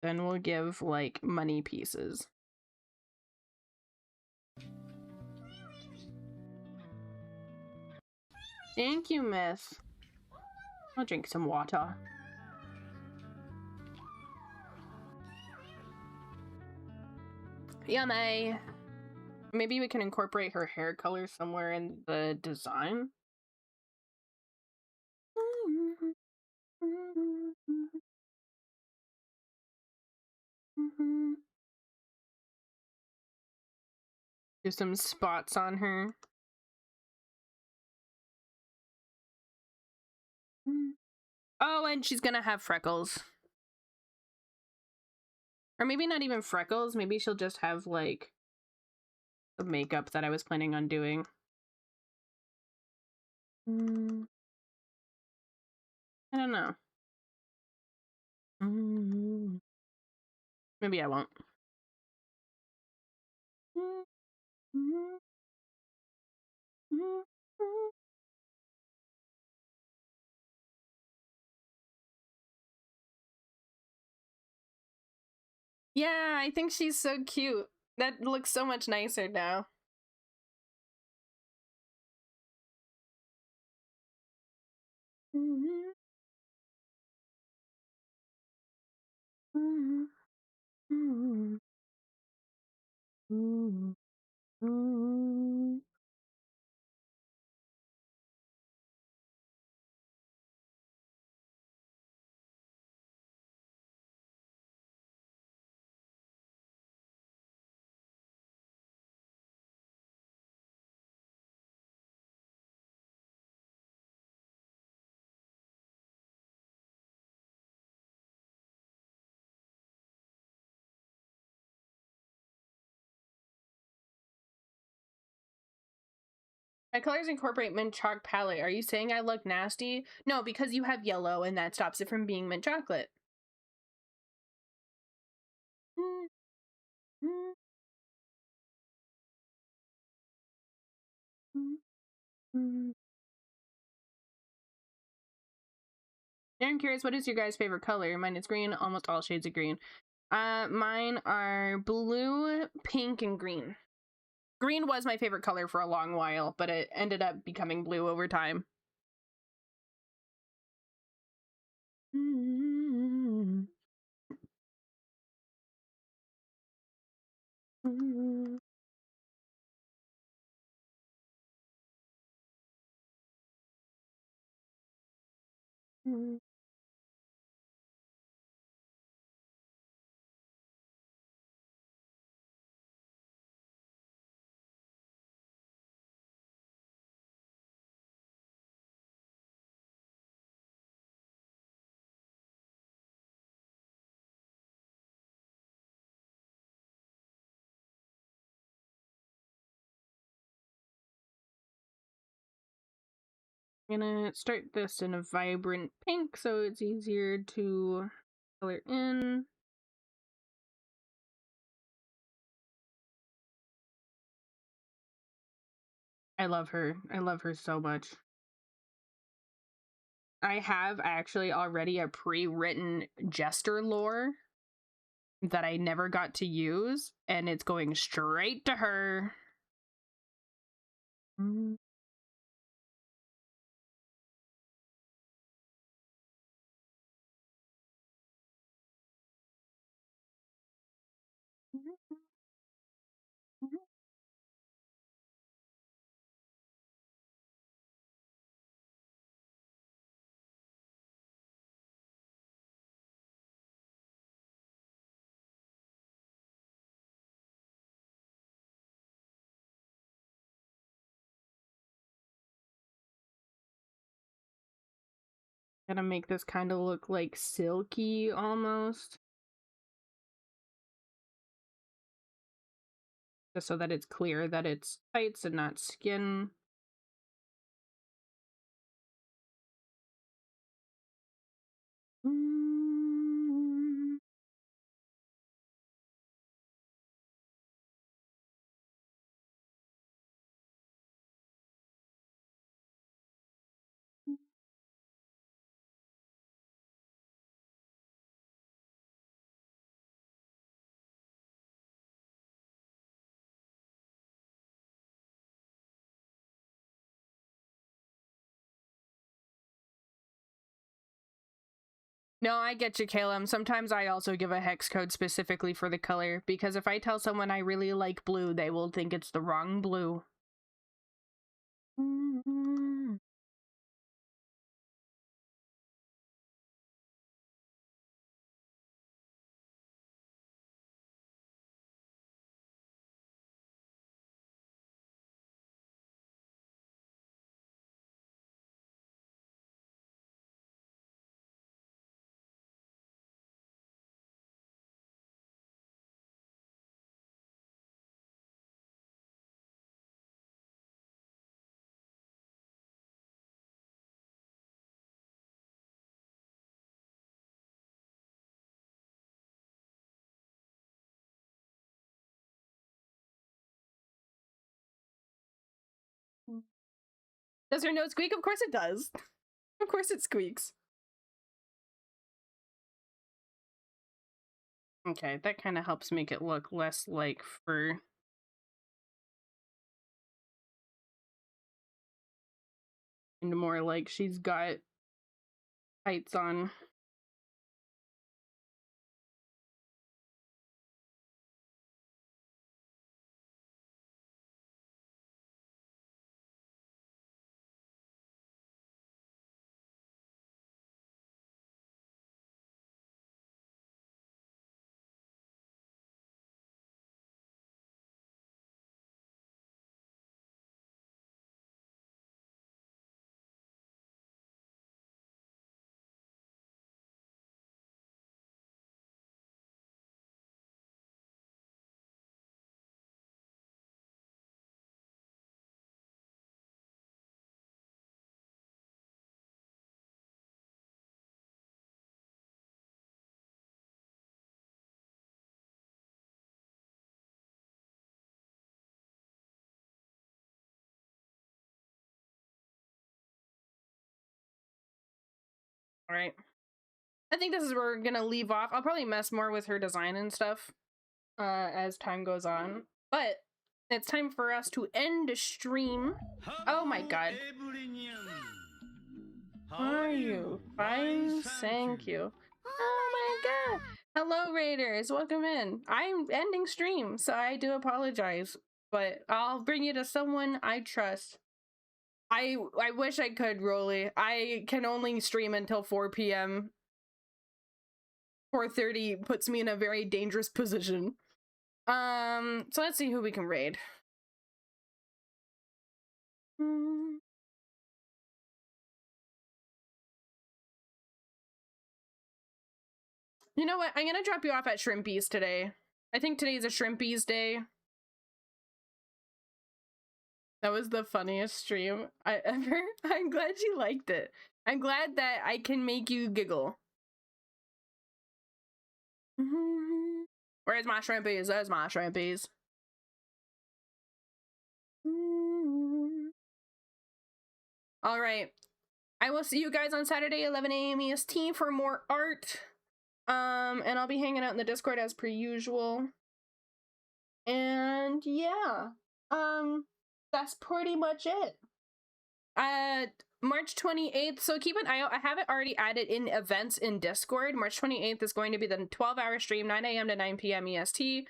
Then we'll give like money pieces. Thank you, Myth. I'll drink some water. Yummy. Maybe we can incorporate her hair color somewhere in the design. Do some spots on her. Oh, and she's gonna have freckles. Or maybe not even freckles. Maybe she'll just have like the makeup that I was planning on doing. I don't know. Maybe I won't. Yeah, I think she's so cute. That looks so much nicer now. My colors incorporate mint chalk palette. Are you saying I look nasty? No, because you have yellow and that stops it from being mint chocolate. I'm curious, what is your guys' favorite color? Mine is green, almost all shades of green. Mine are blue, pink, and green. Green was my favorite color for a long while, but it ended up becoming blue over time. I'm gonna start this in a vibrant pink so it's easier to color in. I love her. I love her so much. I have actually already a pre-written jester lore that I never got to use, and it's going straight to her. Gonna make this kind of look like silky almost, just so that it's clear that it's tights and not skin. No, I get you, Caleb. Sometimes I also give a hex code specifically for the color, because if I tell someone I really like blue, they will think it's the wrong blue. Does her nose squeak? Of course it does. Of course it squeaks. Okay, that kind of helps make it look less like fur. And more like she's got tights on. All right. I think this is where we're gonna leave off. I'll probably mess more with her design and stuff as time goes on. But it's time for us to end the stream. Oh my god. How are you? Fine, thank you. Oh my god. Hello, Raiders. Welcome in. I'm ending stream, so I do apologize. But I'll bring you to someone I trust. I wish I could, Rolly. I can only stream until 4 p.m. 4:30 puts me in a very dangerous position. So let's see who we can raid. You know what? I'm gonna drop you off at Shrimpies today. I think today's a Shrimpies day. That was the funniest stream I ever. I'm glad you liked it. I'm glad that I can make you giggle. Where's my Shrimpies? There's my Shrimpies. All right. I will see you guys on Saturday, 11 a.m. EST for more art. And I'll be hanging out in the Discord as per usual. And yeah. That's pretty much it. March 28th, so keep an eye out. I have it already added in events in Discord. March 28th is going to be the 12-hour stream, 9 a.m. to 9 p.m. EST.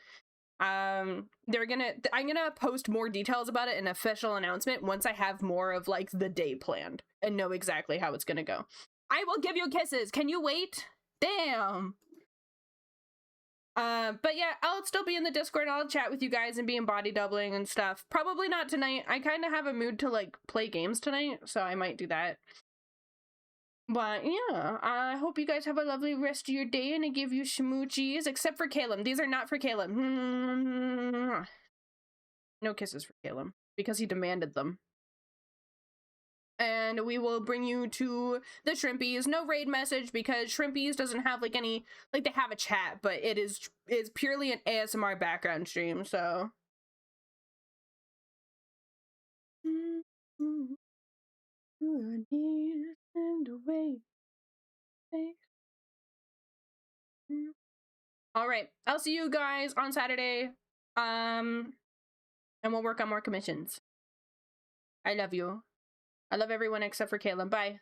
I'm gonna post more details about it, an official announcement, once I have more of like the day planned and know exactly how it's gonna go. I will give you kisses. Can you wait? Damn. But yeah, I'll still be in the Discord. I'll chat with you guys and be in body doubling and stuff. Probably not tonight. I kind of have a mood to like play games tonight, so I might do that. But yeah, I hope you guys have a lovely rest of your day, and I give you smoochies, except for Caleb. These are not for Caleb. No kisses for Caleb, because he demanded them. And we will bring you to the Shrimpies. No raid message, because Shrimpies doesn't have like any, like they have a chat, but it's purely an ASMR background stream, so. All right, I'll see you guys on Saturday. And we'll work on more commissions. I love you. I love everyone except for Caleb. Bye.